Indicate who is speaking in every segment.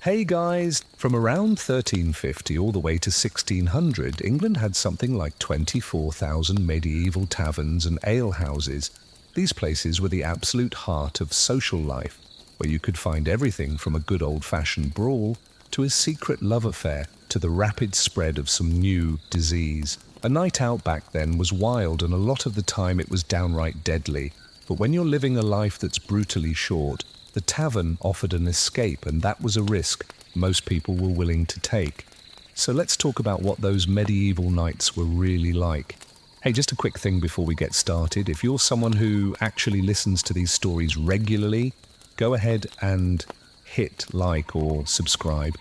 Speaker 1: Hey guys! From around 1350 all the way to 1600, England had something like 24,000 medieval taverns and alehouses. These places were the absolute heart of social life, where you could find everything from a good old-fashioned brawl to a secret love affair to the rapid spread of some new disease. A night out back then was wild, and a lot of the time it was downright deadly. But when you're living a life that's brutally short, the tavern offered an escape, and that was a risk most people were willing to take. So let's talk about what those medieval nights were really like. Hey, just a quick thing before we get started. If you're someone who actually listens to these stories regularly, go ahead and hit like or subscribe.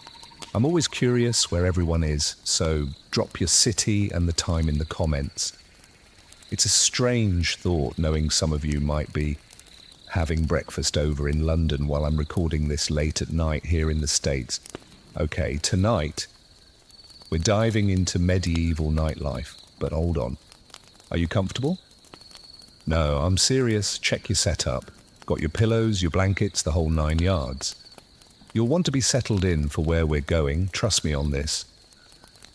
Speaker 1: I'm always curious where everyone is, so drop your city and the time in the comments. It's a strange thought knowing some of you might be having breakfast over in London while I'm recording this late at night here in the States. Okay, tonight we're diving into medieval nightlife, but hold on. Are you comfortable? No, I'm serious. Check your setup. Got your pillows, your blankets, the whole 9 yards. You'll want to be settled in for where we're going, trust me on this.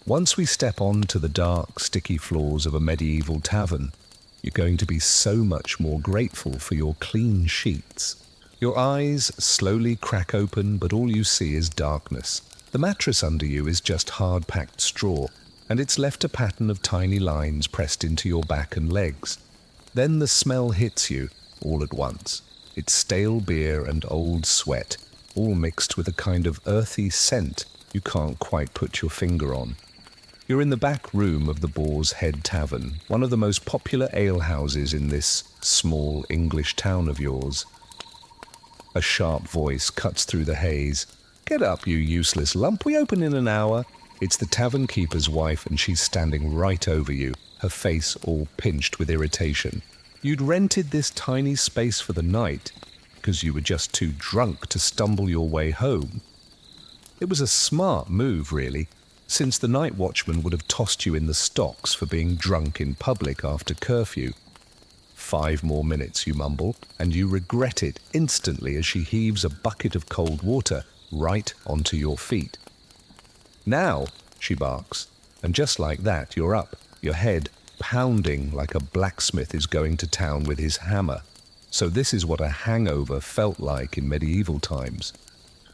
Speaker 1: Once we step onto the dark, sticky floors of a medieval tavern, you're going to be so much more grateful for your clean sheets. Your eyes slowly crack open, but all you see is darkness. The mattress under you is just hard-packed straw, and it's left a pattern of tiny lines pressed into your back and legs. Then the smell hits you all at once. It's stale beer and old sweat, all mixed with a kind of earthy scent you can't quite put your finger on. You're in the back room of the Boar's Head Tavern, one of the most popular alehouses in this small English town of yours. A sharp voice cuts through the haze. Get up, you useless lump, we open in an hour. It's the tavern keeper's wife, and she's standing right over you, her face all pinched with irritation. You'd rented this tiny space for the night because you were just too drunk to stumble your way home. It was a smart move, really, since the night watchman would have tossed you in the stocks for being drunk in public after curfew. 5 more minutes, you mumble, and you regret it instantly as she heaves a bucket of cold water right onto your feet. Now, she barks, and just like that, you're up, your head pounding like a blacksmith is going to town with his hammer. So this is what a hangover felt like in medieval times.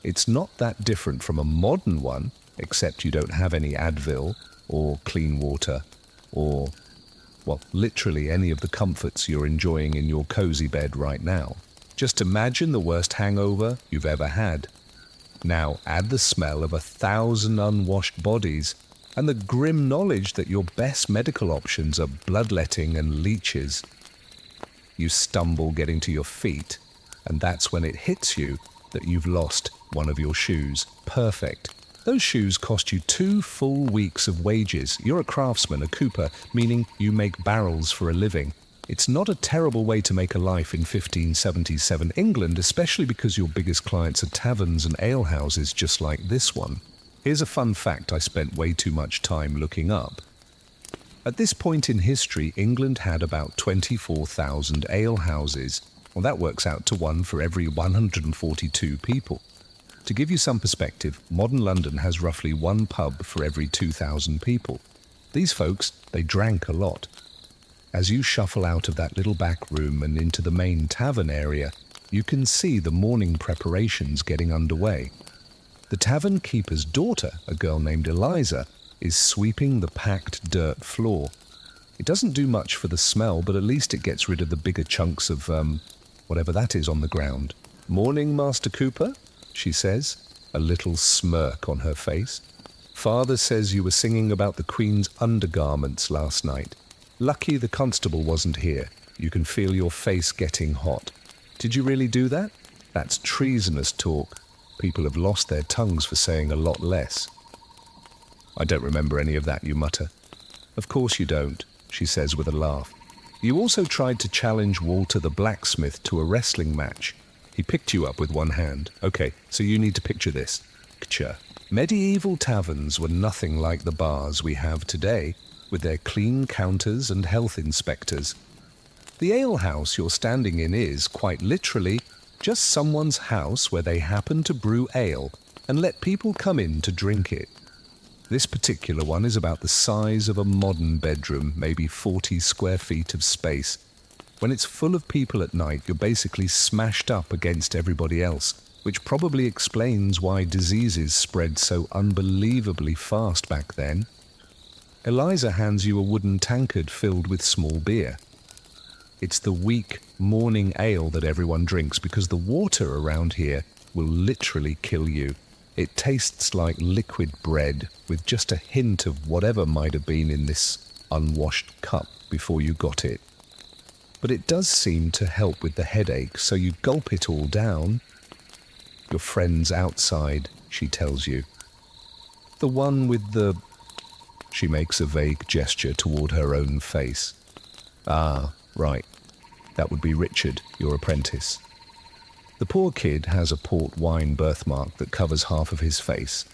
Speaker 1: It's not that different from a modern one, except you don't have any Advil or clean water or, well, literally any of the comforts you're enjoying in your cozy bed right now. Just imagine the worst hangover you've ever had. Now add the smell of 1,000 unwashed bodies and the grim knowledge that your best medical options are bloodletting and leeches. You stumble getting to your feet, and that's when it hits you that you've lost one of your shoes. Perfect. Those shoes cost you 2 full weeks of wages. You're a craftsman, a cooper, meaning you make barrels for a living. It's not a terrible way to make a life in 1577 England, especially because your biggest clients are taverns and alehouses just like this one. Here's a fun fact I spent way too much time looking up. At this point in history, England had about 24,000 alehouses. Well, that works out to one for every 142 people. To give you some perspective, modern London has roughly 1 pub for every 2,000 people. These folks, they drank a lot. As you shuffle out of that little back room and into the main tavern area, you can see the morning preparations getting underway. The tavern keeper's daughter, a girl named Eliza, is sweeping the packed dirt floor. It doesn't do much for the smell, but at least it gets rid of the bigger chunks of, whatever that is on the ground. "Morning, Master Cooper," she says, a little smirk on her face. "Father says you were singing about the Queen's undergarments last night. Lucky the constable wasn't here. You can feel your face getting hot. Did you really do that? That's treasonous talk. People have lost their tongues for saying a lot less." "I don't remember any of that," you mutter. "Of course you don't," she says with a laugh. "You also tried to challenge Walter the blacksmith to a wrestling match. He picked you up with one hand. Okay, so you need to picture this. Picture. Medieval taverns were nothing like the bars we have today, with their clean counters and health inspectors. The alehouse you're standing in is, quite literally, just someone's house where they happen to brew ale and let people come in to drink it. This particular one is about the size of a modern bedroom, maybe 40 square feet of space. When it's full of people at night, you're basically smashed up against everybody else, which probably explains why diseases spread so unbelievably fast back then. Eliza hands you a wooden tankard filled with small beer. It's the weak morning ale that everyone drinks because the water around here will literally kill you. It tastes like liquid bread with just a hint of whatever might have been in this unwashed cup before you got it. But it does seem to help with the headache, so you gulp it all down. Your friend's outside, she tells you. The one with the... She makes a vague gesture toward her own face. Ah, right. That would be Richard, your apprentice. The poor kid has a port wine birthmark that covers half of his face.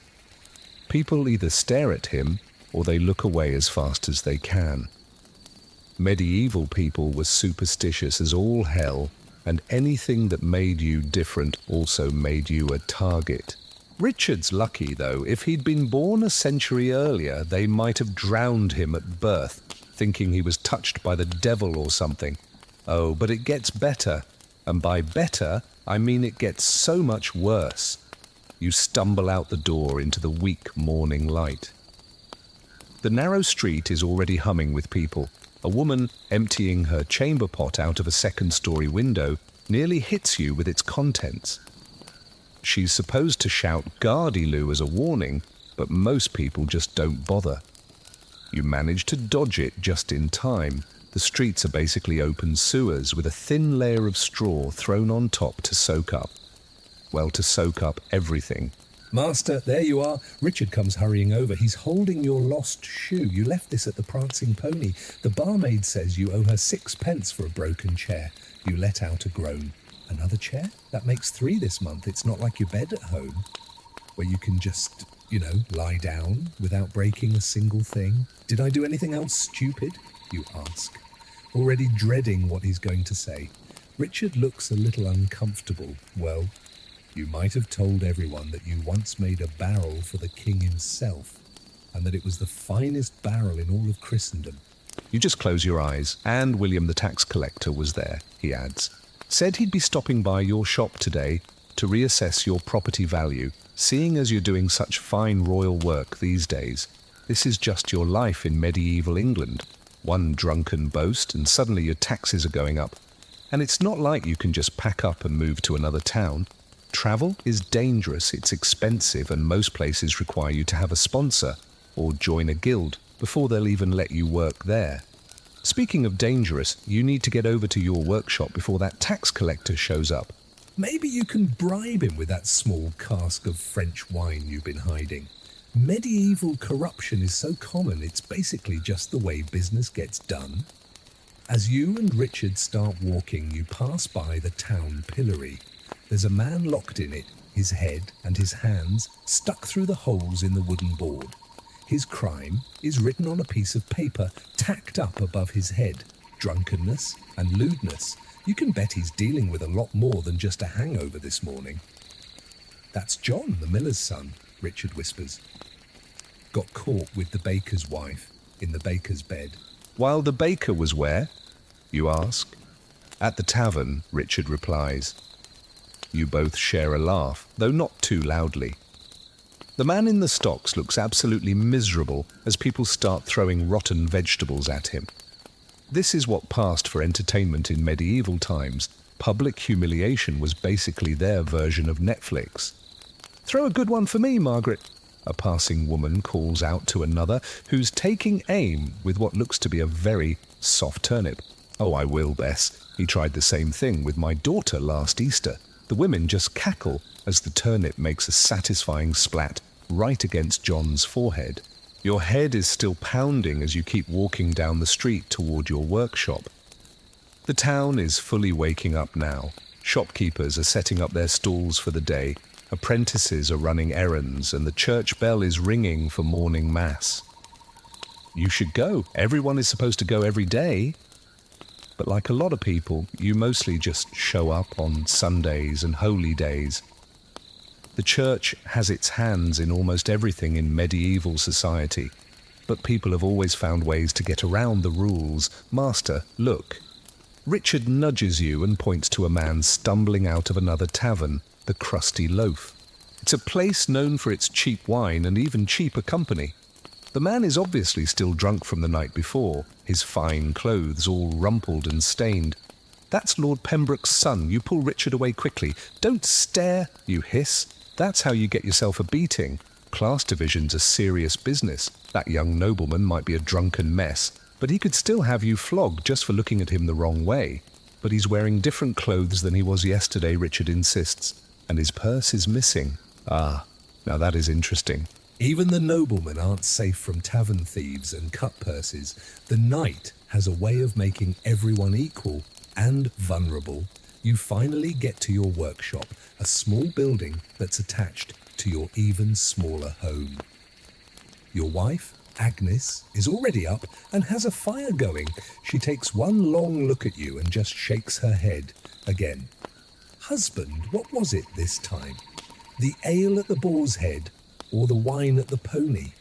Speaker 1: People either stare at him or they look away as fast as they can. Medieval people were superstitious as all hell, and anything that made you different also made you a target. Richard's lucky, though. If he'd been born a century earlier, they might have drowned him at birth, thinking he was touched by the devil or something. Oh, but it gets better. And by better, I mean it gets so much worse. You stumble out the door into the weak morning light. The narrow street is already humming with people. A woman emptying her chamber pot out of a second-story window nearly hits you with its contents. She's supposed to shout "Gardyloo" as a warning, but most people just don't bother. You manage to dodge it just in time. The streets are basically open sewers with a thin layer of straw thrown on top to soak up. Well, to soak up everything.
Speaker 2: Master, there you are. Richard comes hurrying over. He's holding your lost shoe. You left this at the Prancing Pony. The barmaid says you owe her 6 pence for a broken chair. You let out a groan. Another chair? That makes 3 this month. It's not like your bed at home, where you can just, lie down without breaking a single thing. Did I do anything else stupid? You ask, already dreading what he's going to say. Richard looks a little uncomfortable. Well, you might have told everyone that you once made a barrel for the king himself, and that it was the finest barrel in all of Christendom.
Speaker 1: You just close your eyes, and William the tax collector was there, he adds. Said he'd be stopping by your shop today to reassess your property value, seeing as you're doing such fine royal work these days. This is just your life in medieval England. One drunken boast, and suddenly your taxes are going up. And it's not like you can just pack up and move to another town. Travel is dangerous, it's expensive, and most places require you to have a sponsor or join a guild before they'll even let you work there. Speaking of dangerous, you need to get over to your workshop before that tax collector shows up.
Speaker 2: Maybe you can bribe him with that small cask of French wine you've been hiding. Medieval corruption is so common, it's basically just the way business gets done. As you and Richard start walking, you pass by the town pillory. There's a man locked in it, his head and his hands stuck through the holes in the wooden board. His crime is written on a piece of paper tacked up above his head. Drunkenness and lewdness. You can bet he's dealing with a lot more than just a hangover this morning. That's John, the miller's son, Richard whispers. Got caught with the baker's wife in the baker's bed.
Speaker 1: While the baker was where? You ask. At the tavern, Richard replies. You both share a laugh, though not too loudly. The man in the stocks looks absolutely miserable as people start throwing rotten vegetables at him. This is what passed for entertainment in medieval times. Public humiliation was basically their version of Netflix. "Throw a good one for me, Margaret," a passing woman calls out to another who's taking aim with what looks to be a very soft turnip. "Oh, I will, Bess. He tried the same thing with my daughter last Easter." The women just cackle as the turnip makes a satisfying splat right against John's forehead. Your head is still pounding as you keep walking down the street toward your workshop. The town is fully waking up now. Shopkeepers are setting up their stalls for the day, apprentices are running errands, and the church bell is ringing for morning mass. You should go. Everyone is supposed to go every day. But like a lot of people, you mostly just show up on Sundays and holy days. The church has its hands in almost everything in medieval society, but people have always found ways to get around the rules. Master, look. Richard nudges you and points to a man stumbling out of another tavern, the Crusty Loaf. It's a place known for its cheap wine and even cheaper company. The man is obviously still drunk from the night before, his fine clothes all rumpled and stained. That's Lord Pembroke's son. You pull Richard away quickly. Don't stare, you hiss. That's how you get yourself a beating. Class division's a serious business. That young nobleman might be a drunken mess, but he could still have you flogged just for looking at him the wrong way. But he's wearing different clothes than he was yesterday, Richard insists, and his purse is missing. Ah, now that is interesting.
Speaker 2: Even the noblemen aren't safe from tavern thieves and cut purses. The knight has a way of making everyone equal and vulnerable. You finally get to your workshop, a small building that's attached to your even smaller home. Your wife, Agnes, is already up and has a fire going. She takes one long look at you and just shakes her head again. Husband, what was it this time? The ale at the Boar's Head or the wine at the Pony?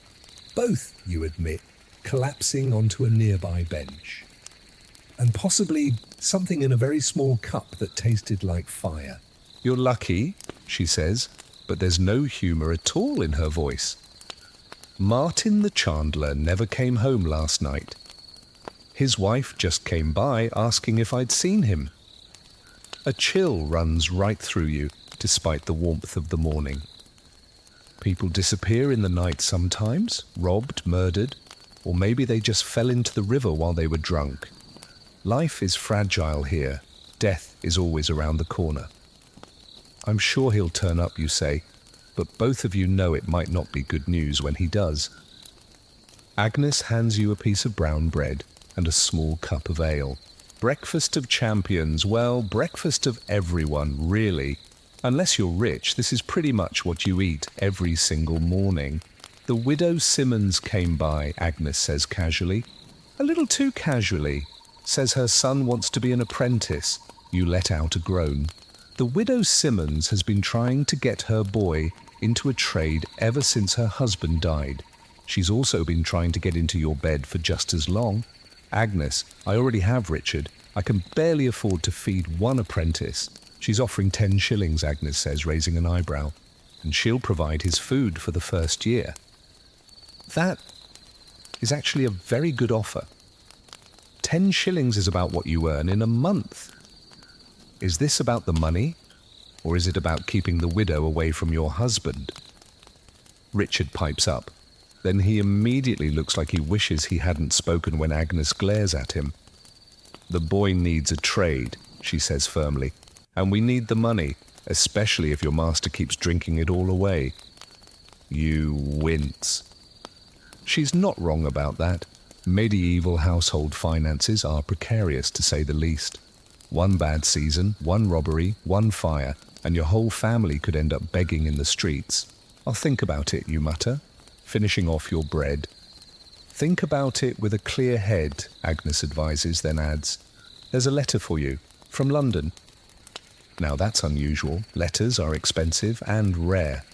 Speaker 2: Both, you admit, collapsing onto a nearby bench. And possibly something in a very small cup that tasted like fire.
Speaker 1: You're lucky, she says, but there's no humour at all in her voice. Martin the Chandler never came home last night. His wife just came by asking if I'd seen him. A chill runs right through you, despite the warmth of the morning. People disappear in the night sometimes, robbed, murdered, or maybe they just fell into the river while they were drunk. Life is fragile here. Death is always around the corner. I'm sure he'll turn up, you say, but both of you know it might not be good news when he does. Agnes hands you a piece of brown bread and a small cup of ale. Breakfast of champions, well, breakfast of everyone, really. Unless you're rich, this is pretty much what you eat every single morning. The widow Simmons came by, Agnes says casually. A little too casually. Says her son wants to be an apprentice. You let out a groan. The widow Simmons has been trying to get her boy into a trade ever since her husband died. She's also been trying to get into your bed for just as long. Agnes, I already have Richard. I can barely afford to feed one apprentice. She's offering 10 shillings, Agnes says, raising an eyebrow, and she'll provide his food for the first year. That is actually a very good offer. 10 shillings is about what you earn in a month. Is this about the money, or is it about keeping the widow away from your husband? Richard pipes up. Then he immediately looks like he wishes he hadn't spoken when Agnes glares at him. The boy needs a trade, she says firmly, and we need the money, especially if your master keeps drinking it all away. You wince. She's not wrong about that. Medieval household finances are precarious, to say the least. One bad season, one robbery, one fire, and your whole family could end up begging in the streets. I'll think about it, you mutter, finishing off your bread. Think about it with a clear head, Agnes advises, then adds, there's a letter for you, from London. Now that's unusual. Letters are expensive and rare.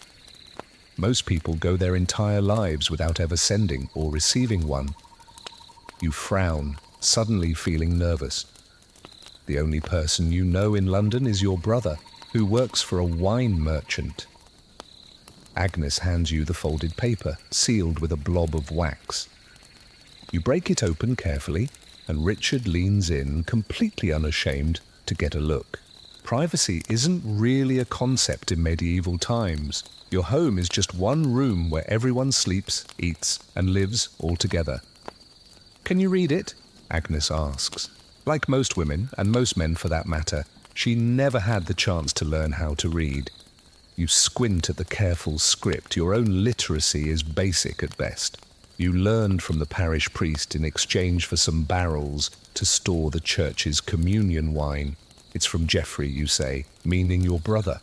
Speaker 1: Most people go their entire lives without ever sending or receiving one. You frown, suddenly feeling nervous. The only person you know in London is your brother, who works for a wine merchant. Agnes hands you the folded paper, sealed with a blob of wax. You break it open carefully, and Richard leans in, completely unashamed, to get a look. Privacy isn't really a concept in medieval times. Your home is just one room where everyone sleeps, eats, and lives all together. Can you read it? Agnes asks. Like most women, and most men for that matter, she never had the chance to learn how to read. You squint at the careful script. Your own literacy is basic at best. You learned from the parish priest in exchange for some barrels to store the church's communion wine. It's from Geoffrey, you say, meaning your brother.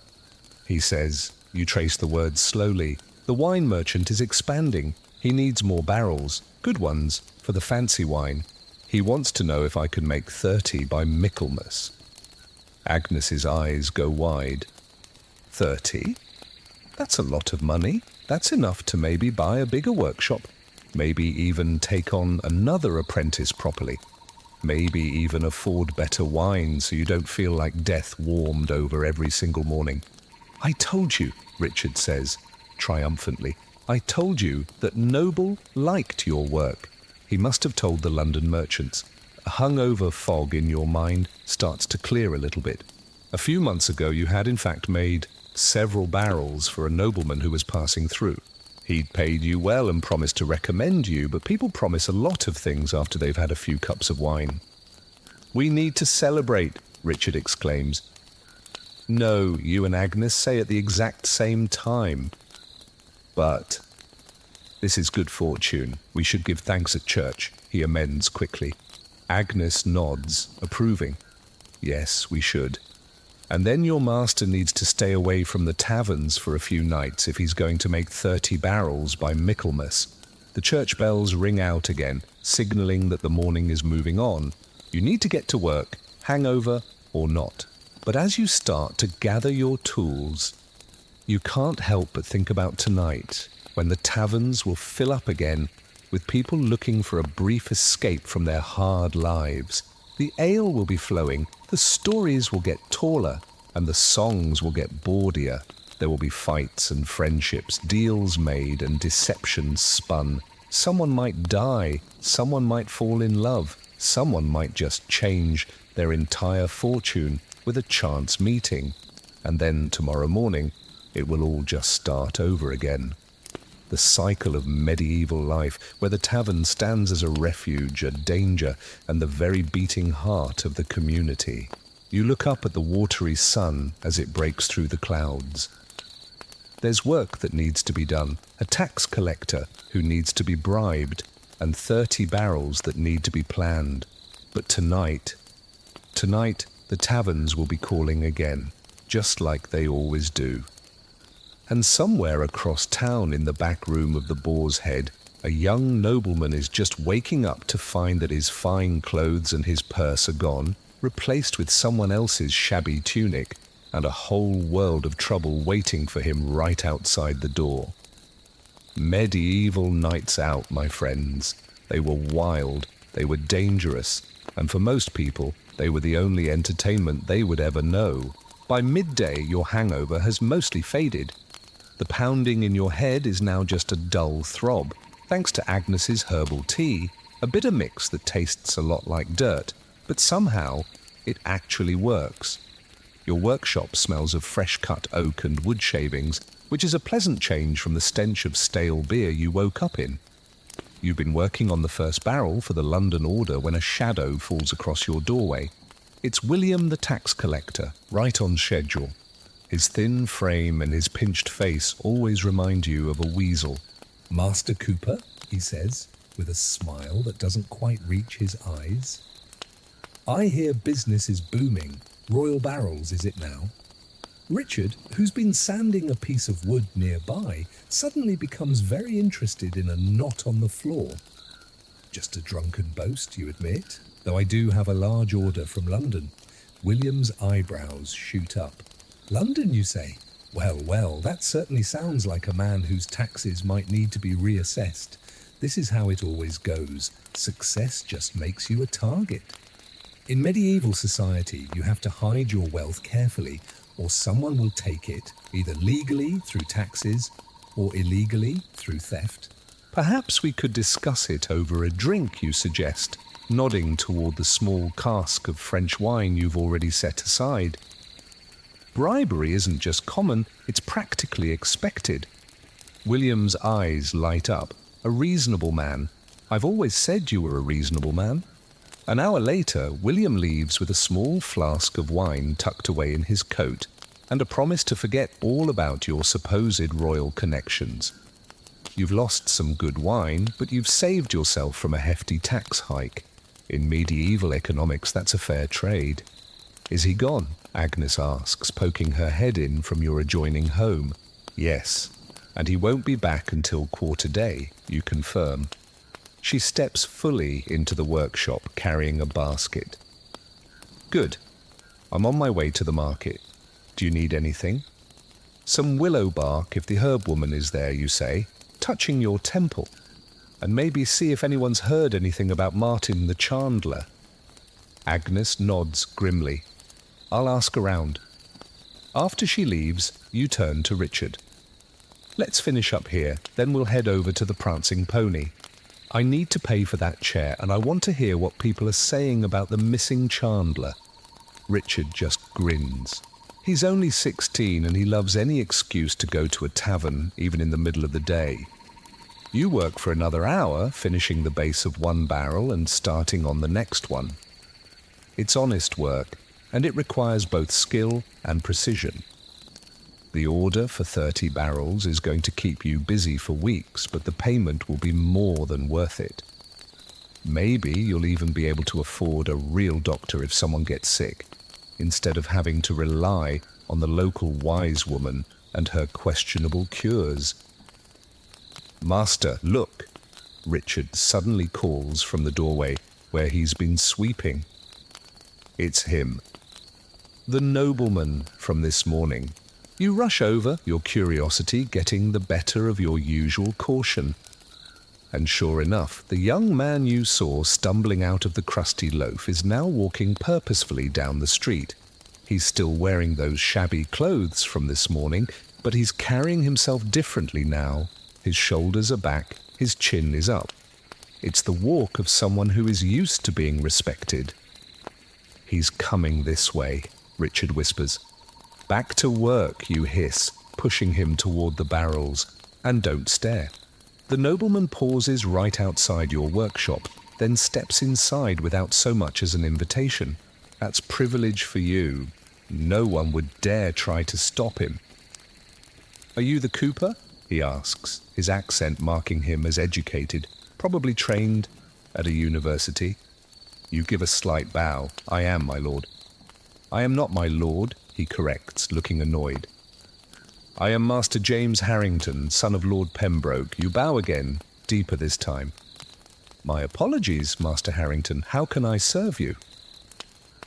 Speaker 1: He says, you trace the words slowly. The wine merchant is expanding. He needs more barrels, good ones, for the fancy wine. He wants to know if I can make 30 by Michaelmas. Agnes's eyes go wide. 30? That's a lot of money. That's enough to maybe buy a bigger workshop, maybe even take on another apprentice properly, maybe even afford better wine so you don't feel like death warmed over every single morning. I told you, Richard says, triumphantly. I told you that Noble liked your work. He must have told the London merchants. A hungover fog in your mind starts to clear a little bit. A few months ago you had in fact made several barrels for a nobleman who was passing through. He'd paid you well and promised to recommend you, but people promise a lot of things after they've had a few cups of wine. We need to celebrate, Richard exclaims. No, you and Agnes say at the exact same time. But this is good fortune. We should give thanks at church, he amends quickly. Agnes nods, approving. Yes, we should. And then your master needs to stay away from the taverns for a few nights if he's going to make 30 barrels by Michaelmas. The church bells ring out again, signalling that the morning is moving on. You need to get to work, hangover or not. But as you start to gather your tools, you can't help but think about tonight, when the taverns will fill up again with people looking for a brief escape from their hard lives. The ale will be flowing, the stories will get taller, and the songs will get bawdier. There will be fights and friendships, deals made and deceptions spun. Someone might die, someone might fall in love, someone might just change their entire fortune with a chance meeting. And then tomorrow morning, it will all just start over again. The cycle of medieval life, where the tavern stands as a refuge, a danger, and the very beating heart of the community. You look up at the watery sun as it breaks through the clouds. There's work that needs to be done, a tax collector who needs to be bribed, and 30 barrels that need to be planned. But tonight, the taverns will be calling again, just like they always do. And somewhere across town in the back room of the Boar's Head, a young nobleman is just waking up to find that his fine clothes and his purse are gone, replaced with someone else's shabby tunic, and a whole world of trouble waiting for him right outside the door. Medieval nights out, my friends. They were wild, they were dangerous, and for most people, they were the only entertainment they would ever know. By midday, your hangover has mostly faded. The pounding in your head is now just a dull throb, thanks to Agnes's herbal tea, a bitter mix that tastes a lot like dirt, but somehow it actually works. Your workshop smells of fresh-cut oak and wood shavings, which is a pleasant change from the stench of stale beer you woke up in. You've been working on the first barrel for the London order when a shadow falls across your doorway. It's William the tax collector, right on schedule. His thin frame and his pinched face always remind you of a weasel.
Speaker 2: Master Cooper, he says, with a smile that doesn't quite reach his eyes. I hear business is booming. Royal Barrels, is it now? Richard, who's been sanding a piece of wood nearby, suddenly becomes very interested in a knot on the floor. Just a drunken boast, you admit, though I do have a large order from London. William's eyebrows shoot up. London, you say? Well, that certainly sounds like a man whose taxes might need to be reassessed. This is how it always goes. Success just makes you a target. In medieval society, you have to hide your wealth carefully, or someone will take it, either legally through taxes or illegally through theft.
Speaker 1: Perhaps we could discuss it over a drink, you suggest, nodding toward the small cask of French wine you've already set aside. Bribery isn't just common, it's practically expected. William's eyes light up. A reasonable man. I've always said you were a reasonable man. An hour later, William leaves with a small flask of wine tucked away in his coat and a promise to forget all about your supposed royal connections. You've lost some good wine, but you've saved yourself from a hefty tax hike. In medieval economics, that's a fair trade. Is he gone? Agnes asks, poking her head in from your adjoining home. Yes, and he won't be back until quarter day, you confirm. She steps fully into the workshop, carrying a basket. Good. I'm on my way to the market. Do you need anything? Some willow bark if the herb woman is there, you say, touching your temple. And maybe see if anyone's heard anything about Martin the Chandler. Agnes nods grimly. I'll ask around. After she leaves, you turn to Richard. Let's finish up here, then we'll head over to the Prancing Pony. I need to pay for that chair, and I want to hear what people are saying about the missing Chandler. Richard just grins. He's only 16 and he loves any excuse to go to a tavern, even in the middle of the day. You work for another hour, finishing the base of one barrel and starting on the next one. It's honest work, and it requires both skill and precision. The order for 30 barrels is going to keep you busy for weeks, but the payment will be more than worth it. Maybe you'll even be able to afford a real doctor if someone gets sick, instead of having to rely on the local wise woman and her questionable cures. Master, look! Richard suddenly calls from the doorway where he's been sweeping. It's him. The nobleman from this morning. You rush over, your curiosity getting the better of your usual caution. And sure enough, the young man you saw stumbling out of the crusty loaf is now walking purposefully down the street. He's still wearing those shabby clothes from this morning, but he's carrying himself differently now. His shoulders are back, his chin is up. It's the walk of someone who is used to being respected. He's coming this way, Richard whispers. Back to work, you hiss, pushing him toward the barrels. And don't stare. The nobleman pauses right outside your workshop, then steps inside without so much as an invitation. That's privilege for you. No one would dare try to stop him. Are you the cooper? He asks, his accent marking him as educated, probably trained at a university. You give a slight bow. I am, my lord. I am not my lord, he corrects, looking annoyed. I am Master James Harrington, son of Lord Pembroke. You bow again, deeper this time. My apologies, Master Harrington. How can I serve you?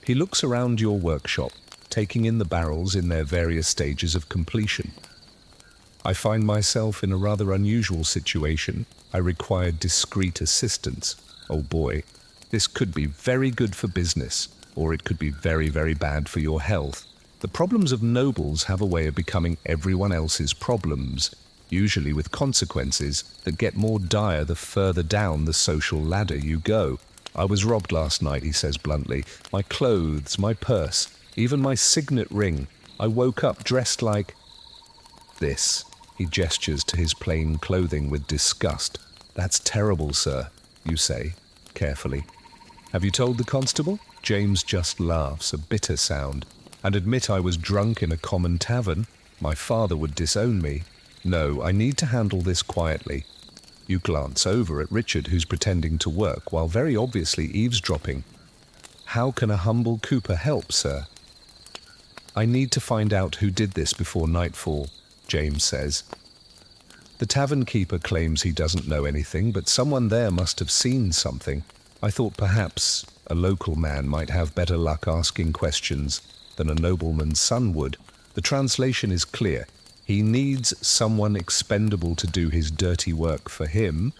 Speaker 1: He looks around your workshop, taking in the barrels in their various stages of completion. I find myself in a rather unusual situation. I require discreet assistance. Oh boy, this could be very good for business, or it could be very, very bad for your health. The problems of nobles have a way of becoming everyone else's problems, usually with consequences that get more dire the further down the social ladder you go. I was robbed last night, he says bluntly. My clothes, my purse, even my signet ring. I woke up dressed like this. He gestures to his plain clothing with disgust. That's terrible, sir, you say, carefully. Have you told the constable? James just laughs, a bitter sound. And admit I was drunk in a common tavern. My father would disown me. No, I need to handle this quietly. You glance over at Richard, who's pretending to work while very obviously eavesdropping. How can a humble cooper help, sir? I need to find out who did this before nightfall, James says. The tavern keeper claims he doesn't know anything, but someone there must have seen something. I thought perhaps a local man might have better luck asking questions than a nobleman's son would. The translation is clear. He needs someone expendable to do his dirty work for him.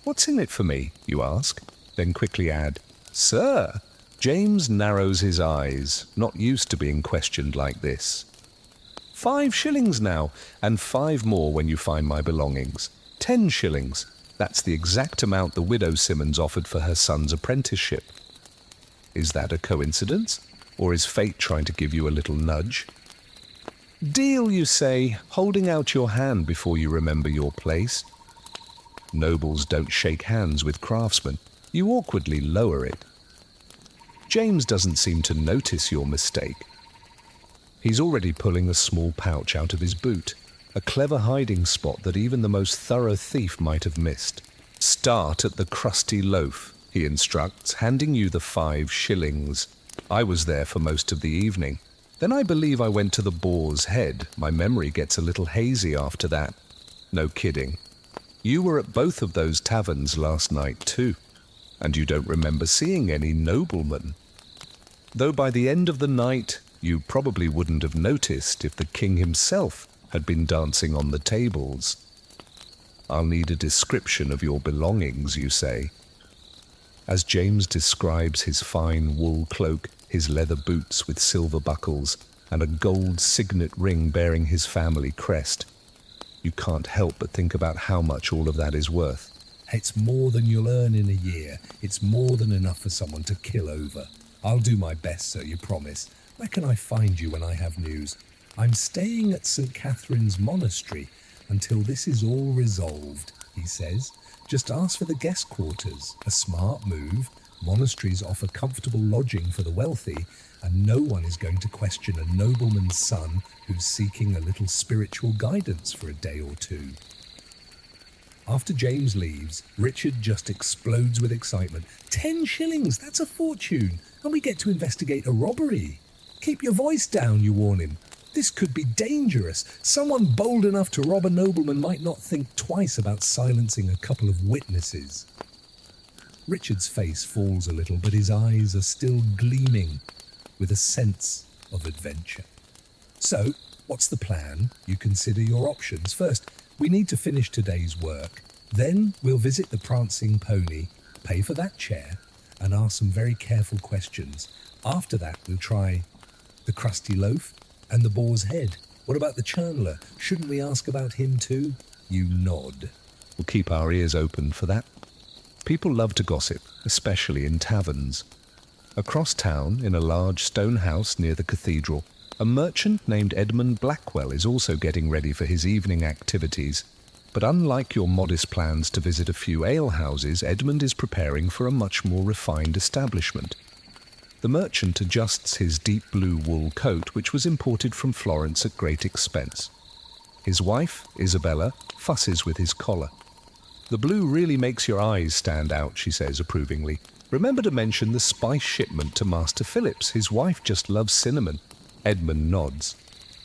Speaker 1: What's in it for me, you ask, then quickly add, Sir! James narrows his eyes, not used to being questioned like this. 5 shillings now, and 5 more when you find my belongings. 10 shillings. That's the exact amount the widow Simmons offered for her son's apprenticeship. Is that a coincidence? Or is fate trying to give you a little nudge? Deal, you say, holding out your hand before you remember your place. Nobles don't shake hands with craftsmen. You awkwardly lower it. James doesn't seem to notice your mistake. He's already pulling a small pouch out of his boot, a clever hiding spot that even the most thorough thief might have missed. Start at the crusty loaf, he instructs, handing you the 5 shillings. I was there for most of the evening. Then I believe I went to the Boar's Head. My memory gets a little hazy after that. No kidding. You were at both of those taverns last night too, and you don't remember seeing any noblemen. Though by the end of the night, You probably wouldn't have noticed if the king himself had been dancing on the tables. I'll need a description of your belongings, you say. As James describes his fine wool cloak, his leather boots with silver buckles, and a gold signet ring bearing his family crest, you can't help but think about how much all of that is worth.
Speaker 2: It's more than you'll earn in a year. It's more than enough for someone to kill over. I'll do my best, sir, you promise. Where can I find you when I have news? I'm staying at St. Catherine's Monastery until this is all resolved, he says. Just ask for the guest quarters. A smart move. Monasteries offer comfortable lodging for the wealthy, and no one is going to question a nobleman's son who's seeking a little spiritual guidance for a day or two. After James leaves, Richard just explodes with excitement. 10 shillings, that's a fortune, and we get to investigate a robbery. Keep your voice down, you warn him. This could be dangerous. Someone bold enough to rob a nobleman might not think twice about silencing a couple of witnesses. Richard's face falls a little, but his eyes are still gleaming with a sense of adventure. So, what's the plan? You consider your options. First, we need to finish today's work. Then we'll visit the prancing pony, pay for that chair, and ask some very careful questions. After that, we'll try the crusty loaf and the boar's head. What about the chandler? Shouldn't we ask about him too? You nod.
Speaker 1: We'll keep our ears open for that. People love to gossip, especially in taverns. Across town, in a large stone house near the cathedral, a merchant named Edmund Blackwell is also getting ready for his evening activities. But unlike your modest plans to visit a few alehouses, Edmund is preparing for a much more refined establishment. The merchant adjusts his deep blue wool coat, which was imported from Florence at great expense. His wife, Isabella, fusses with his collar. "The blue really makes your eyes stand out," she says approvingly. "Remember to mention the spice shipment to Master Phillips. His wife just loves cinnamon." Edmund nods.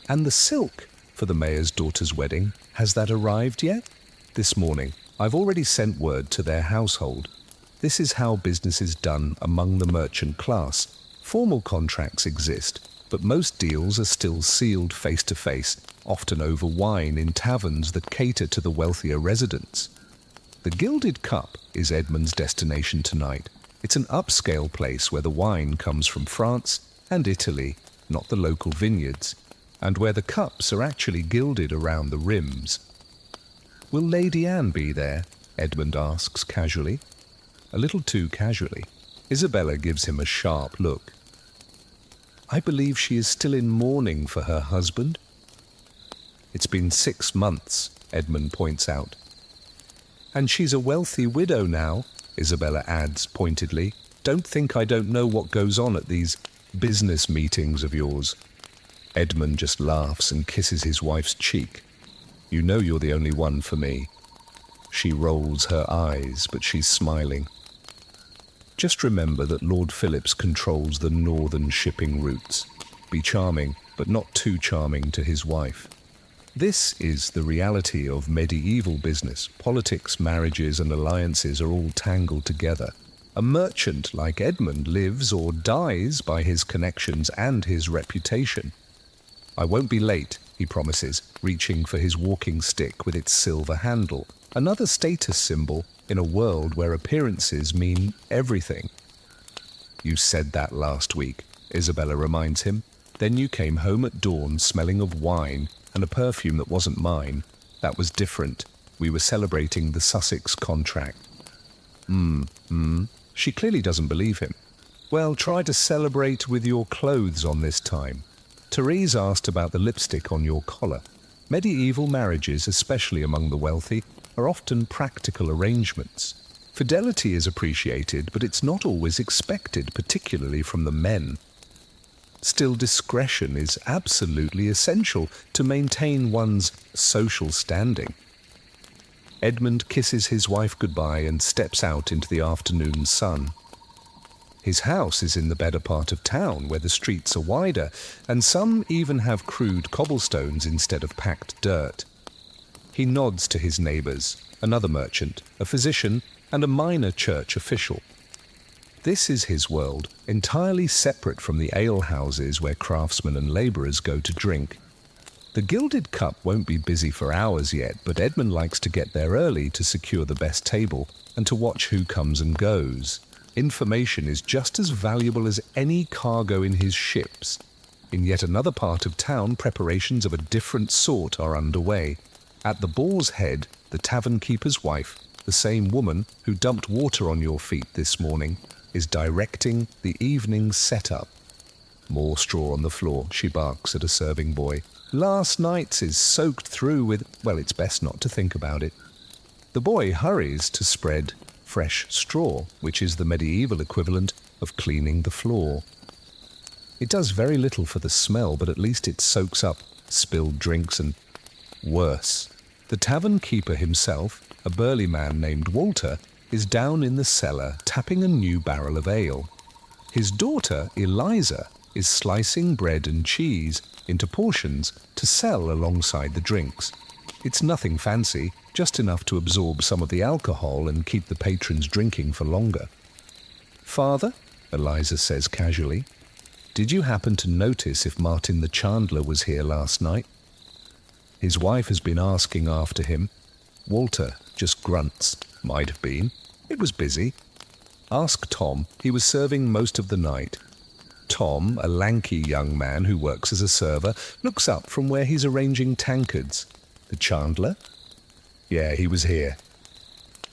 Speaker 1: "And the silk for the mayor's daughter's wedding, has that arrived yet?" "This morning. I've already sent word to their household. This is how business is done among the merchant class. Formal contracts exist, but most deals are still sealed face-to-face, often over wine in taverns that cater to the wealthier residents. The Gilded Cup is Edmund's destination tonight. It's an upscale place where the wine comes from France and Italy, not the local vineyards, and where the cups are actually gilded around the rims." "Will Lady Anne be there?" Edmund asks casually. A little too casually. Isabella gives him a sharp look. "I believe she is still in mourning for her husband." "It's been 6 months," Edmund points out. "And she's a wealthy widow now," Isabella adds pointedly. "Don't think I don't know what goes on at these business meetings of yours." Edmund just laughs and kisses his wife's cheek. "You know you're the only one for me." She rolls her eyes, but she's smiling. "Just remember that Lord Phillips controls the northern shipping routes. Be charming, but not too charming to his wife. This is the reality of medieval business. Politics, marriages, and alliances are all tangled together. A merchant like Edmund lives or dies by his connections and his reputation. I won't be late," he promises, reaching for his walking stick with its silver handle, another status symbol in a world where appearances mean everything. "You said that last week," Isabella reminds him. "Then you came home at dawn smelling of wine and a perfume that wasn't mine. That was different. We were celebrating the Sussex contract." She clearly doesn't believe him. "Well, try to celebrate with your clothes on this time. Therese asked about the lipstick on your collar. Medieval marriages, especially among the wealthy, are often practical arrangements. Fidelity is appreciated, but it's not always expected, particularly from the men. Still, discretion is absolutely essential to maintain one's social standing." Edmund kisses his wife goodbye and steps out into the afternoon sun. His house is in the better part of town, where the streets are wider, and some even have crude cobblestones instead of packed dirt. He nods to his neighbours, another merchant, a physician, and a minor church official. This is his world, entirely separate from the alehouses where craftsmen and labourers go to drink. The Gilded Cup won't be busy for hours yet, but Edmund likes to get there early to secure the best table and to watch who comes and goes. Information is just as valuable as any cargo in his ships. In yet another part of town, preparations of a different sort are underway. At the Boar's Head, the tavern keeper's wife, the same woman who dumped water on your feet this morning, is directing the evening's setup. More straw on the floor, she barks at a serving boy. Last night's is soaked through with, well, it's best not to think about it. The boy hurries to spread fresh straw, which is the medieval equivalent of cleaning the floor. It does very little for the smell, but at least it soaks up spilled drinks and worse. The tavern keeper himself, a burly man named Walter, is down in the cellar tapping a new barrel of ale. His daughter, Eliza, is slicing bread and cheese into portions to sell alongside the drinks. It's nothing fancy, just enough to absorb some of the alcohol and keep the patrons drinking for longer. "Father," Eliza says casually, "did you happen to notice if Martin the Chandler was here last night?" His wife has been asking after him. Walter just grunts. "Might have been. It was busy. Ask Tom. He was serving most of the night." Tom, a lanky young man who works as a server, looks up from where he's arranging tankards. "The Chandler?" "Yeah, he was here.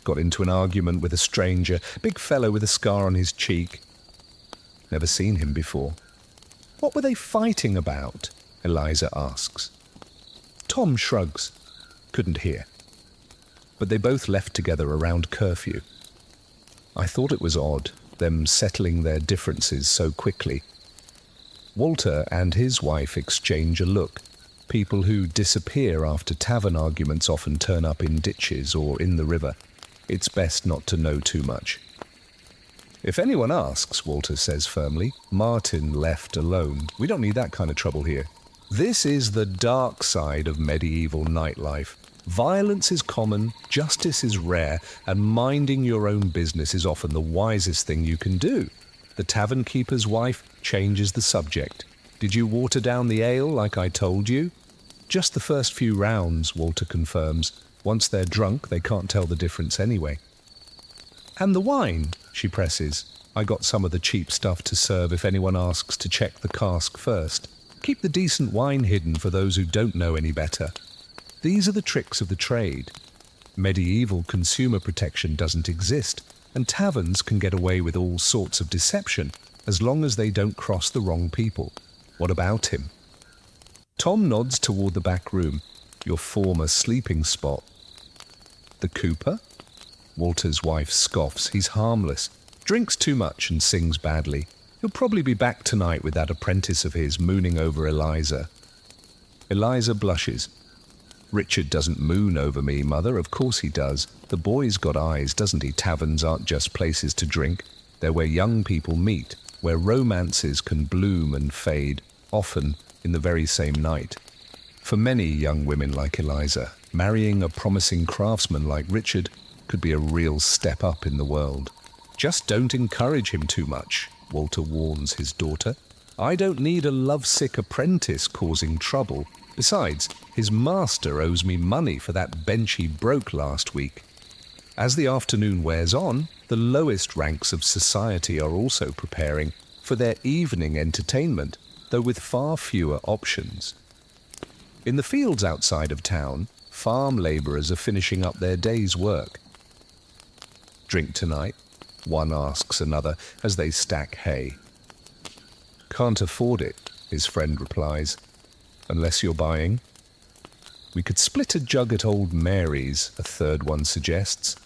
Speaker 1: Got into an argument with a stranger, big fellow with a scar on his cheek. Never seen him before." "What were they fighting about?" Eliza asks. Tom shrugs. "Couldn't hear. But they both left together around curfew. I thought it was odd, them settling their differences so quickly." Walter and his wife exchange a look. People who disappear after tavern arguments often turn up in ditches or in the river. It's best not to know too much. "If anyone asks," Walter says firmly, "Martin left alone. We don't need that kind of trouble here. This is the dark side of medieval nightlife. Violence is common, justice is rare, and minding your own business is often the wisest thing you can do." The tavern keeper's wife changes the subject. "Did you water down the ale like I told you?" "Just the first few rounds," Walter confirms. "Once they're drunk, they can't tell the difference anyway." "And the wine?" she presses. "I got some of the cheap stuff to serve if anyone asks to check the cask first. Keep the decent wine hidden for those who don't know any better." These are the tricks of the trade. Medieval consumer protection doesn't exist, and taverns can get away with all sorts of deception as long as they don't cross the wrong people. What about him? Tom nods toward the back room, your former sleeping spot. "The Cooper?" Walter's wife scoffs. "He's harmless, drinks too much and sings badly. He'll probably be back tonight with that apprentice of his mooning over Eliza." Eliza blushes. "Richard doesn't moon over me, Mother. Of course he does. The boy's got eyes, doesn't he? Taverns aren't just places to drink. They're where young people meet, where romances can bloom and fade, often in the very same night. For many young women like Eliza, marrying a promising craftsman like Richard could be a real step up in the world. Just don't encourage him too much," Walter warns his daughter. "I don't need a lovesick apprentice causing trouble. Besides, his master owes me money for that bench he broke last week." As the afternoon wears on, the lowest ranks of society are also preparing for their evening entertainment, though with far fewer options. In the fields outside of town, farm labourers are finishing up their day's work. "Drink tonight?" one asks another as they stack hay. "Can't afford it," his friend replies. "Unless you're buying." "We could split a jug at Old Mary's," a third one suggests.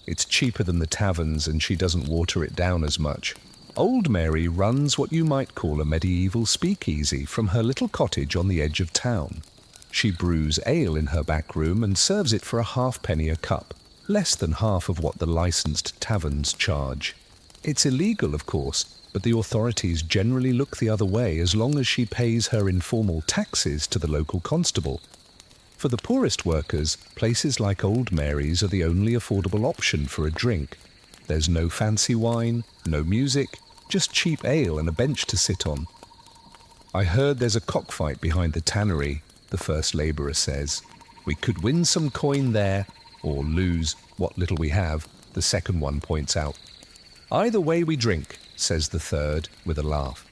Speaker 1: "It's cheaper than the taverns and she doesn't water it down as much." Old Mary runs what you might call a medieval speakeasy from her little cottage on the edge of town. She brews ale in her back room and serves it for a halfpenny a cup, less than half of what the licensed taverns charge. It's illegal, of course, but the authorities generally look the other way as long as she pays her informal taxes to the local constable. For the poorest workers, places like Old Mary's are the only affordable option for a drink. There's no fancy wine, no music, just cheap ale and a bench to sit on. I heard there's a cockfight behind the tannery, the first labourer says. We could win some coin there, or lose what little we have, the second one points out. Either way we drink, says the third with a laugh.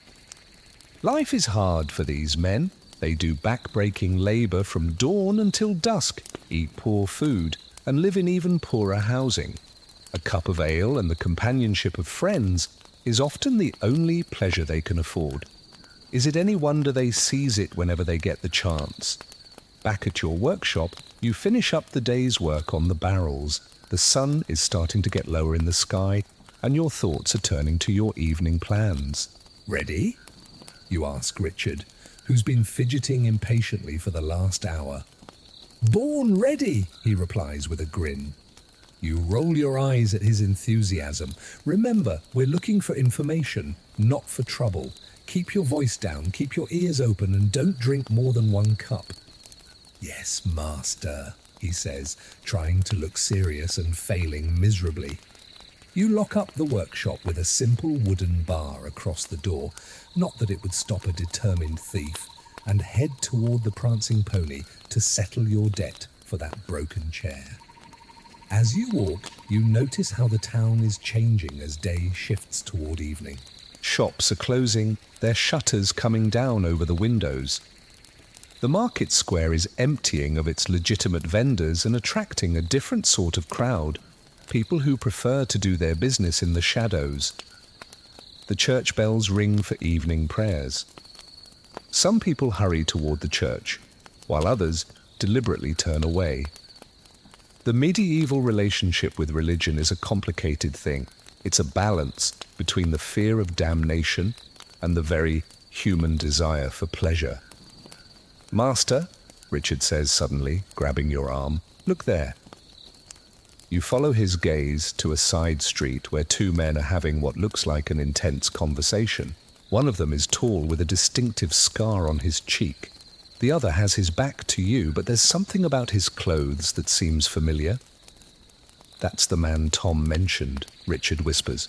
Speaker 1: Life is hard for these men. They do back-breaking labour from dawn until dusk, eat poor food, and live in even poorer housing. A cup of ale and the companionship of friends is often the only pleasure they can afford. Is it any wonder they seize it whenever they get the chance? Back at your workshop, you finish up the day's work on the barrels. The sun is starting to get lower in the sky, and your thoughts are turning to your evening plans.
Speaker 2: Ready? You ask Richard, who's been fidgeting impatiently for the last hour. Born ready, he replies with a grin. You roll your eyes at his enthusiasm. Remember, we're looking for information, not for trouble. Keep your voice down, keep your ears open, and don't drink more than 1 cup. Yes, master, he says, trying to look serious and failing miserably. You lock up the workshop with a simple wooden bar across the door, not that it would stop a determined thief, and head toward the prancing pony to settle your debt for that broken chair. As you walk, you notice how the town is changing as day shifts toward evening.
Speaker 1: Shops are closing, their shutters coming down over the windows. The market square is emptying of its legitimate vendors and attracting a different sort of crowd, people who prefer to do their business in the shadows. The church bells ring for evening prayers. Some people hurry toward the church, while others deliberately turn away. The medieval relationship with religion is a complicated thing. It's a balance between the fear of damnation and the very human desire for pleasure. Master, Richard says suddenly, grabbing your arm, look there. You follow his gaze to a side street where 2 men are having what looks like an intense conversation. One of them is tall with a distinctive scar on his cheek. The other has his back to you, but there's something about his clothes that seems familiar. That's the man Tom mentioned, Richard whispers.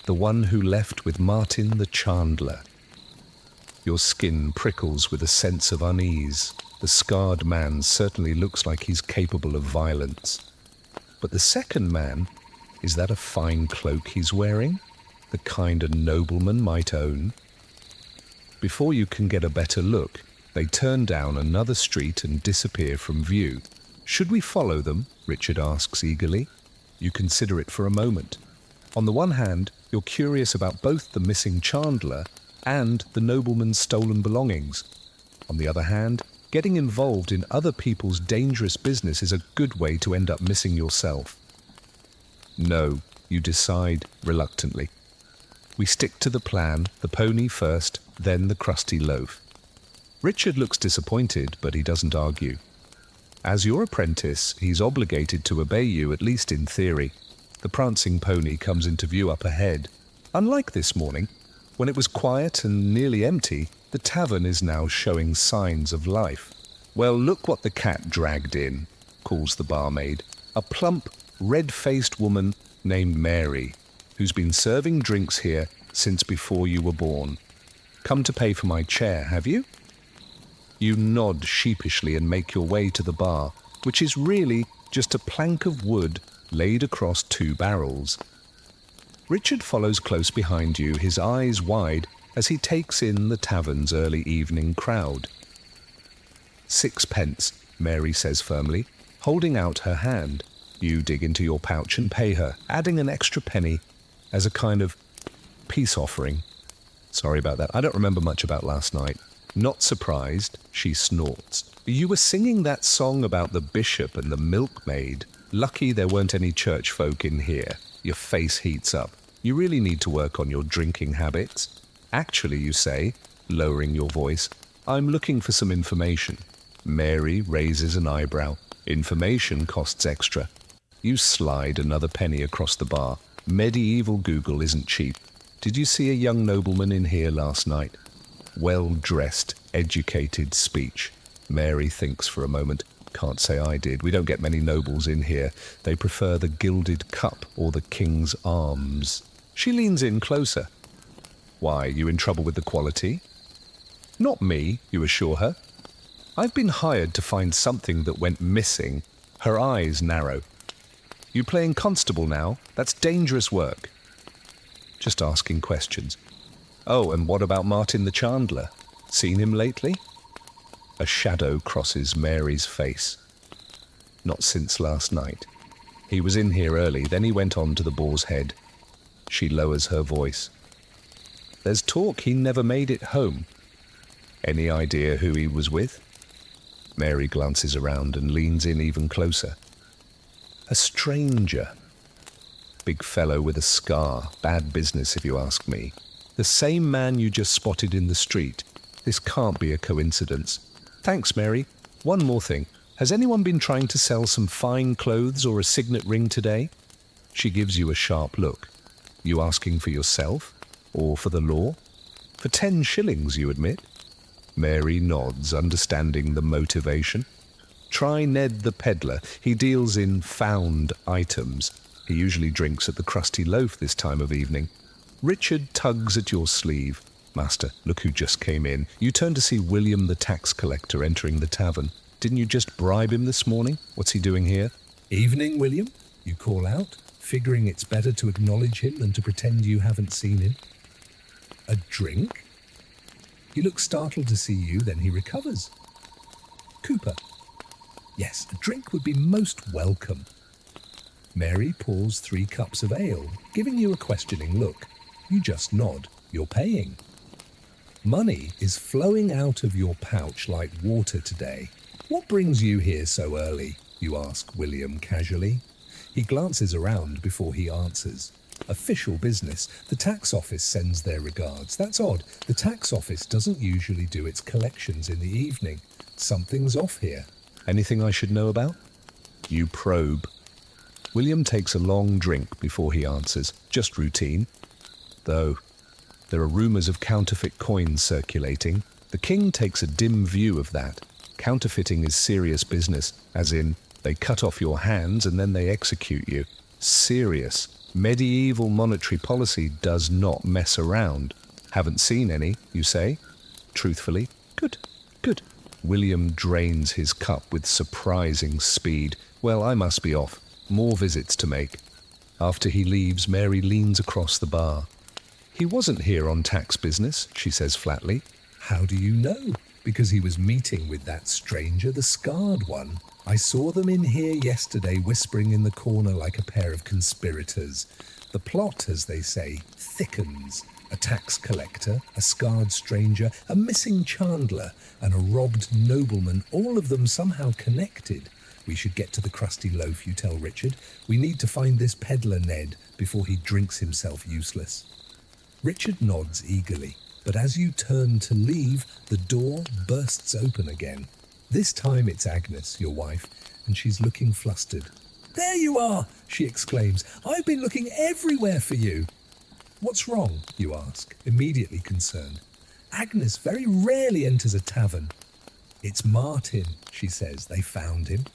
Speaker 1: The one who left with Martin the Chandler. Your skin prickles with a sense of unease. The scarred man certainly looks like he's capable of violence. But the second man, is that a fine cloak he's wearing? The kind a nobleman might own? Before you can get a better look, they turn down another street and disappear from view. Should we follow them? Richard asks eagerly. You consider it for a moment. On the one hand, you're curious about both the missing Chandler and the nobleman's stolen belongings. On the other hand, getting involved in other people's dangerous business is a good way to end up missing yourself. No, you decide reluctantly. We stick to the plan, the pony first, then the crusty loaf. Richard looks disappointed, but he doesn't argue. As your apprentice, he's obligated to obey you, at least in theory. The prancing pony comes into view up ahead. Unlike this morning, when it was quiet and nearly empty, the tavern is now showing signs of life. Well, look what the cat dragged in, calls the barmaid. A plump, red-faced woman named Mary, who's been serving drinks here since before you were born. Come to pay for my chair, have you? You nod sheepishly and make your way to the bar, which is really just a plank of wood laid across 2 barrels. Richard follows close behind you, his eyes wide, as he takes in the tavern's early evening crowd. 6 pence, Mary says firmly, holding out her hand. You dig into your pouch and pay her, adding an extra penny as a kind of peace offering. Sorry about that. I don't remember much about last night. Not surprised, she snorts. You were singing that song about the bishop and the milkmaid. Lucky there weren't any church folk in here. Your face heats up. You really need to work on your drinking habits. Actually, you say, lowering your voice, I'm looking for some information. Mary raises an eyebrow. Information costs extra. You slide another penny across the bar. Medieval Google isn't cheap. Did you see a young nobleman in here last night? Well-dressed, educated speech. Mary thinks for a moment. Can't say I did. We don't get many nobles in here. They prefer the gilded cup or the king's arms. She leans in closer. Why, you in trouble with the quality? Not me, you assure her. I've been hired to find something that went missing. Her eyes narrow. You playing constable now? That's dangerous work. Just asking questions. Oh, and what about Martin the Chandler? Seen him lately? A shadow crosses Mary's face. Not since last night. He was in here early, then he went on to the Boar's Head. She lowers her voice. There's talk he never made it home. Any idea who he was with? Mary glances around and leans in even closer. A stranger. Big fellow with a scar. Bad business if you ask me. The same man you just spotted in the street. This can't be a coincidence. Thanks, Mary. One more thing. Has anyone been trying to sell some fine clothes or a signet ring today? She gives you a sharp look. You asking for yourself? Or for the law? For 10 shillings, you admit? Mary nods, understanding the motivation. Try Ned the peddler. He deals in found items. He usually drinks at the Crusty Loaf this time of evening. Richard tugs at your sleeve. Master, look who just came in. You turned to see William the tax collector entering the tavern. Didn't you just bribe him this morning? What's he doing here?
Speaker 2: Evening, William, you call out, figuring it's better to acknowledge him than to pretend you haven't seen him. A drink? He looks startled to see you, then he recovers. Cooper. Yes, a drink would be most welcome. Mary pours 3 cups of ale, giving you a questioning look. You just nod. You're paying. Money is flowing out of your pouch like water today. What brings you here so early? You ask William casually. He glances around before he answers. Official business. The tax office sends their regards. That's odd. The tax office doesn't usually do its collections in the evening. Something's off here.
Speaker 1: Anything I should know about? You probe. William takes a long drink before he answers. Just routine. Though there are rumours of counterfeit coins circulating. The king takes a dim view of that. Counterfeiting is serious business, as in, they cut off your hands and then they execute you. Serious. Medieval monetary policy does not mess around. Haven't seen any, you say? Truthfully, good, good. William drains his cup with surprising speed. Well, I must be off. More visits to make. After he leaves, Mary leans across the bar. He wasn't here on tax business, she says flatly.
Speaker 2: How do you know? Because he was meeting with that stranger, the scarred one. I saw them in here yesterday whispering in the corner like a pair of conspirators. The plot, as they say, thickens. A tax collector, a scarred stranger, a missing chandler, and a robbed nobleman, all of them somehow connected. We should get to the Crusty Loaf, you tell Richard. We need to find this peddler Ned before he drinks himself useless. Richard nods eagerly, but as you turn to leave, the door bursts open again. This time it's Agnes, your wife, and she's looking flustered. There you are, she exclaims. I've been looking everywhere for you. What's wrong, you ask, immediately concerned. Agnes very rarely enters a tavern. It's Martin, she says. They found him.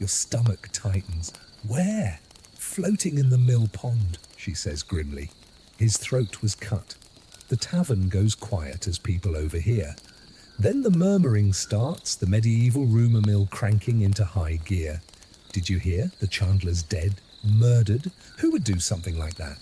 Speaker 2: Your stomach tightens. Where? Floating in the mill pond, she says grimly. His throat was cut. The tavern goes quiet as people overhear. Then the murmuring starts, the medieval rumour mill cranking into high gear. Did you hear? The chandler's dead, murdered. Who would do something like that?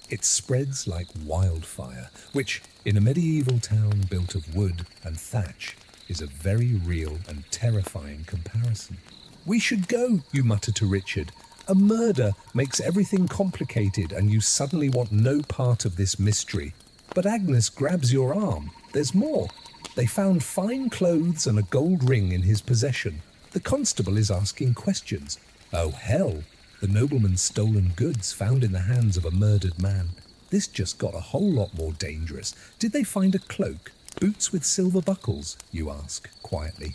Speaker 2: It spreads like wildfire, which, in a medieval town built of wood and thatch, is a very real and terrifying comparison. We should go, you mutter to Richard. A murder makes everything complicated and you suddenly want no part of this mystery. But Agnes grabs your arm. There's more. They found fine clothes and a gold ring in his possession. The constable is asking questions. Oh, hell! The nobleman's stolen goods found in the hands of a murdered man. This just got a whole lot more dangerous. Did they find a cloak? Boots with silver buckles? You ask, quietly.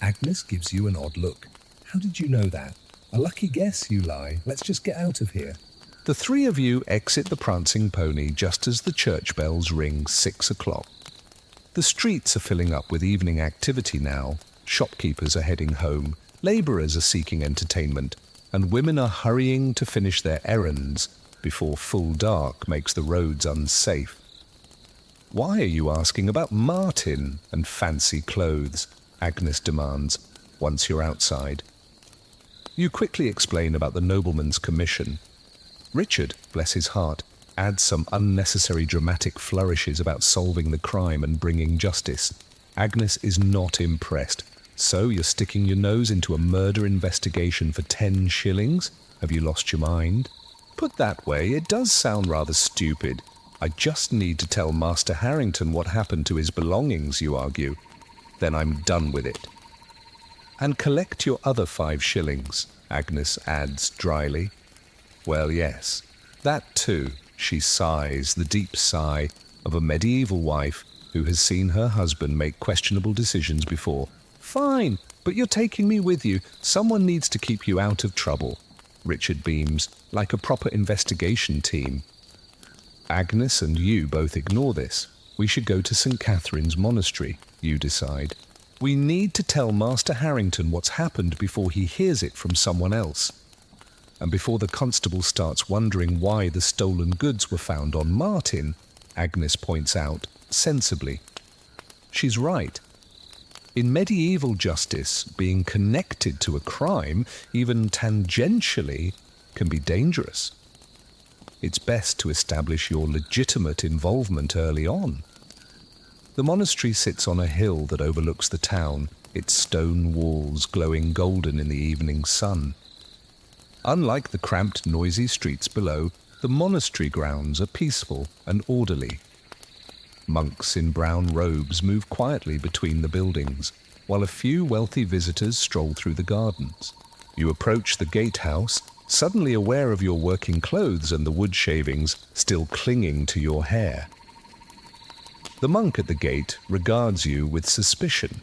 Speaker 2: Agnes gives you an odd look. How did you know that? A lucky guess, you lie. Let's just get out of here.
Speaker 1: The 3 of you exit the prancing pony just as the church bells ring 6 o'clock. The streets are filling up with evening activity now. Shopkeepers are heading home. Labourers are seeking entertainment, and women are hurrying to finish their errands before full dark makes the roads unsafe. Why are you asking about Martin and fancy clothes? Agnes demands, once you're outside. You quickly explain about the nobleman's commission. Richard, bless his heart, adds some unnecessary dramatic flourishes about solving the crime and bringing justice. Agnes is not impressed. So you're sticking your nose into a murder investigation for 10 shillings? Have you lost your mind? Put that way, it does sound rather stupid. I just need to tell Master Harrington what happened to his belongings, you argue. Then I'm done with it. And collect your other 5 shillings, Agnes adds dryly. Well, yes, that too, she sighs, the deep sigh of a medieval wife who has seen her husband make questionable decisions before. Fine, but you're taking me with you. Someone needs to keep you out of trouble. Richard beams, like a proper investigation team. Agnes and you both ignore this. We should go to St. Catherine's Monastery, you decide. We need to tell Master Harrington what's happened before he hears it from someone else. And before the constable starts wondering why the stolen goods were found on Martin, Agnes points out, sensibly. She's right. In medieval justice, being connected to a crime, even tangentially, can be dangerous. It's best to establish your legitimate involvement early on. The monastery sits on a hill that overlooks the town, its stone walls glowing golden in the evening sun. Unlike the cramped, noisy streets below, the monastery grounds are peaceful and orderly. Monks in brown robes move quietly between the buildings, while a few wealthy visitors stroll through the gardens. You approach the gatehouse, suddenly aware of your working clothes and the wood shavings still clinging to your hair. The monk at the gate regards you with suspicion.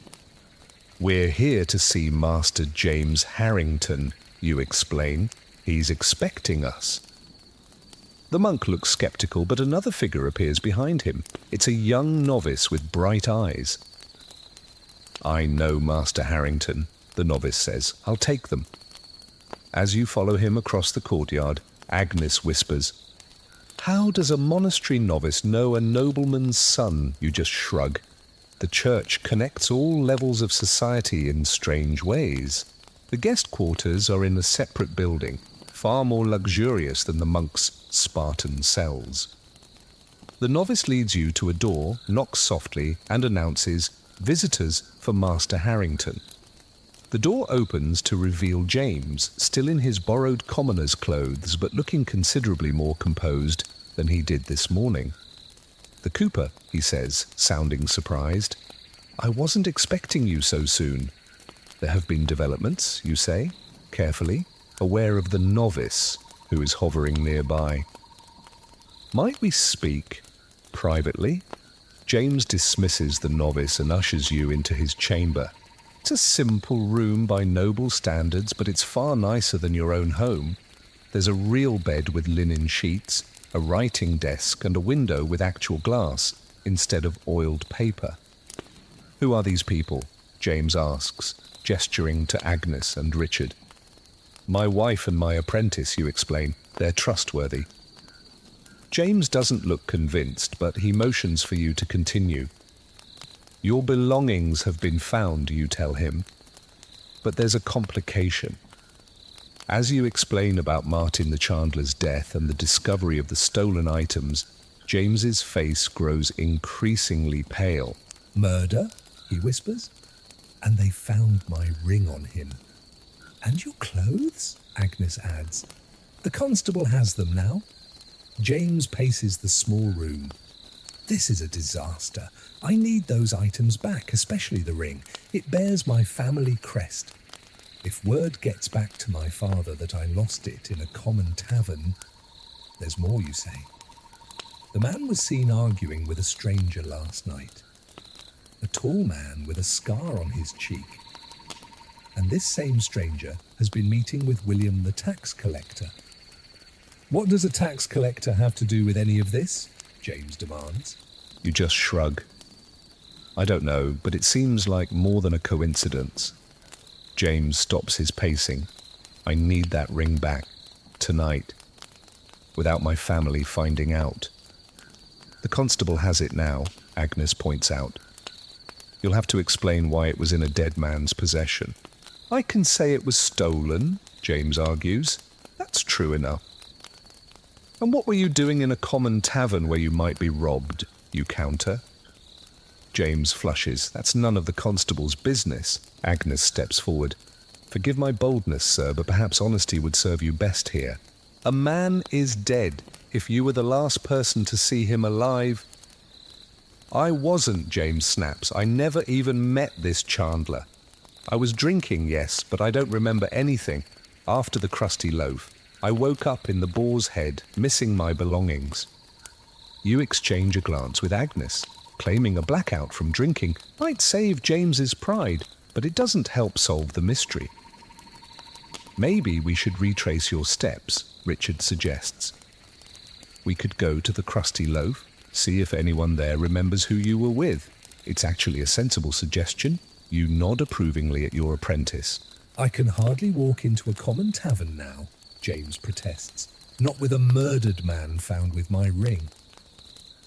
Speaker 1: We're here to see Master James Harrington, you explain. He's expecting us. The monk looks skeptical, but another figure appears behind him. It's a young novice with bright eyes. I know Master Harrington, the novice says. I'll take them. As you follow him across the courtyard, Agnes whispers, How does a monastery novice know a nobleman's son? You just shrug. The church connects all levels of society in strange ways. The guest quarters are in a separate building, far more luxurious than the monks' Spartan cells. The novice leads you to a door, knocks softly, and announces, Visitors for Master Harrington. The door opens to reveal James, still in his borrowed commoner's clothes, but looking considerably more composed than he did this morning. The cooper, he says, sounding surprised. I wasn't expecting you so soon. There have been developments, you say, carefully, aware of the novice who is hovering nearby. Might we speak privately? James dismisses the novice and ushers you into his chamber. It's a simple room by noble standards, but it's far nicer than your own home. There's a real bed with linen sheets, a writing desk, and a window with actual glass instead of oiled paper. Who are these people? James asks, gesturing to Agnes and Richard. My wife and my apprentice, you explain. They're trustworthy. James doesn't look convinced, but he motions for you to continue. Your belongings have been found, you tell him. But there's a complication. As you explain about Martin the Chandler's death and the discovery of the stolen items, James's face grows increasingly pale.
Speaker 2: Murder? He whispers. And they found my ring on him. And your clothes? Agnes adds. The constable has them now. James paces the small room. This is a disaster. I need those items back, especially the ring. It bears my family crest. If word gets back to my father that I lost it in a common tavern, there's more, you say. The man was seen arguing with a stranger last night. A tall man with a scar on his cheek. And this same stranger has been meeting with William the tax collector. What does a tax collector have to do with any of this? James demands.
Speaker 1: You just shrug. I don't know, but it seems like more than a coincidence. James stops his pacing. I need that ring back. Tonight. Without my family finding out. The constable has it now, Agnes points out. You'll have to explain why it was in a dead man's possession. I can say it was stolen, James argues. That's true enough. And what were you doing in a common tavern where you might be robbed, you counter? James flushes. That's none of the constable's business. Agnes steps forward. Forgive my boldness, sir, but perhaps honesty would serve you best here. A man is dead. If you were the last person to see him alive... I wasn't, James snaps. I never even met this Chandler. I was drinking, yes, but I don't remember anything. After the crusty loaf, I woke up in the Boar's Head, missing my belongings. You exchange a glance with Agnes. Claiming a blackout from drinking might save James's pride, but it doesn't help solve the mystery. Maybe we should retrace your steps, Richard suggests. We could go to the crusty loaf, see if anyone there remembers who you were with. It's actually a sensible suggestion. You nod approvingly at your apprentice.
Speaker 2: I can hardly walk into a common tavern now, James protests. Not with a murdered man found with my ring.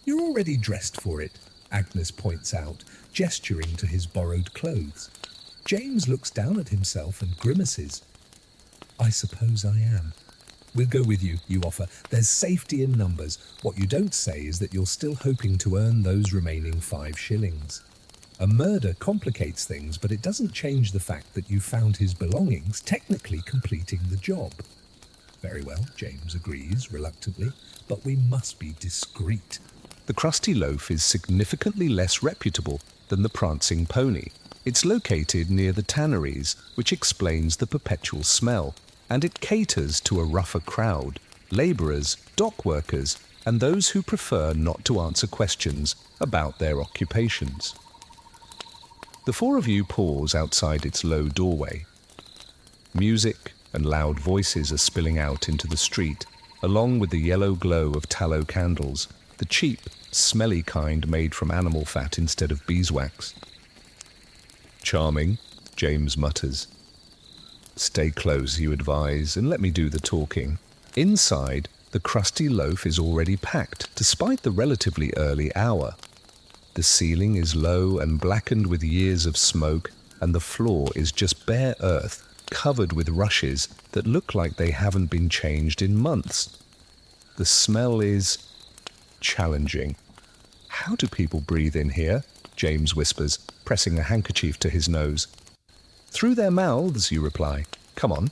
Speaker 2: You're already dressed for it, Agnes points out, gesturing to his borrowed clothes. James looks down at himself and grimaces. I suppose I am. We'll go with you, you offer. There's safety in numbers. What you don't say is that you're still hoping to earn those remaining 5 shillings. A murder complicates things, but it doesn't change the fact that you found his belongings, technically completing the job. Very well, James agrees reluctantly, but we must be discreet.
Speaker 1: The crusty loaf is significantly less reputable than the Prancing Pony. It's located near the tanneries, which explains the perpetual smell, and it caters to a rougher crowd, labourers, dock workers, and those who prefer not to answer questions about their occupations. The 4 of you pause outside its low doorway. Music and loud voices are spilling out into the street, along with the yellow glow of tallow candles, the cheap, smelly kind made from animal fat instead of beeswax. Charming, James mutters. Stay close, you advise, and let me do the talking. Inside, the crusty loaf is already packed, despite the relatively early hour. The ceiling is low and blackened with years of smoke, and the floor is just bare earth, covered with rushes that look like they haven't been changed in months. The smell is challenging. How do people breathe in here? James whispers, pressing a handkerchief to his nose. Through their mouths, you reply. Come on.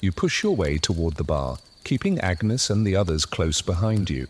Speaker 1: You push your way toward the bar, keeping Agnes and the others close behind you.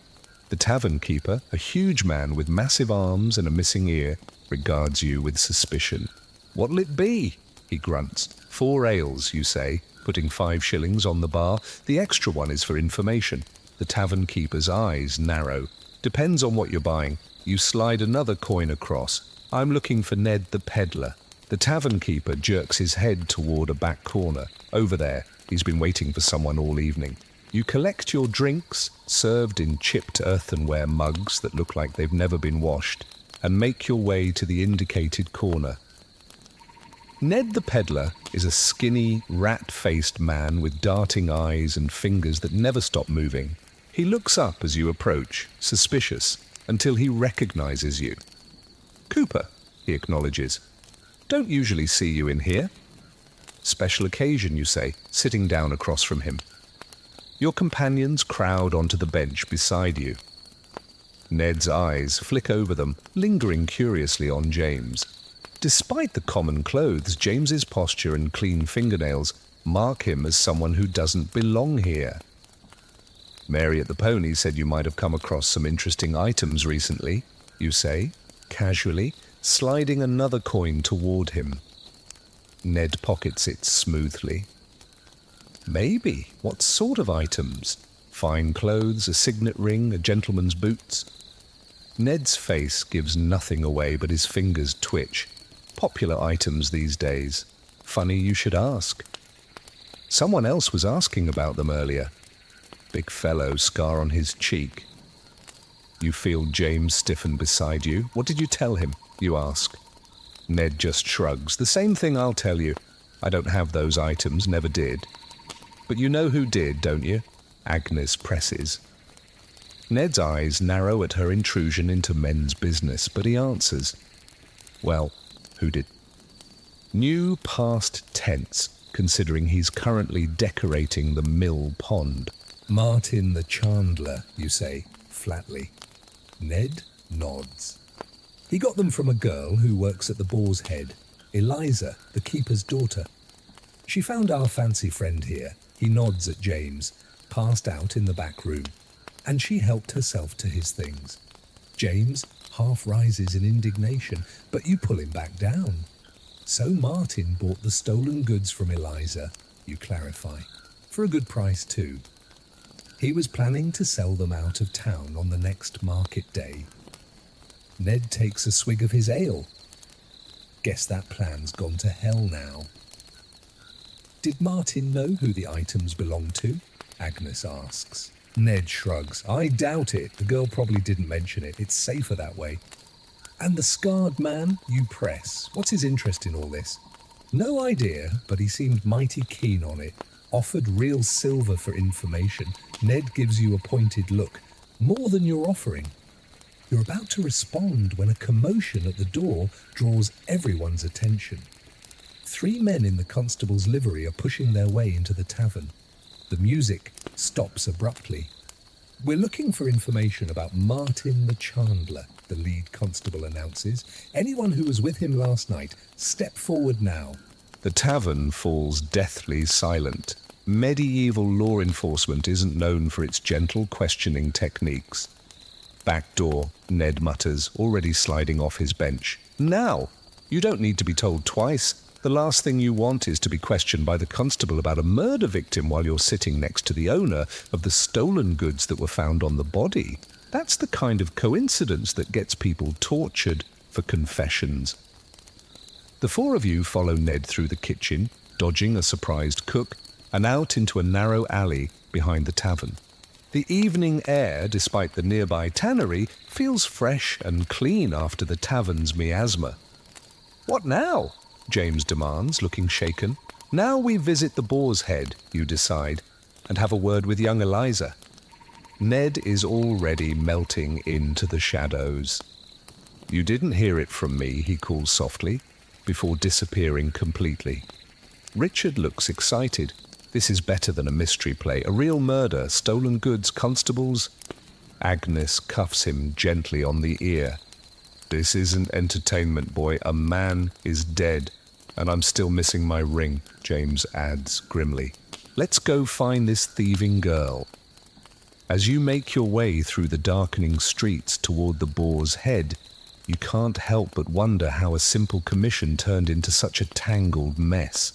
Speaker 1: The tavern keeper, a huge man with massive arms and a missing ear, regards you with suspicion. What'll it be? He grunts. 4 ales, you say, putting 5 shillings on the bar. The extra one is for information. The tavern keeper's eyes narrow. Depends on what you're buying. You slide another coin across. I'm looking for Ned the peddler. The tavern keeper jerks his head toward a back corner. Over there. He's been waiting for someone all evening. You collect your drinks, served in chipped earthenware mugs that look like they've never been washed, and make your way to the indicated corner. Ned the peddler is a skinny, rat-faced man with darting eyes and fingers that never stop moving. He looks up as you approach, suspicious, until he recognizes you. Cooper, he acknowledges. Don't usually see you in here. Special occasion, you say, sitting down across from him. Your companions crowd onto the bench beside you. Ned's eyes flick over them, lingering curiously on James. Despite the common clothes, James's posture and clean fingernails mark him as someone who doesn't belong here. Mary at the Pony said you might have come across some interesting items recently, you say, casually, sliding another coin toward him. Ned pockets it smoothly. Maybe. What sort of items? Fine clothes, a signet ring, a gentleman's boots? Ned's face gives nothing away but his fingers twitch. Popular items these days. Funny you should ask. Someone else was asking about them earlier. Big fellow, scar on his cheek. You feel James stiffen beside you. What did you tell him? You ask. Ned just shrugs. The same thing I'll tell you. I don't have those items, never did. But you know who did, don't you? Agnes presses. Ned's eyes narrow at her intrusion into men's business, but he answers. Well, who did? New past tense, considering he's currently decorating the mill pond.
Speaker 2: Martin the Chandler, you say, flatly. Ned nods. He got them from a girl who works at the Boar's Head, Eliza, the keeper's daughter. She found our fancy friend here, he nods at James, passed out in the back room, and she helped herself to his things. James half rises in indignation, but you pull him back down. So Martin bought the stolen goods from Eliza, you clarify, for a good price too. He was planning to sell them out of town on the next market day. Ned takes a swig of his ale. Guess that plan's gone to hell now. Did Martin know who the items belonged to? Agnes asks. Ned shrugs. I doubt it. The girl probably didn't mention it. It's safer that way. And the scarred man, you press. What's his interest in all this? No idea, but he seemed mighty keen on it. Offered real silver for information. Ned gives you a pointed look. More than you're offering. You're about to respond when a commotion at the door draws everyone's attention. 3 men in the constable's livery are pushing their way into the tavern. The music stops abruptly. We're looking for information about Martin the Chandler, the lead constable announces. Anyone who was with him last night, step forward now.
Speaker 1: The tavern falls deathly silent. Medieval law enforcement isn't known for its gentle questioning techniques. Back door, Ned mutters, already sliding off his bench. Now! You don't need to be told twice. The last thing you want is to be questioned by the constable about a murder victim while you're sitting next to the owner of the stolen goods that were found on the body. That's the kind of coincidence that gets people tortured for confessions. The 4 of you follow Ned through the kitchen, dodging a surprised cook, and out into a narrow alley behind the tavern. The evening air, despite the nearby tannery, feels fresh and clean after the tavern's miasma. What now? James demands, looking shaken. Now we visit the Boar's Head, you decide, and have a word with young Eliza. Ned is already melting into the shadows. You didn't hear it from me, he calls softly, before disappearing completely. Richard looks excited. This is better than a mystery play. A real murder, stolen goods, constables. Agnes cuffs him gently on the ear. This isn't entertainment, boy. A man is dead, and I'm still missing my ring, James adds grimly. Let's go find this thieving girl. As you make your way through the darkening streets toward the Boar's Head, you can't help but wonder how a simple commission turned into such a tangled mess.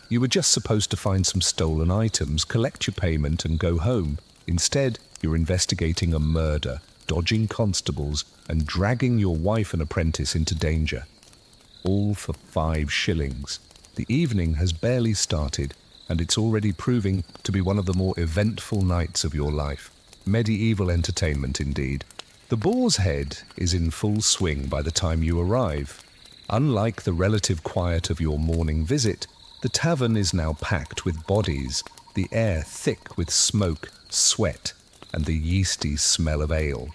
Speaker 1: You were just supposed to find some stolen items, collect your payment, and go home. Instead, you're investigating a murder, dodging constables, and dragging your wife and apprentice into danger. All for 5 shillings. The evening has barely started, and it's already proving to be one of the more eventful nights of your life. Medieval entertainment, indeed. The Boar's Head is in full swing by the time you arrive. Unlike the relative quiet of your morning visit, the tavern is now packed with bodies, the air thick with smoke, sweat, and the yeasty smell of ale.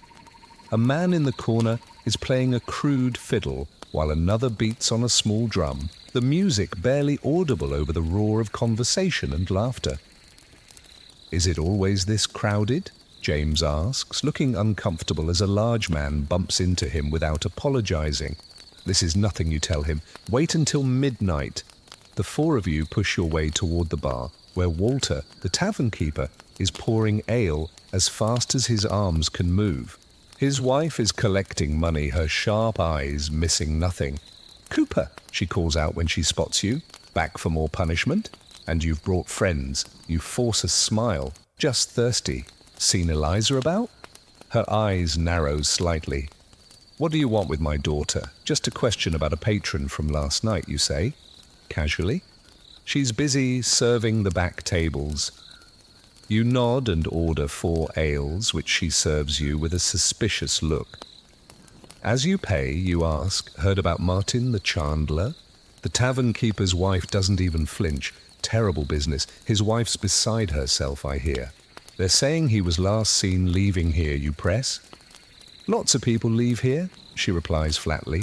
Speaker 1: A man in the corner is playing a crude fiddle while another beats on a small drum, the music barely audible over the roar of conversation and laughter. Is it always this crowded? James asks, looking uncomfortable as a large man bumps into him without apologizing. This is nothing, you tell him. Wait until midnight. The 4 of you push your way toward the bar, where Walter, the tavern keeper, is pouring ale as fast as his arms can move. His wife is collecting money, her sharp eyes missing nothing. Cooper, she calls out when she spots you. Back for more punishment? And you've brought friends. You force a smile. Just thirsty. Seen Eliza about? Her eyes narrow slightly. What do you want with my daughter? Just a question about a patron from last night, you say? Casually. She's busy serving the back tables. You nod and order 4 ales, which she serves you with a suspicious look. As you pay, you ask, heard about Martin the Chandler? The tavern keeper's wife doesn't even flinch. Terrible business. His wife's beside herself, I hear. They're saying he was last seen leaving here, you press? Lots of people leave here, she replies flatly.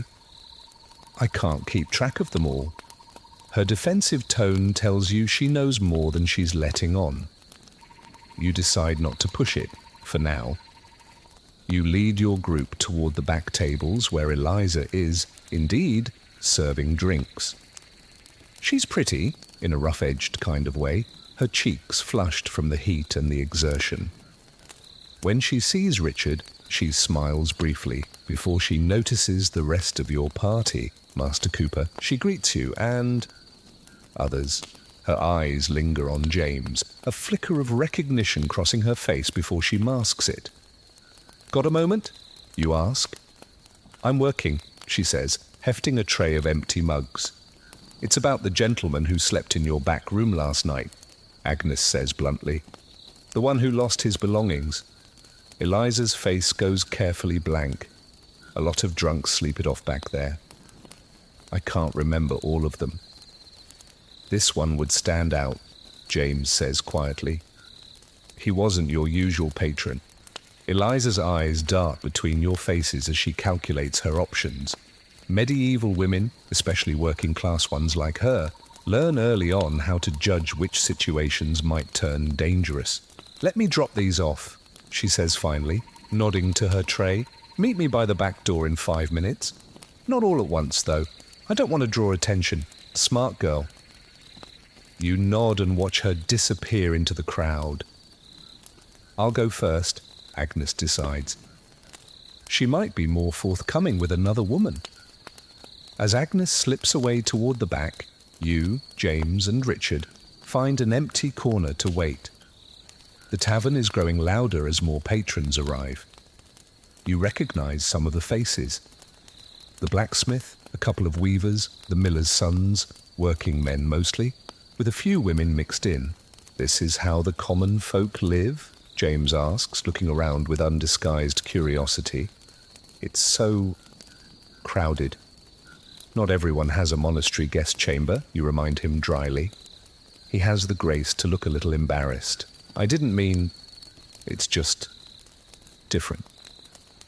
Speaker 1: I can't keep track of them all. Her defensive tone tells you she knows more than she's letting on. You decide not to push it, for now. You lead your group toward the back tables where Eliza is, indeed, serving drinks. She's pretty, in a rough-edged kind of way, her cheeks flushed from the heat and the exertion. When she sees Richard, she smiles briefly. Before she notices the rest of your party, Master Cooper, she greets you and others. Her eyes linger on James, a flicker of recognition crossing her face before she masks it. Got a moment? You ask. I'm working, she says, hefting a tray of empty mugs. It's about the gentleman who slept in your back room last night, Agnes says bluntly. The one who lost his belongings. Eliza's face goes carefully blank. A lot of drunks sleep it off back there. I can't remember all of them. This one would stand out, James says quietly. He wasn't your usual patron. Eliza's eyes dart between your faces as she calculates her options. Medieval women, especially working-class ones like her, learn early on how to judge which situations might turn dangerous. Let me drop these off, she says finally, nodding to her tray. Meet me by the back door in 5 minutes. Not all at once, though. I don't want to draw attention. Smart girl. You nod and watch her disappear into the crowd. I'll go first, Agnes decides. She might be more forthcoming with another woman. As Agnes slips away toward the back, you, James, and Richard find an empty corner to wait. The tavern is growing louder as more patrons arrive. You recognize some of the faces. The blacksmith, a couple of weavers, the miller's sons, working men mostly, with a few women mixed in. This is how the common folk live? James asks, looking around with undisguised curiosity. It's so crowded. Not everyone has a monastery guest chamber, you remind him dryly. He has the grace to look a little embarrassed. I didn't mean... It's just... different.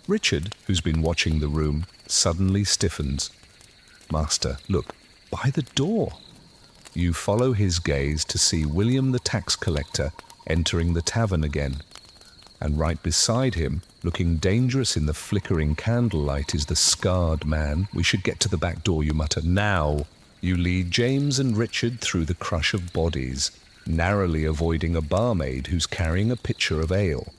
Speaker 1: Richard, who's been watching the room, suddenly stiffens. Master, look, by the door. You follow his gaze to see William the tax collector entering the tavern again. And right beside him, looking dangerous in the flickering candlelight, is the scarred man. We should get to the back door, you mutter. Now! You lead James and Richard through the crush of bodies, narrowly avoiding a barmaid who's carrying a pitcher of ale.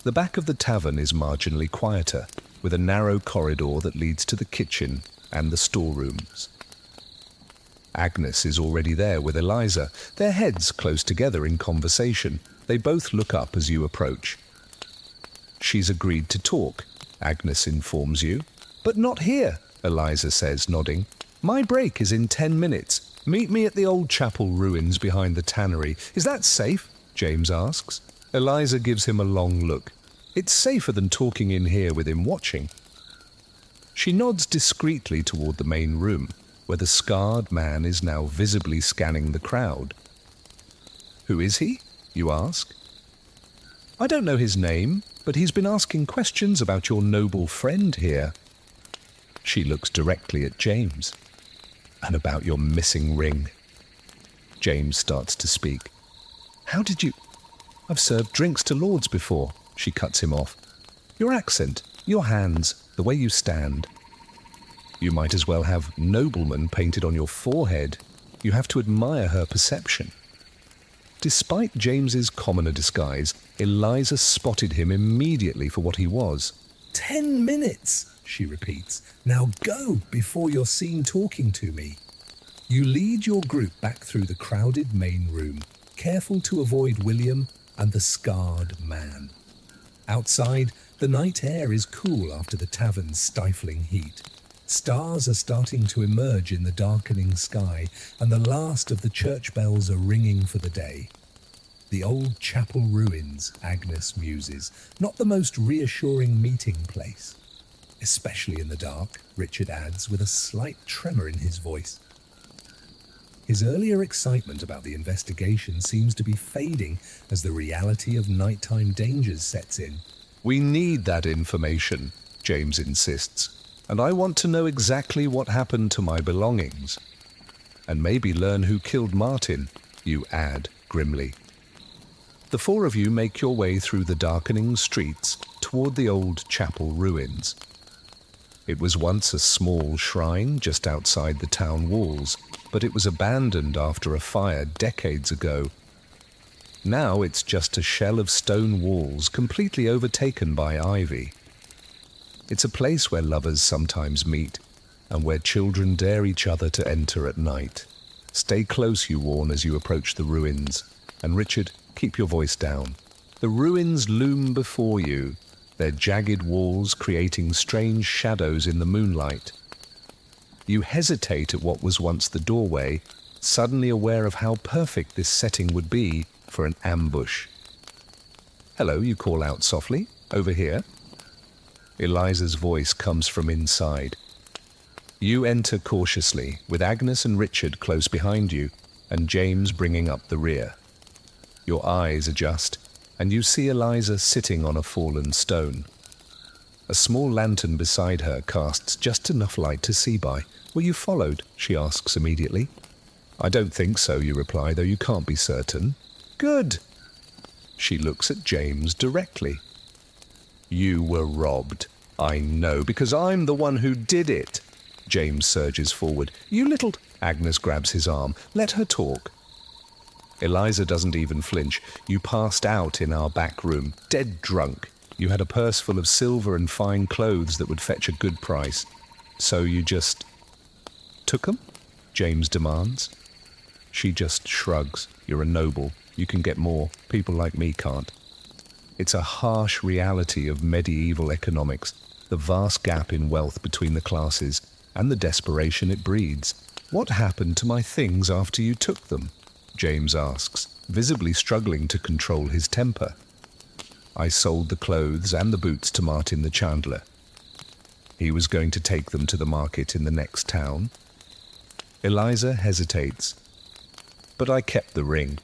Speaker 1: The back of the tavern is marginally quieter, with a narrow corridor that leads to the kitchen and the storerooms. Agnes is already there with Eliza, their heads close together in conversation. They both look up as you approach. She's agreed to talk, Agnes informs you. But not here, Eliza says, nodding. My break is in 10 minutes. Meet me at the old chapel ruins behind the tannery. Is that safe? James asks. Eliza gives him a long look. It's safer than talking in here with him watching. She nods discreetly toward the main room, where the scarred man is now visibly scanning the crowd. Who is he? You ask. I don't know his name, but he's been asking questions about your noble friend here. She looks directly at James. And about your missing ring. James starts to speak. How did you... I've served drinks to lords before, she cuts him off. Your accent, your hands, the way you stand. You might as well have nobleman painted on your forehead. You have to admire her perception. Despite James's commoner disguise, Eliza spotted him immediately for what he was.
Speaker 2: 10 minutes, she repeats. Now go before you're seen talking to me. You lead your group back through the crowded main room, careful to avoid William and the scarred man. Outside, the night air is cool after the tavern's stifling heat. Stars are starting to emerge in the darkening sky, and the last of the church bells are ringing for the day. The old chapel ruins, Agnes muses, not the most reassuring meeting place. especially in the dark, Richard adds with a slight tremor in his voice. His earlier excitement about the investigation seems to be fading as the reality of nighttime dangers sets in.
Speaker 1: We need that information, James insists, and I want to know exactly what happened to my belongings. And maybe learn who killed Martin, you add grimly. The four of you make your way through the darkening streets toward the old chapel ruins. It was once a small shrine just outside the town walls, but it was abandoned after a fire decades ago. Now it's just a shell of stone walls completely overtaken by ivy. It's a place where lovers sometimes meet, and where children dare each other to enter at night. Stay close, you warn as you approach the ruins, and Richard, keep your voice down. The ruins loom before you, their jagged walls creating strange shadows in the moonlight. You hesitate at what was once the doorway, suddenly aware of how perfect this setting would be for an ambush. Hello, you call out softly. Over here. Eliza's voice comes from inside. You enter cautiously, with Agnes and Richard close behind you, and James bringing up the rear. Your eyes adjust, and you see Eliza sitting on a fallen stone. A small lantern beside her casts just enough light to see by. Were you followed? She asks immediately. I don't think so, you reply, though you can't be certain. Good. She looks at James directly. You were robbed. I know, because I'm the one who did it. James surges forward. You little... Agnes grabs his arm. Let her talk. Eliza doesn't even flinch. You passed out in our back room, dead drunk. You had a purse full of silver and fine clothes that would fetch a good price. So you just... took them? James demands. She just shrugs. You're a noble. You can get more. People like me can't. It's a harsh reality of medieval economics, the vast gap in wealth between the classes, and the desperation it breeds. What happened to my things after you took them? James asks, visibly struggling to control his temper. I sold the clothes and the boots to Martin the chandler. He was going to take them to the market in the next town. Eliza hesitates. But I kept the ring.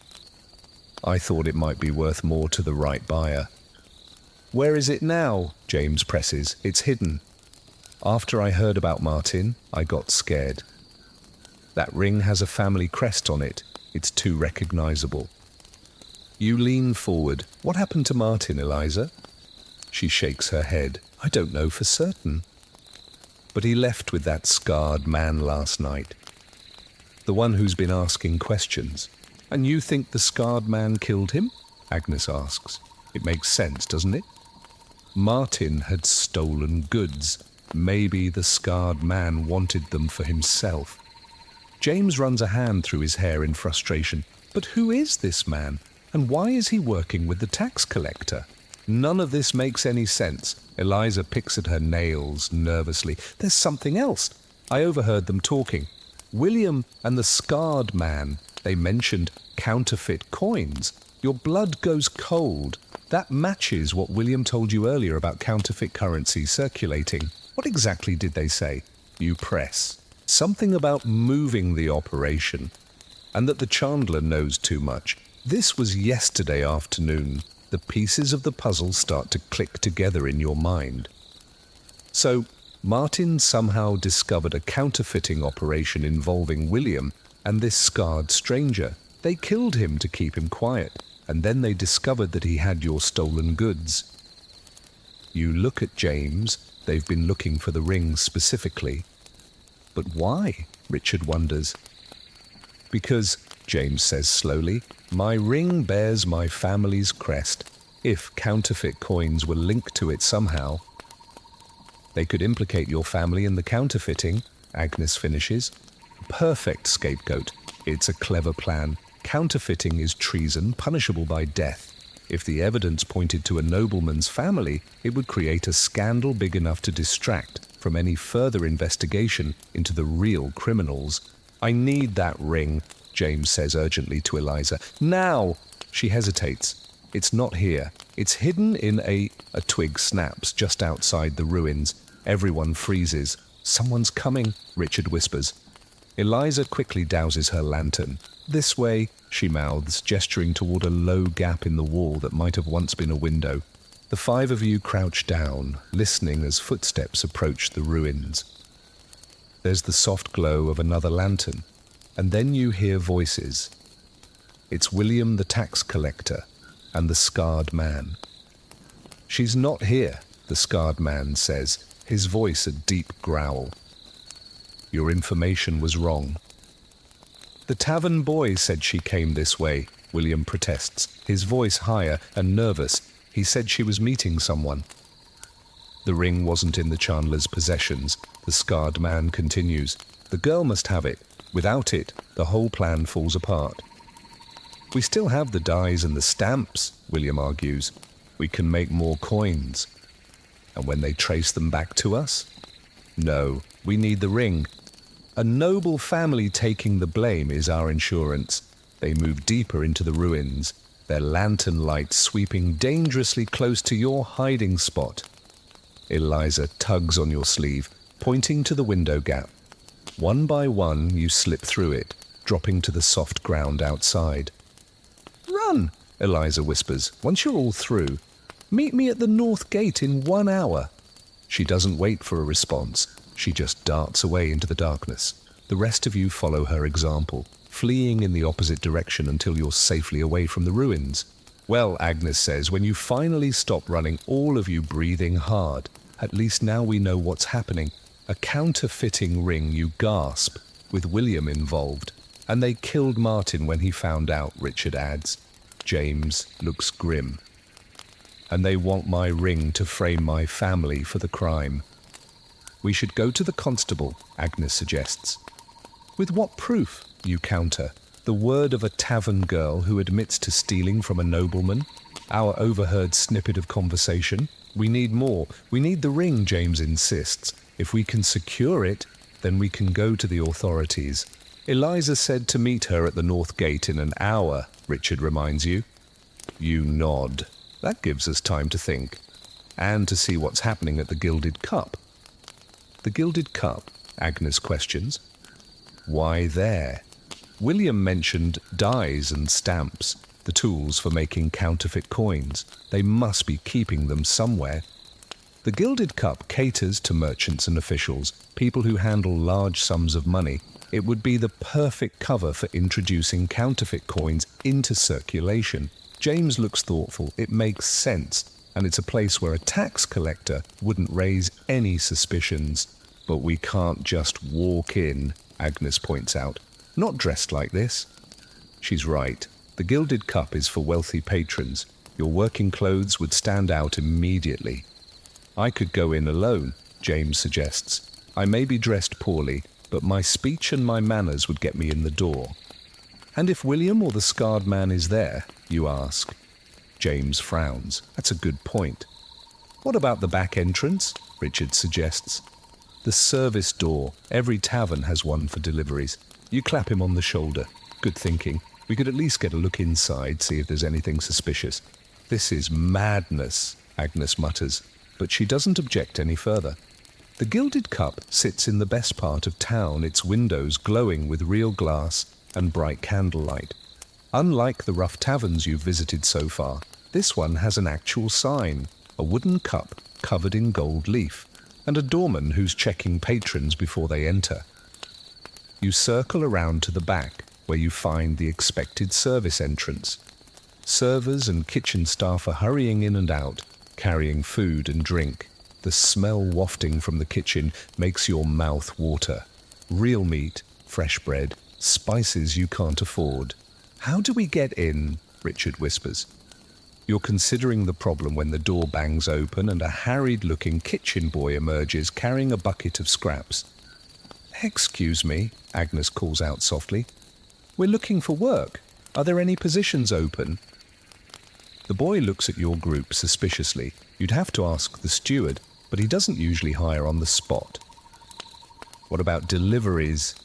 Speaker 1: I thought it might be worth more to the right buyer. Where is it now? James presses. It's hidden. After I heard about Martin, I got scared. That ring has a family crest on it. It's too recognizable. You lean forward. What happened to Martin, Eliza? She shakes her head. I don't know for certain. But he left with that scarred man last night. The one who's been asking questions. And you think the scarred man killed him? Agnes asks. It makes sense, doesn't it? Martin had stolen goods. Maybe the scarred man wanted them for himself. James runs a hand through his hair in frustration. But who is this man? And why is he working with the tax collector? None of this makes any sense. Eliza picks at her nails nervously. There's something else. I overheard them talking. William and the scarred man. They mentioned counterfeit coins. Your blood goes cold. That matches what William told you earlier about counterfeit currency circulating. What exactly did they say? You press. Something about moving the operation. And that the chandler knows too much. This was yesterday afternoon. The pieces of the puzzle start to click together in your mind. So, Martin somehow discovered a counterfeiting operation involving William and this scarred stranger. They killed him to keep him quiet, and then they discovered that he had your stolen goods. You look at James. They've been looking for the ring specifically. But why? Richard wonders. Because, James says slowly, my ring bears my family's crest. If counterfeit coins were linked to it somehow, they could implicate your family in the counterfeiting, Agnes finishes. Perfect scapegoat. It's a clever plan. Counterfeiting is treason, punishable by death. If the evidence pointed to a nobleman's family, it would create a scandal big enough to distract from any further investigation into the real criminals. I need that ring, James says urgently to Eliza. Now! She hesitates. It's not here. It's hidden in a twig snaps just outside the ruins. Everyone freezes. "Someone's coming," Richard whispers. Eliza quickly douses her lantern. "This way," she mouths, gesturing toward a low gap in the wall that might have once been a window. The five of you crouch down, listening as footsteps approach the ruins. There's the soft glow of another lantern, and then you hear voices. It's William the tax collector and the scarred man. "She's not here," the scarred man says, his voice a deep growl. "Your information was wrong." "The tavern boy said she came this way," William protests, his voice higher and nervous. "He said she was meeting someone." "The ring wasn't in the Chandler's possessions," the scarred man continues. "The girl must have it. Without it, the whole plan falls apart." "We still have the dies and the stamps," William argues. "We can make more coins." "And when they trace them back to us?" "No, we need the ring. A noble family taking the blame is our insurance." They move deeper into the ruins, their lantern light sweeping dangerously close to your hiding spot. Eliza tugs on your sleeve, pointing to the window gap. One by one, you slip through it, dropping to the soft ground outside. "Run," Eliza whispers, "once you're all through. Meet me at the north gate in 1 hour." She doesn't wait for a response. She just darts away into the darkness. The rest of you follow her example, fleeing in the opposite direction until you're safely away from the ruins. "Well," Agnes says, when you finally stop running, all of you breathing hard. "At least now we know what's happening. A counterfeiting ring," you gasp, "with William involved. And they killed Martin when he found out," Richard adds. James looks grim. "And they want my ring to frame my family for the crime." "We should go to the constable," Agnes suggests. "With what proof?" you counter. "The word of a tavern girl who admits to stealing from a nobleman? Our overheard snippet of conversation? We need more. We need the ring," James insists. "If we can secure it, then we can go to the authorities." "Eliza said to meet her at the north gate in an hour," Richard reminds you. You nod. That gives us time to think. And to see what's happening at the Gilded Cup. "The Gilded Cup?" Agnes questions. "Why there?" William mentioned dies and stamps, the tools for making counterfeit coins. They must be keeping them somewhere. The Gilded Cup caters to merchants and officials, people who handle large sums of money. It would be the perfect cover for introducing counterfeit coins into circulation. James looks thoughtful. It makes sense, and it's a place where a tax collector wouldn't raise any suspicions. "But we can't just walk in," Agnes points out. "Not dressed like this." She's right. The Gilded Cup is for wealthy patrons. Your working clothes would stand out immediately. "I could go in alone," James suggests. "I may be dressed poorly, but my speech and my manners would get me in the door." "And if William or the scarred man is there?" you ask. James frowns. "That's a good point." "What about the back entrance?" Richard suggests. "The service door. Every tavern has one for deliveries." You clap him on the shoulder. "Good thinking. We could at least get a look inside, see if there's anything suspicious." "This is madness," Agnes mutters, but she doesn't object any further. The Gilded Cup sits in the best part of town, its windows glowing with real glass and bright candlelight. Unlike the rough taverns you've visited so far, this one has an actual sign, a wooden cup covered in gold leaf, and a doorman who's checking patrons before they enter. You circle around to the back, where you find the expected service entrance. Servers and kitchen staff are hurrying in and out, carrying food and drink. The smell wafting from the kitchen makes your mouth water. Real meat, fresh bread, spices you can't afford. "How do we get in?" Richard whispers. You're considering the problem when the door bangs open and a harried-looking kitchen boy emerges carrying a bucket of scraps. "Excuse me," Agnes calls out softly. "We're looking for work. Are there any positions open?" The boy looks at your group suspiciously. You'd have to ask the steward, but he doesn't usually hire on the spot. "What about deliveries?"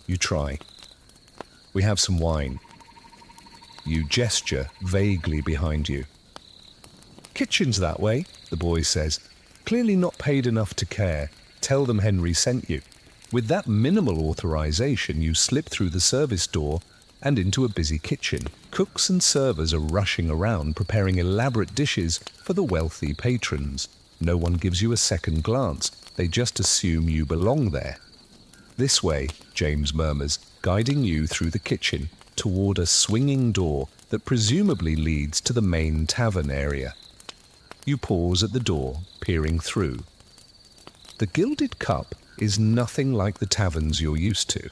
Speaker 1: You try. "We have some wine." You gesture vaguely behind you. "Kitchen's that way," the boy says. Clearly not paid enough to care. Tell them Henry sent you. With that minimal authorization, you slip through the service door and into a busy kitchen. Cooks and servers are rushing around preparing elaborate dishes for the wealthy patrons. No one gives you a second glance. They just assume you belong there. This way, James murmurs, guiding you through the kitchen toward a swinging door that presumably leads to the main tavern area. You pause at the door, peering through. The Gilded Cup is nothing like the taverns you're used to.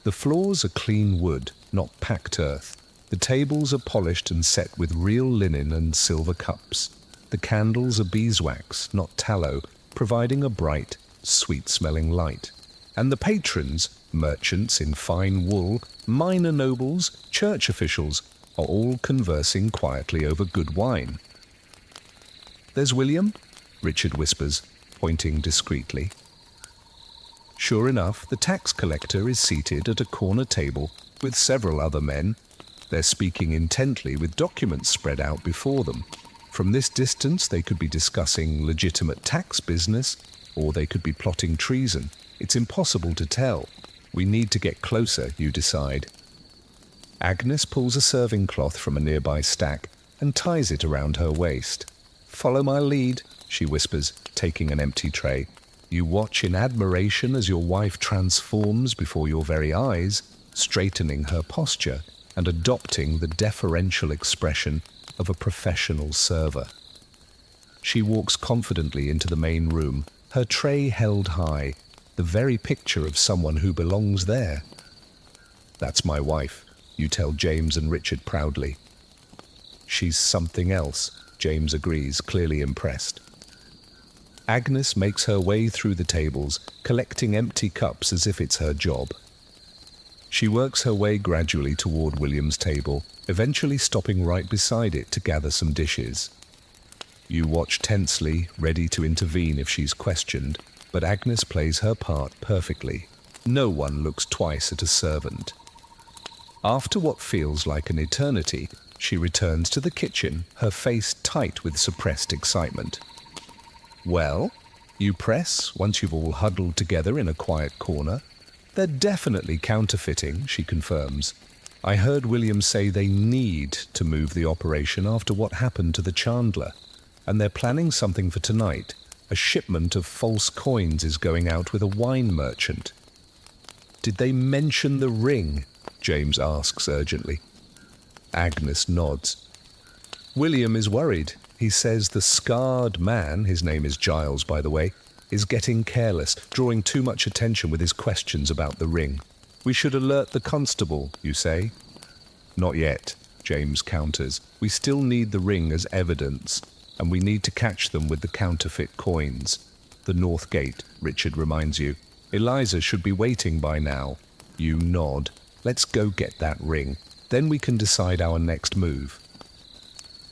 Speaker 1: The floors are clean wood, not packed earth. The tables are polished and set with real linen and silver cups. The candles are beeswax, not tallow, providing a bright, sweet-smelling light. And the patrons, merchants in fine wool, minor nobles, church officials, are all conversing quietly over good wine. "There's William," Richard whispers, pointing discreetly. Sure enough, the tax collector is seated at a corner table with several other men. They're speaking intently with documents spread out before them. From this distance, they could be discussing legitimate tax business, or they could be plotting treason. It's impossible to tell. We need to get closer, you decide. Agnes pulls a serving cloth from a nearby stack and ties it around her waist. "Follow my lead," she whispers, taking an empty tray. You watch in admiration as your wife transforms before your very eyes, straightening her posture and adopting the deferential expression of a professional server. She walks confidently into the main room, her tray held high, the very picture of someone who belongs there. "That's my wife," you tell James and Richard proudly. "She's something else," James agrees, clearly impressed. Agnes makes her way through the tables, collecting empty cups as if it's her job. She works her way gradually toward William's table, eventually stopping right beside it to gather some dishes. You watch tensely, ready to intervene if she's questioned, but Agnes plays her part perfectly. No one looks twice at a servant. After what feels like an eternity, she returns to the kitchen, her face tight with suppressed excitement. "Well?" you press once you've all huddled together in a quiet corner. "They're definitely counterfeiting," she confirms. "I heard William say they need to move the operation after what happened to the Chandler, and they're planning something for tonight. A shipment of false coins is going out with a wine merchant." "Did they mention the ring?" James asks urgently. Agnes nods. "William is worried. He says the scarred man, his name is Giles, by the way, is getting careless, drawing too much attention with his questions about the ring. We should alert the constable, you say?" "Not yet," James counters. "We still need the ring as evidence, and we need to catch them with the counterfeit coins." "The North Gate," Richard reminds you. "Eliza should be waiting by now." You nod. "Let's go get that ring. Then we can decide our next move."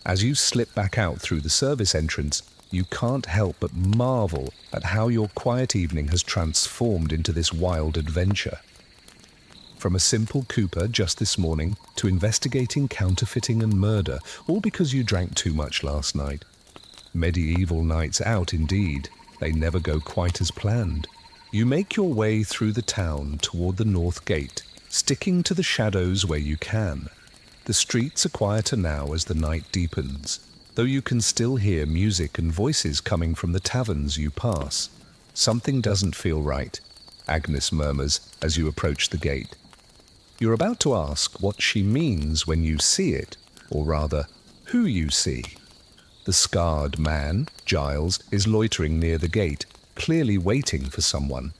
Speaker 1: As you slip back out through the service entrance, you can't help but marvel at how your quiet evening has transformed into this wild adventure. From a simple Cooper just this morning to investigating counterfeiting and murder, all because you drank too much last night. Medieval nights out indeed. They never go quite as planned. You make your way through the town toward the North Gate, sticking to the shadows where you can. The streets are quieter now as the night deepens, though you can still hear music and voices coming from the taverns you pass. "Something doesn't feel right," Agnes murmurs as you approach the gate. You're about to ask what she means when you see it, or rather, who you see. The scarred man, Giles, is loitering near the gate, clearly waiting for someone.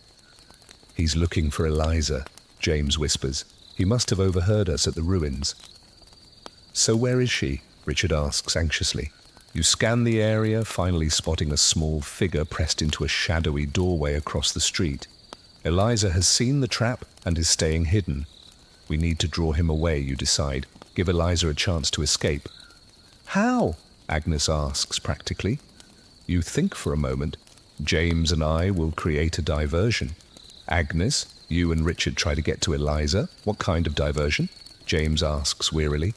Speaker 1: "He's looking for Eliza," James whispers. "He must have overheard us at the ruins." "So where is she?" Richard asks anxiously. You scan the area, finally spotting a small figure pressed into a shadowy doorway across the street. Eliza has seen the trap and is staying hidden. We need to draw him away, you decide. Give Eliza a chance to escape. "How?" Agnes asks practically. You think for a moment. "James and I will create a diversion." "Agnes, you and Richard try to get to Eliza. What kind of diversion?" James asks wearily.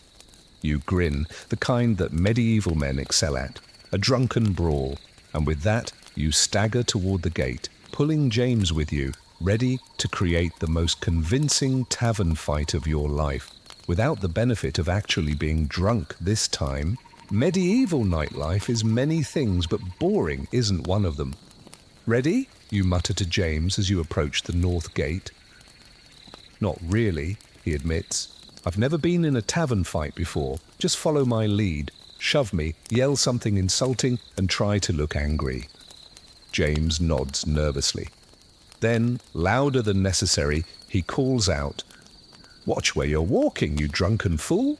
Speaker 1: You grin, the kind that medieval men excel at. A drunken brawl, and with that, You stagger toward the gate, pulling James with you, ready to create the most convincing tavern fight of your life, without the benefit of actually being drunk this time. Medieval nightlife is many things, but boring isn't one of them. Ready? You mutter to James as you approach the north gate. Not really, he admits. I've never been in a tavern fight before. Just follow my lead, shove me, yell something insulting, and try to look angry. James nods nervously. Then, louder than necessary, he calls out, "Watch where you're walking, you drunken fool!"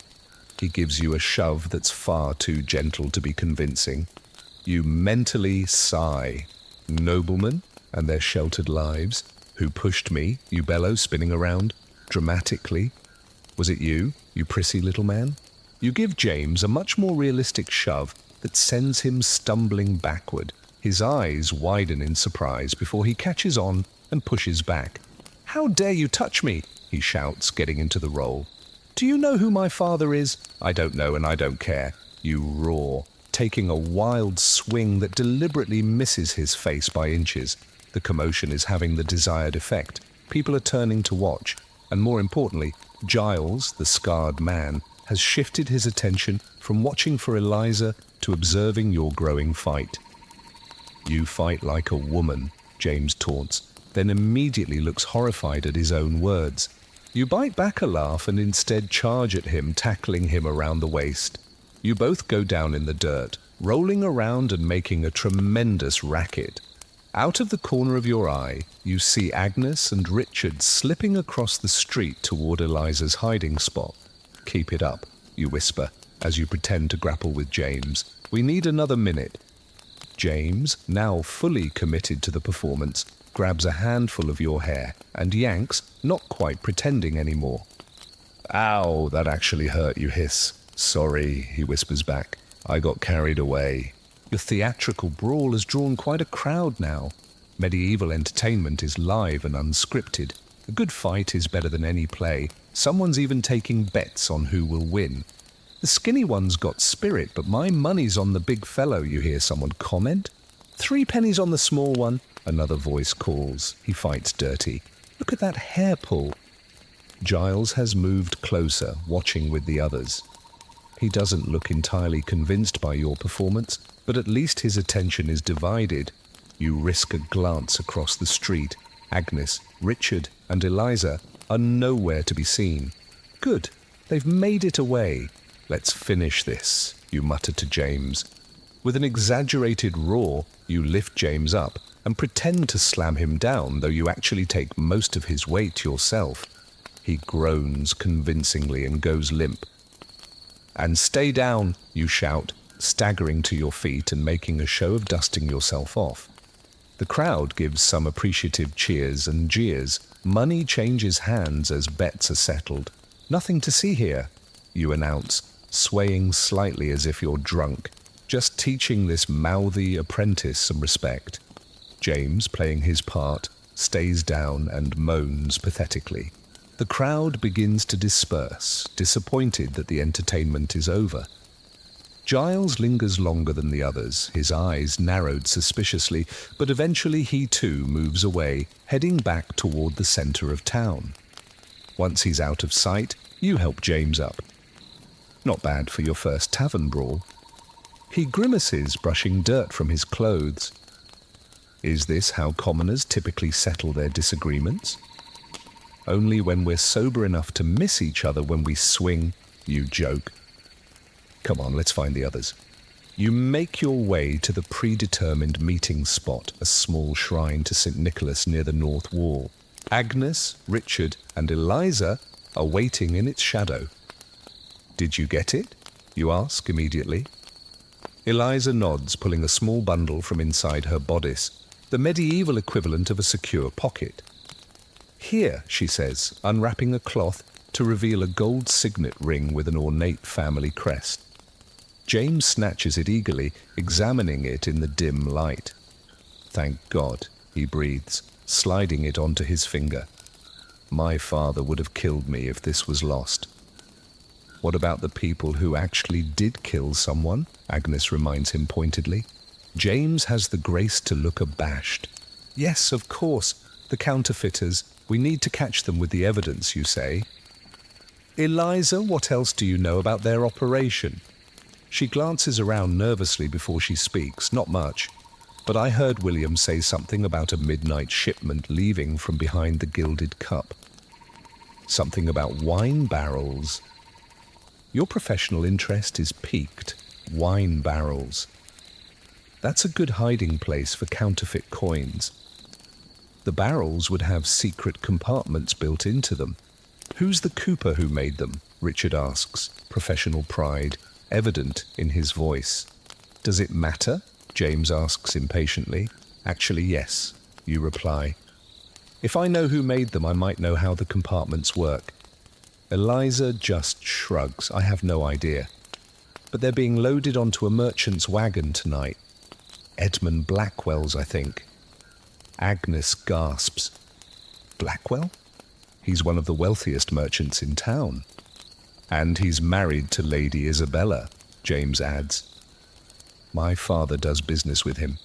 Speaker 1: He gives you a shove that's far too gentle to be convincing. You mentally sigh. "Noblemen and their sheltered lives, who pushed me," you bellow, spinning around, dramatically. "Was it you, you prissy little man?" You give James a much more realistic shove that sends him stumbling backward. His eyes widen in surprise before he catches on and pushes back. "How dare you touch me?" he shouts, getting into the roll. "Do you know who my father is?" "I don't know and I don't care," you roar, taking a wild swing that deliberately misses his face by inches. The commotion is having the desired effect. People are turning to watch, and more importantly, Giles, the scarred man, has shifted his attention from watching for Eliza to observing your growing fight. "You fight like a woman," James taunts, then immediately looks horrified at his own words. You bite back a laugh and instead charge at him, tackling him around the waist. You both go down in the dirt, rolling around and making a tremendous racket. Out of the corner of your eye, you see Agnes and Richard slipping across the street toward Eliza's hiding spot. "Keep it up," you whisper, as you pretend to grapple with James. "We need another minute." James, now fully committed to the performance, grabs a handful of your hair and yanks, not quite pretending anymore. "Ow, that actually hurt," you hiss. "Sorry," he whispers back. "I got carried away." Your theatrical brawl has drawn quite a crowd now. Medieval entertainment is live and unscripted. A good fight is better than any play. Someone's even taking bets on who will win. "The skinny one's got spirit, but my money's on the big fellow," you hear someone comment. "3 pennies on the small one," another voice calls. He fights dirty. "Look at that hair pull." Giles has moved closer, watching with the others. He doesn't look entirely convinced by your performance, but at least his attention is divided. You risk a glance across the street. Agnes, Richard, and Eliza are nowhere to be seen. "Good, they've made it away. Let's finish this," you mutter to James. With an exaggerated roar, you lift James up and pretend to slam him down, though you actually take most of his weight yourself. He groans convincingly and goes limp. "And stay down," you shout, staggering to your feet and making a show of dusting yourself off. The crowd gives some appreciative cheers and jeers. Money changes hands as bets are settled. "Nothing to see here," you announce, swaying slightly as if you're drunk, just teaching this mouthy apprentice some respect. James, playing his part, stays down and moans pathetically. The crowd begins to disperse, disappointed that the entertainment is over. Giles lingers longer than the others, his eyes narrowed suspiciously, but eventually he too moves away, heading back toward the center of town. Once he's out of sight, you help James up. Not bad for your first tavern brawl. He grimaces, brushing dirt from his clothes. Is this how commoners typically settle their disagreements? Only when we're sober enough to miss each other when we swing, you joke. Come on, let's find the others. You make your way to the predetermined meeting spot, a small shrine to St. Nicholas near the north wall. Agnes, Richard, and Eliza are waiting in its shadow. "Did you get it?" you ask immediately. Eliza nods, pulling a small bundle from inside her bodice, the medieval equivalent of a secure pocket. "Here," she says, unwrapping a cloth to reveal a gold signet ring with an ornate family crest. James snatches it eagerly, examining it in the dim light. "Thank God," he breathes, sliding it onto his finger. "My father would have killed me if this was lost." "What about the people who actually did kill someone?" Agnes reminds him pointedly. James has the grace to look abashed. Yes, of course, the counterfeiters. We need to catch them with the evidence, you say. Eliza, what else do you know about their operation? She glances around nervously before she speaks. Not much. But I heard William say something about a midnight shipment leaving from behind the Gilded Cup. Something about wine barrels. Your professional interest is piqued. Wine barrels. That's a good hiding place for counterfeit coins. The barrels would have secret compartments built into them. Who's the cooper who made them? Richard asks, professional pride evident in his voice. Does it matter? James asks impatiently. Actually, yes, you reply. If I know who made them, I might know how the compartments work. Eliza just shrugs. I have no idea. But they're being loaded onto a merchant's wagon tonight. Edmund Blackwell's, I think. Agnes gasps. Blackwell? He's one of the wealthiest merchants in town. And he's married to Lady Isabella, James adds. My father does business with him.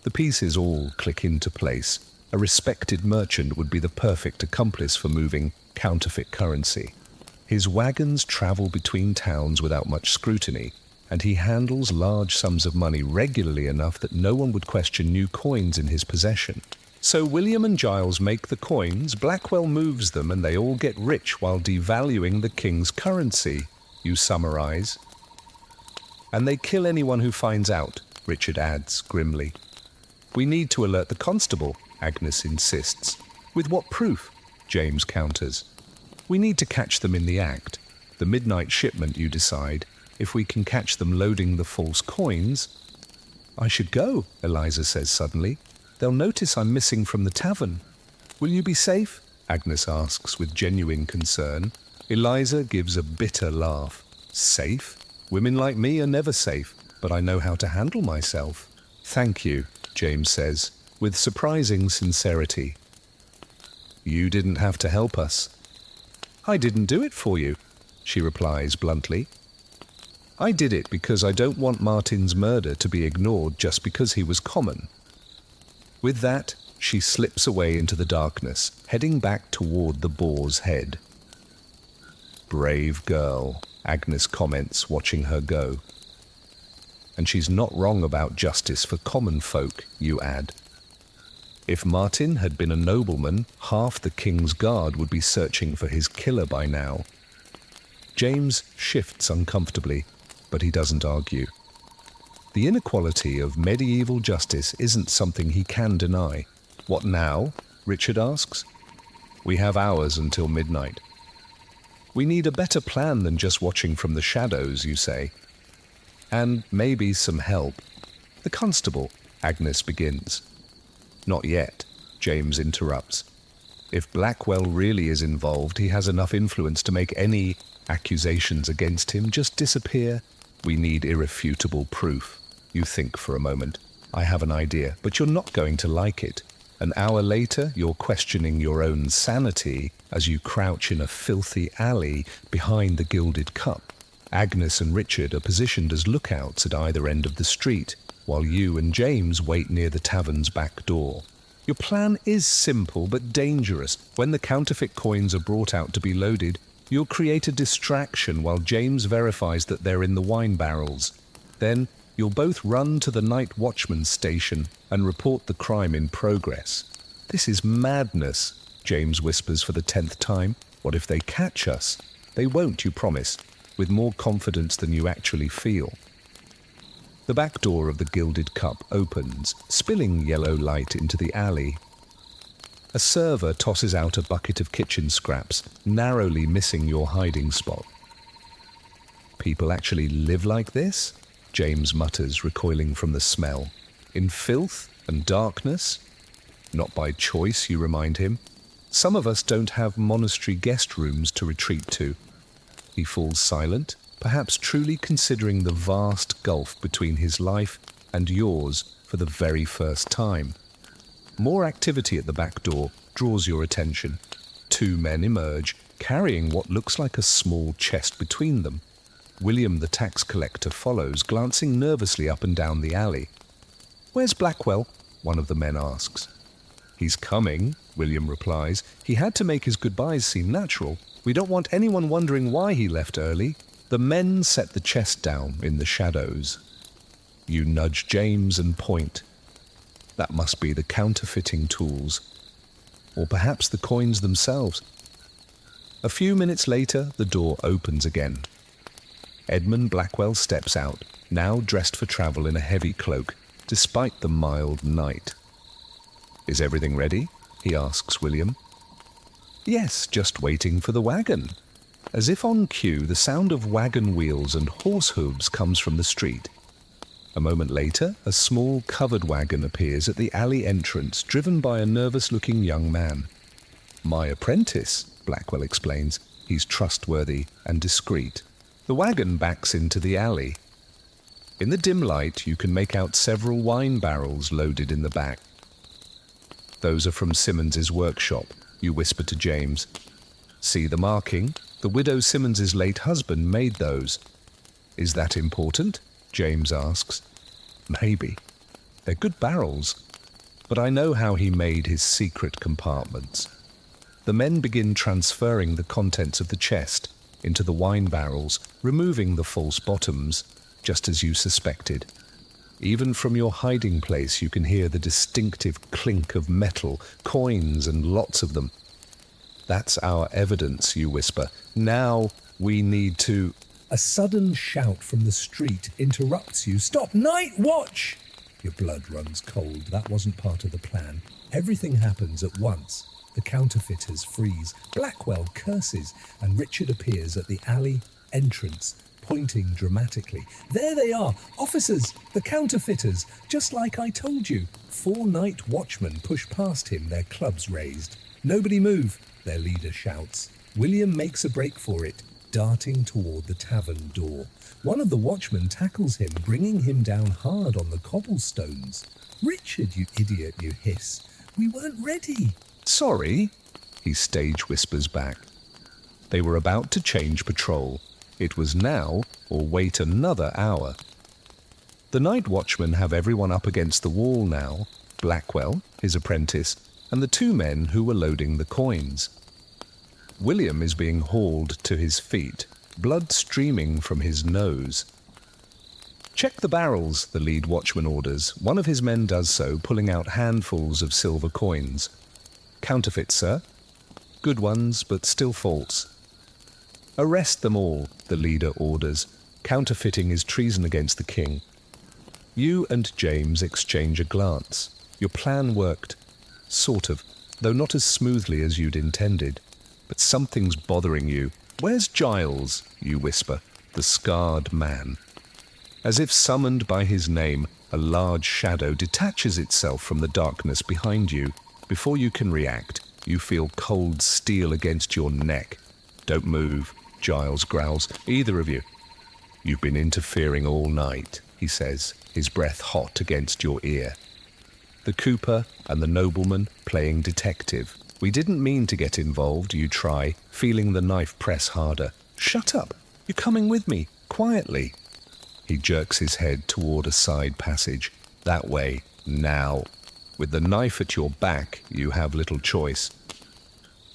Speaker 1: The pieces all click into place. A respected merchant would be the perfect accomplice for moving counterfeit currency. His wagons travel between towns without much scrutiny, and he handles large sums of money regularly enough that no one would question new coins in his possession. So William and Giles make the coins, Blackwell moves them, and they all get rich while devaluing the king's currency, you summarize. And they kill anyone who finds out, Richard adds grimly. We need to alert the constable, Agnes insists. With what proof? James counters. We need to catch them in the act. The midnight shipment, you decide. If we can catch them loading the false coins. I should go, Eliza says suddenly. They'll notice I'm missing from the tavern. Will you be safe? Agnes asks with genuine concern. Eliza gives a bitter laugh. Safe? Women like me are never safe, but I know how to handle myself. Thank you, James says, with surprising sincerity. You didn't have to help us. I didn't do it for you, she replies bluntly. I did it because I don't want Martin's murder to be ignored just because he was common. With that, she slips away into the darkness, heading back toward the boar's head. Brave girl, Agnes comments, watching her go. And she's not wrong about justice for common folk, you add. If Martin had been a nobleman, half the king's guard would be searching for his killer by now. James shifts uncomfortably, but he doesn't argue. The inequality of medieval justice isn't something he can deny. What now? Richard asks. We have hours until midnight. We need a better plan than just watching from the shadows, you say. And maybe some help. The constable, Agnes begins. Not yet, James interrupts. If Blackwell really is involved, he has enough influence to make any accusations against him just disappear. We need irrefutable proof. You think for a moment. I have an idea, but you're not going to like it. An hour later, you're questioning your own sanity as you crouch in a filthy alley behind the Gilded Cup. Agnes and Richard are positioned as lookouts at either end of the street, while you and James wait near the tavern's back door. Your plan is simple but dangerous. When the counterfeit coins are brought out to be loaded, you'll create a distraction while James verifies that they're in the wine barrels. Then, you'll both run to the night watchman's station and report the crime in progress. This is madness, James whispers for the 10th time. What if they catch us? They won't, you promise, with more confidence than you actually feel. The back door of the Gilded Cup opens, spilling yellow light into the alley. A server tosses out a bucket of kitchen scraps, narrowly missing your hiding spot. People actually live like this? James mutters, recoiling from the smell. In filth and darkness? Not by choice, you remind him. Some of us don't have monastery guest rooms to retreat to. He falls silent, perhaps truly considering the vast gulf between his life and yours for the very first time. More activity at the back door draws your attention. 2 men emerge, carrying what looks like a small chest between them. William the tax collector follows, glancing nervously up and down the alley. "Where's Blackwell?" one of the men asks. "He's coming," William replies. "He had to make his goodbyes seem natural. We don't want anyone wondering why he left early." The men set the chest down in the shadows. You nudge James and point. That must be the counterfeiting tools. Or perhaps the coins themselves. A few minutes later, the door opens again. Edmund Blackwell steps out, now dressed for travel in a heavy cloak, despite the mild night. "Is everything ready?" he asks William. "Yes, just waiting for the wagon." As if on cue, the sound of wagon wheels and horse hooves comes from the street. A moment later, a small covered wagon appears at the alley entrance, driven by a nervous-looking young man. "My apprentice," Blackwell explains. "He's trustworthy and discreet." The wagon backs into the alley. In the dim light, you can make out several wine barrels loaded in the back. "Those are from Simmons's workshop," you whisper to James. "See the marking? The widow Simmons's late husband made those." "Is that important?" James asks. "Maybe. They're good barrels. But I know how he made his secret compartments." The men begin transferring the contents of the chest into the wine barrels, removing the false bottoms, just as you suspected. Even from your hiding place, you can hear the distinctive clink of metal, coins, and lots of them. "That's our evidence," you whisper. "Now we need to..."
Speaker 2: A sudden shout from the street interrupts you. "Stop! Night watch!" Your blood runs cold. That wasn't part of the plan. Everything happens at once. The counterfeiters freeze. Blackwell curses, and Richard appears at the alley entrance, pointing dramatically. "There they are! Officers! The counterfeiters! Just like I told you!" 4 night watchmen push past him, their clubs raised. "Nobody move!" their leader shouts. William makes a break for it, darting toward the tavern door. One of the watchmen tackles him, bringing him down hard on the cobblestones. "Richard, you idiot," you hiss. "We weren't ready."
Speaker 1: "Sorry," he stage whispers back. They were about to change patrol. It was now, or wait another hour. The night watchmen have everyone up against the wall now, Blackwell, his apprentice, and the 2 men who were loading the coins. William is being hauled to his feet, blood streaming from his nose. "Check the barrels," the lead watchman orders. One of his men does so, pulling out handfuls of silver coins. "Counterfeit, sir." "Good ones, but still false." "Arrest them all," the leader orders. "Counterfeiting is treason against the king." You and James exchange a glance. Your plan worked. Sort of, though not as smoothly as you'd intended. But something's bothering you. "Where's Giles?" you whisper, the scarred man. As if summoned by his name, a large shadow detaches itself from the darkness behind you. Before you can react, you feel cold steel against your neck. "Don't move," Giles growls. "Either of you." "You've been interfering all night," he says, his breath hot against your ear. The cooper and the nobleman playing detective. "We didn't mean to get involved," you try, feeling the knife press harder. "Shut up! You're coming with me, quietly." He jerks his head toward a side passage. "That way, now." With the knife at your back, you have little choice.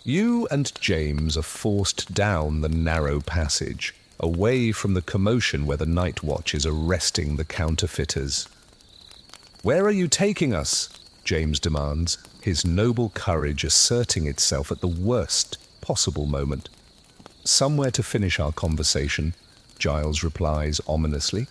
Speaker 1: You and James are forced down the narrow passage, away from the commotion where the night watch is arresting the counterfeiters. "Where are you taking us?" James demands, his noble courage asserting itself at the worst possible moment. "Somewhere to finish our conversation," Giles replies ominously.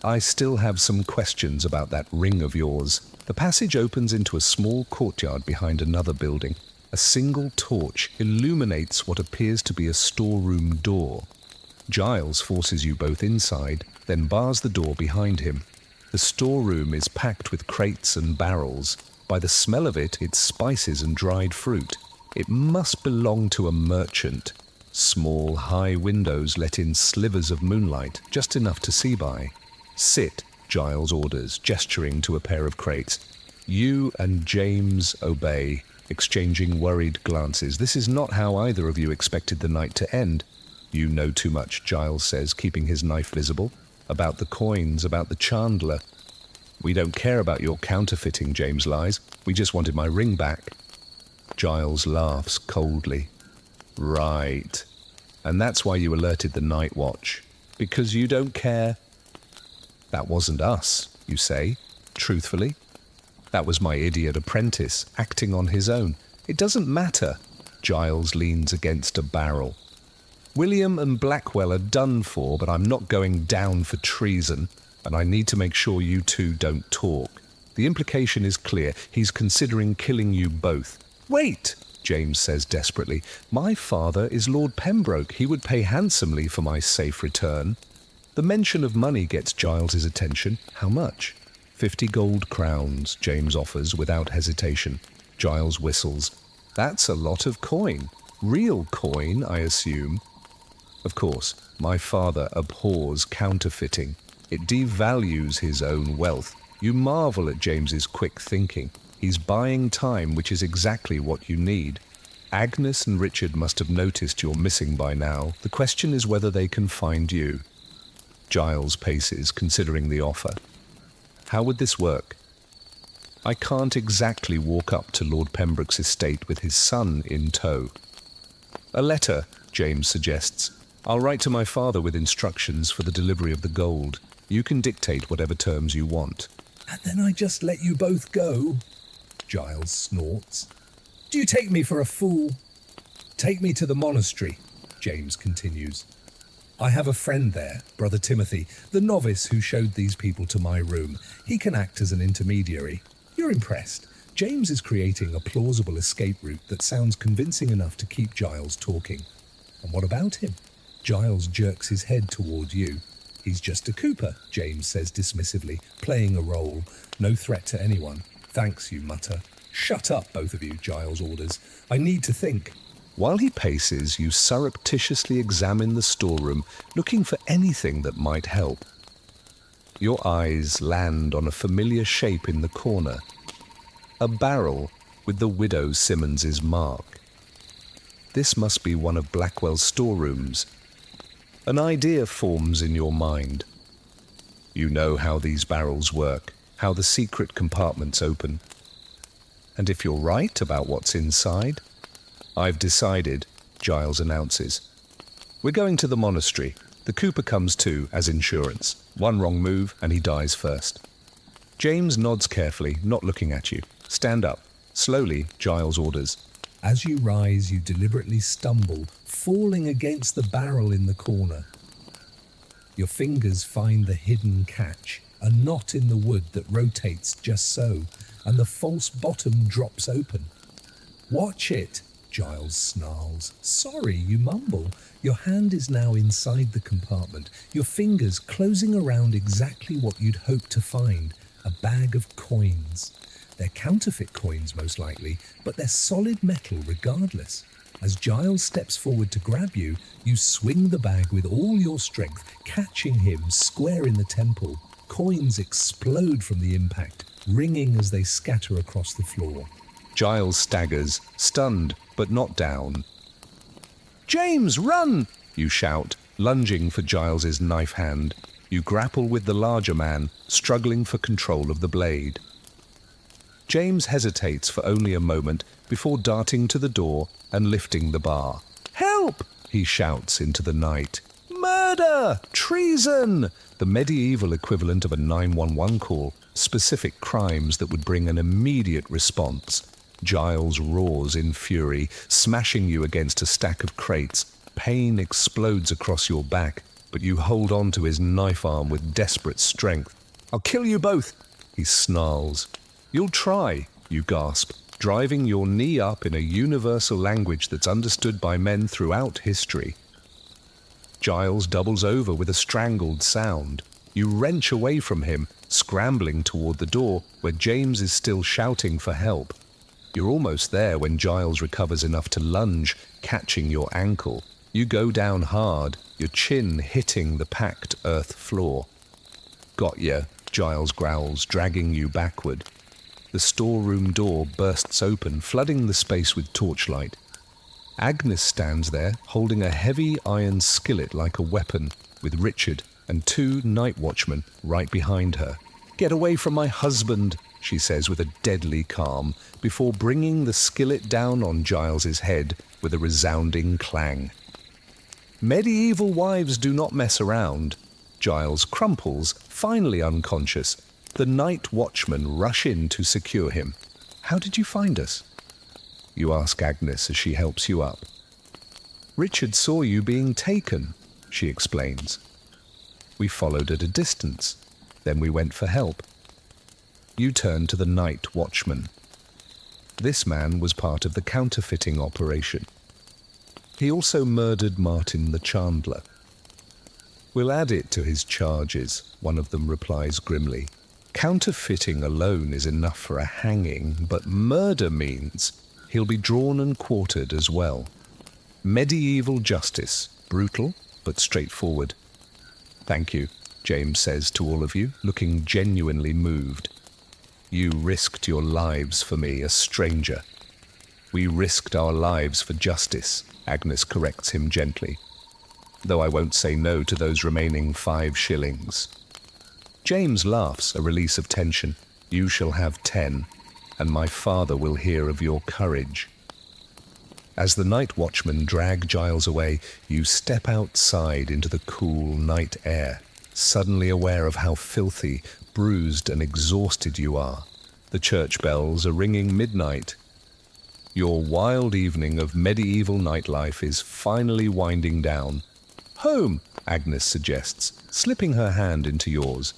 Speaker 1: "I still have some questions about that ring of yours." The passage opens into a small courtyard behind another building. A single torch illuminates what appears to be a storeroom door. Giles forces you both inside, then bars the door behind him. The storeroom is packed with crates and barrels. By the smell of it, it's spices and dried fruit. It must belong to a merchant. Small, high windows let in slivers of moonlight, just enough to see by. "Sit," Giles orders, gesturing to a pair of crates. You and James obey, exchanging worried glances. This is not how either of you expected the night to end. "You know too much," Giles says, keeping his knife visible. "About the coins, about the chandler." We don't care about your counterfeiting, James lies. We just wanted my ring back. Giles laughs coldly. Right. And that's why you alerted the night watch. Because you don't care? That wasn't us, you say, truthfully. That was my idiot apprentice, acting on his own. It doesn't matter. Giles leans against a barrel. William and Blackwell are done for, but I'm not going down for treason, and I need to make sure you two don't talk. The implication is clear. He's considering killing you both. Wait, James says desperately. My father is Lord Pembroke. He would pay handsomely for my safe return. The mention of money gets Giles's attention. How much? 50 gold crowns, James offers without hesitation. Giles whistles. That's a lot of coin. Real coin, I assume. Of course, my father abhors counterfeiting. It devalues his own wealth. You marvel at James's quick thinking. He's buying time, which is exactly what you need. Agnes and Richard must have noticed you're missing by now. The question is whether they can find you. Giles paces, considering the offer. How would this work? I can't exactly walk up to Lord Pembroke's estate with his son in tow. A letter, James suggests. I'll write to my father with instructions for the delivery of the gold. You can dictate whatever terms you want.
Speaker 2: And then I just let you both go? Giles snorts. Do you take me for a fool? Take me to the monastery, James continues. I have a friend there, Brother Timothy, the novice who showed these people to my room. He can act as an intermediary. You're impressed. James is creating a plausible escape route that sounds convincing enough to keep Giles talking. And what about him? Giles jerks his head toward you. He's just a cooper, James says dismissively, playing a role. No threat to anyone. Thanks, you mutter. Shut up, both of you, Giles orders. I need to think.
Speaker 1: While he paces, you surreptitiously examine the storeroom, looking for anything that might help. Your eyes land on a familiar shape in the corner. A barrel with the widow Simmons's mark. This must be one of Blackwell's storerooms. An idea forms in your mind. You know how these barrels work, how the secret compartments open. And if you're right about what's inside, I've decided, Giles announces. We're going to the monastery. The cooper comes too, as insurance. One wrong move, and he dies first. James nods carefully, not looking at you. Stand up. Slowly, Giles orders.
Speaker 2: As you rise, you deliberately stumble, falling against the barrel in the corner. Your fingers find the hidden catch, a knot in the wood that rotates just so, and the false bottom drops open. Watch it, Giles snarls. Sorry, you mumble. Your hand is now inside the compartment, your fingers closing around exactly what you'd hoped to find, a bag of coins. They're counterfeit coins, most likely, but they're solid metal regardless. As Giles steps forward to grab you, you swing the bag with all your strength, catching him square in the temple. Coins explode from the impact, ringing as they scatter across the floor.
Speaker 1: Giles staggers, stunned, but not down. James, run! You shout, lunging for Giles's knife hand. You grapple with the larger man, struggling for control of the blade. James hesitates for only a moment before darting to the door and lifting the bar. Help! He shouts into the night. Murder! Treason! The medieval equivalent of a 911 call, specific crimes that would bring an immediate response. Giles roars in fury, smashing you against a stack of crates. Pain explodes across your back, but you hold on to his knife arm with desperate strength. I'll kill you both, he snarls. You'll try, you gasp, driving your knee up in a universal language that's understood by men throughout history. Giles doubles over with a strangled sound. You wrench away from him, scrambling toward the door where James is still shouting for help. You're almost there when Giles recovers enough to lunge, catching your ankle. You go down hard, your chin hitting the packed earth floor. Got ya, Giles growls, dragging you backward. The storeroom door bursts open, flooding the space with torchlight. Agnes stands there, holding a heavy iron skillet like a weapon, with Richard and two night watchmen right behind her. "Get away from my husband," she says with a deadly calm, before bringing the skillet down on Giles's head with a resounding clang. Medieval wives do not mess around. Giles crumples, finally unconscious. The night watchmen rush in to secure him. "How did you find us?" you ask Agnes as she helps you up. "Richard saw you being taken," she explains. "We followed at a distance. Then we went for help." You turn to the night watchman. This man was part of the counterfeiting operation. He also murdered Martin the Chandler. "We'll add it to his charges," one of them replies grimly. "Counterfeiting alone is enough for a hanging, but murder means he'll be drawn and quartered as well. Medieval justice, brutal but straightforward." "Thank you," James says to all of you, looking genuinely moved. "You risked your lives for me, a stranger." "We risked our lives for justice," Agnes corrects him gently. "Though I won't say no to those remaining 5 shillings. James laughs, a release of tension. "You shall have 10, and my father will hear of your courage." As the night watchmen drag Giles away, you step outside into the cool night air, suddenly aware of how filthy, bruised and exhausted you are. The church bells are ringing midnight. Your wild evening of medieval nightlife is finally winding down. "Home," Agnes suggests, slipping her hand into yours.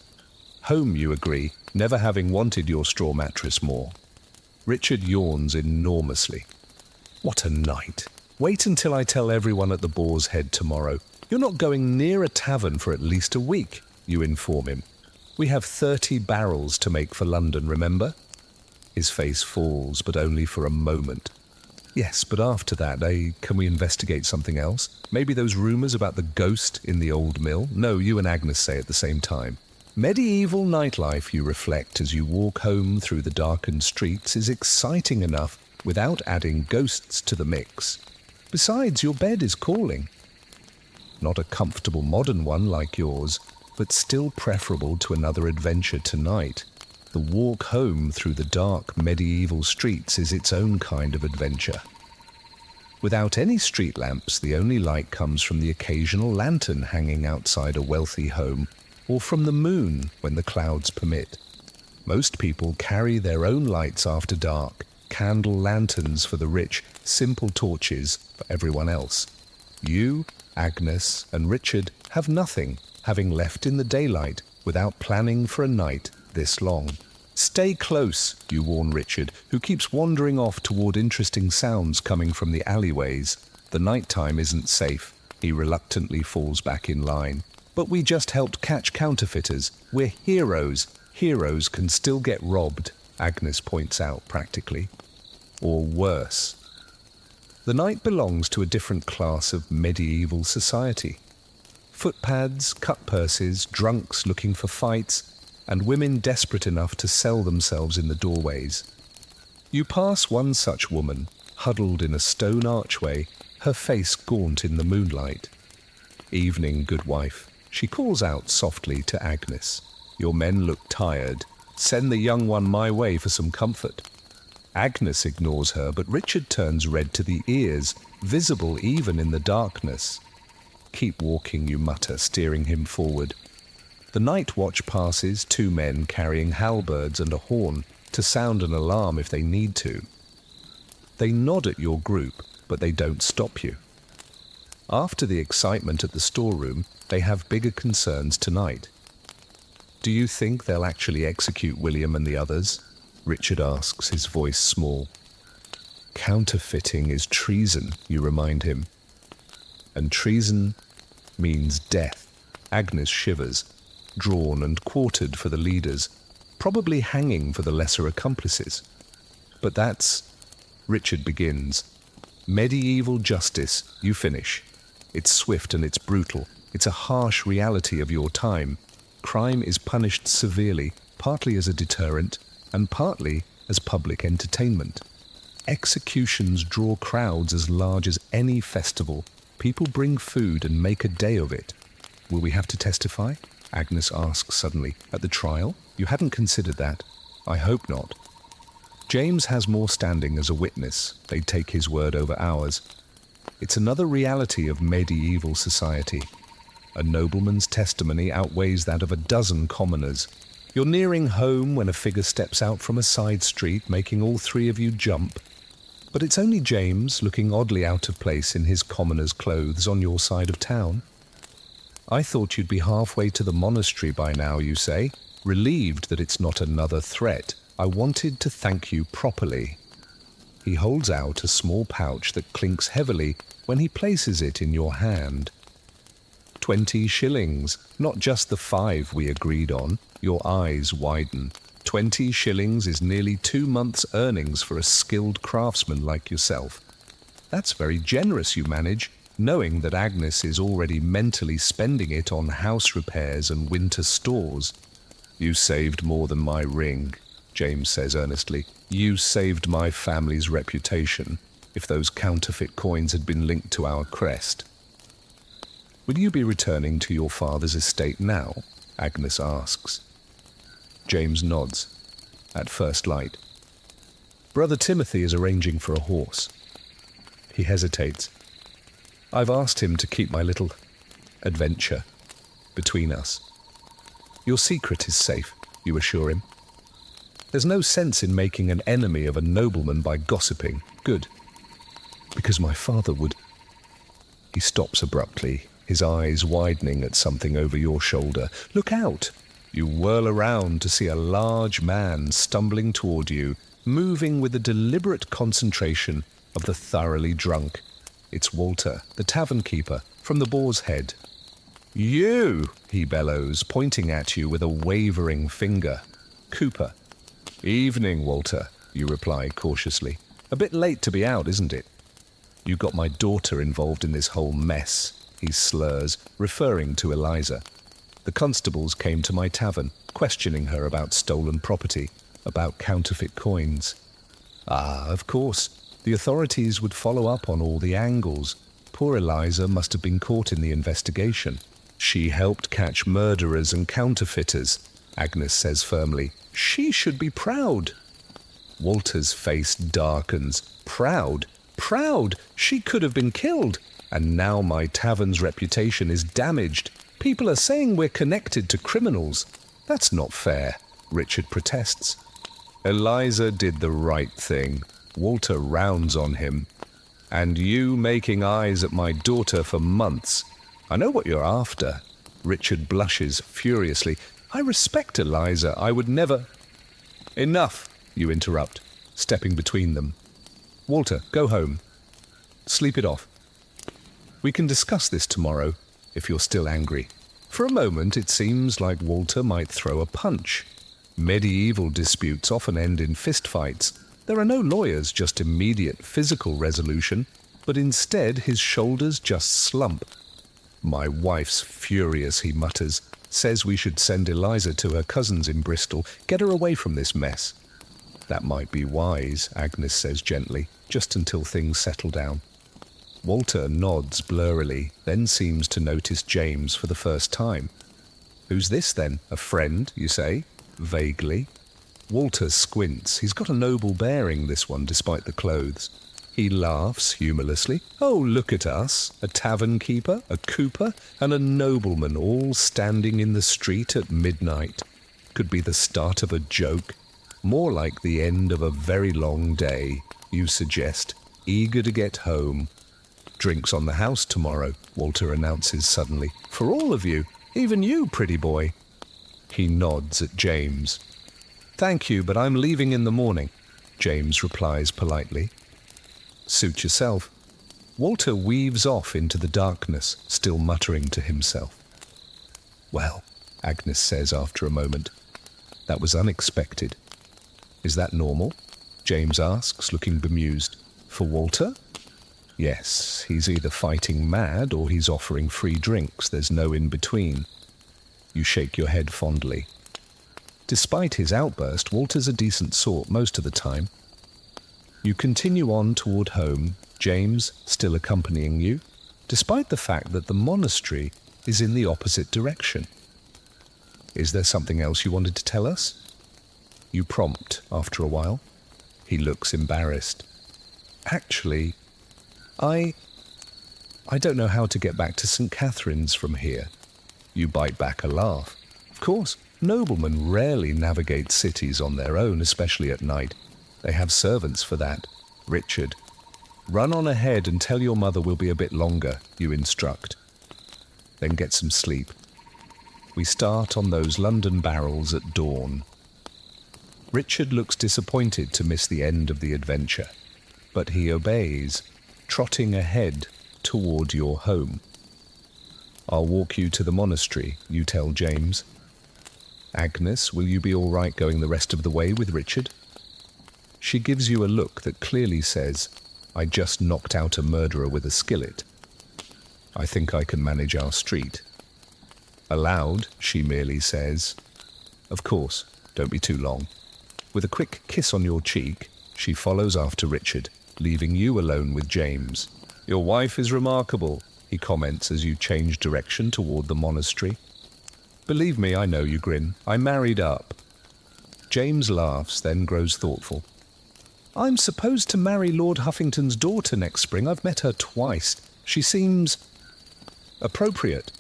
Speaker 1: "Home," you agree, never having wanted your straw mattress more. Richard yawns enormously. "What a night. Wait until I tell everyone at the Boar's Head tomorrow. You're not going near a tavern for at least a week," you inform him. "We have 30 barrels to make for London, remember?" His face falls, but only for a moment. "Yes, but after that, can we investigate something else? Maybe those rumours about the ghost in the old mill?" "No," you and Agnes say at the same time. Medieval nightlife, you reflect as you walk home through the darkened streets, is exciting enough without adding ghosts to the mix. Besides, your bed is calling. Not a comfortable modern one like yours, but still preferable to another adventure tonight. The walk home through the dark medieval streets is its own kind of adventure. Without any street lamps, the only light comes from the occasional lantern hanging outside a wealthy home, or from the moon when the clouds permit. Most people carry their own lights after dark, candle lanterns for the rich, simple torches for everyone else. You, Agnes, and Richard have nothing, having left in the daylight without planning for a night this long. "Stay close," you warn Richard, who keeps wandering off toward interesting sounds coming from the alleyways. The nighttime isn't safe. He reluctantly falls back in line. "But we just helped catch counterfeiters. We're heroes. Heroes can still get robbed," Agnes points out practically. Or worse. The night belongs to a different class of medieval society. Footpads, cut purses, drunks looking for fights, and women desperate enough to sell themselves in the doorways. You pass one such woman, huddled in a stone archway, her face gaunt in the moonlight. "Evening, good wife," she calls out softly to Agnes. "Your men look tired. Send the young one my way for some comfort." Agnes ignores her, but Richard turns red to the ears, visible even in the darkness. "Keep walking," you mutter, steering him forward. The night watch passes, 2 men carrying halberds and a horn to sound an alarm if they need to. They nod at your group, but they don't stop you. After the excitement at the storeroom, they have bigger concerns tonight. "Do you think they'll actually execute William and the others?" Richard asks, his voice small. "Counterfeiting is treason," you remind him. "And treason means death." Agnes shivers, drawn and quartered for the leaders, probably hanging for the lesser accomplices. "But that's..." Richard begins. "Medieval justice," you finish. "It's swift and it's brutal. It's a harsh reality of your time. Crime is punished severely, partly as a deterrent, and partly as public entertainment. Executions draw crowds as large as any festival. People bring food and make a day of it. Will we have to testify?" Agnes asks suddenly. At the trial? You hadn't considered that. I hope not. James has more standing as a witness. They'd take his word over ours. It's another reality of medieval society. A nobleman's testimony outweighs that of a dozen commoners. You're nearing home when a figure steps out from a side street, making all three of you jump. But it's only James, looking oddly out of place in his commoner's clothes on your side of town. I thought you'd be halfway to the monastery by now, you say, relieved that it's not another threat. I wanted to thank you properly. He holds out a small pouch that clinks heavily when he places it in your hand. 20 shillings, not just the 5 we agreed on. Your eyes widen. 20 shillings is nearly 2 months' earnings for a skilled craftsman like yourself. That's very generous, you manage, knowing that Agnes is already mentally spending it on house repairs and winter stores. You saved more than my ring, James says earnestly. You saved my family's reputation if those counterfeit coins had been linked to our crest. Will you be returning to your father's estate now? Agnes asks. James nods. At first light. Brother Timothy is arranging for a horse. He hesitates. I've asked him to keep my little adventure between us. Your secret is safe, you assure him. There's no sense in making an enemy of a nobleman by gossiping. Good. Because my father would... He stops abruptly, his eyes widening at something over your shoulder. Look out! You whirl around to see a large man stumbling toward you, moving with a deliberate concentration of the thoroughly drunk. It's Walter, the tavern keeper, from the Boar's Head. You, he bellows, pointing at you with a wavering finger. Cooper. Evening, Walter, you reply cautiously. A bit late to be out, isn't it? You got my daughter involved in this whole mess, he slurs, referring to Eliza. The constables came to my tavern, questioning her about stolen property, about counterfeit coins. Ah, of course. The authorities would follow up on all the angles. Poor Eliza must have been caught in the investigation. She helped catch murderers and counterfeiters, Agnes says firmly. She should be proud. Walter's face darkens. Proud? Proud? She could have been killed. And now my tavern's reputation is damaged. People are saying we're connected to criminals. That's not fair, Richard protests. Eliza did the right thing. Walter rounds on him. And you making eyes at my daughter for months. I know what you're after. Richard blushes furiously. I respect Eliza. I would never... Enough, you interrupt, stepping between them. Walter, go home. Sleep it off. We can discuss this tomorrow, if you're still angry. For a moment, it seems like Walter might throw a punch. Medieval disputes often end in fistfights. There are no lawyers, just immediate physical resolution, but instead his shoulders just slump. My wife's furious, he mutters, says we should send Eliza to her cousins in Bristol, get her away from this mess. That might be wise, Agnes says gently, just until things settle down. Walter nods blurrily, then seems to notice James for the first time. Who's this then? A friend, you say? Vaguely. Walter squints. He's got a noble bearing, this one, despite the clothes. He laughs humorlessly. Oh, look at us. A tavern keeper, a cooper, and a nobleman all standing in the street at midnight. Could be the start of a joke. More like the end of a very long day, you suggest, eager to get home. Drinks on the house tomorrow, Walter announces suddenly. For all of you, even you, pretty boy. He nods at James. Thank you, but I'm leaving in the morning, James replies politely. Suit yourself. Walter weaves off into the darkness, still muttering to himself. Well, Agnes says after a moment, that was unexpected. Is that normal? James asks, looking bemused. For Walter? Yes, he's either fighting mad or he's offering free drinks. There's no in between. You shake your head fondly. Despite his outburst, Walter's a decent sort most of the time. You continue on toward home, James still accompanying you, despite the fact that the monastery is in the opposite direction. Is there something else you wanted to tell us? You prompt after a while. He looks embarrassed. Actually, I don't know how to get back to St. Catherine's from here. You bite back a laugh. Of course, noblemen rarely navigate cities on their own, especially at night. They have servants for that. Richard, run on ahead and tell your mother we'll be a bit longer, you instruct. Then get some sleep. We start on those London barrels at dawn. Richard looks disappointed to miss the end of the adventure, but he obeys, trotting ahead toward your home. I'll walk you to the monastery, you tell James. Agnes, will you be all right going the rest of the way with Richard? She gives you a look that clearly says, I just knocked out a murderer with a skillet. I think I can manage our street. Aloud, she merely says, of course, don't be too long. With a quick kiss on your cheek, she follows after Richard, leaving you alone with James. Your wife is remarkable, he comments as you change direction toward the monastery. Believe me, I know, you grin. I married up. James laughs, then grows thoughtful. I'm supposed to marry Lord Huffington's daughter next spring. I've met her twice. She seems appropriate.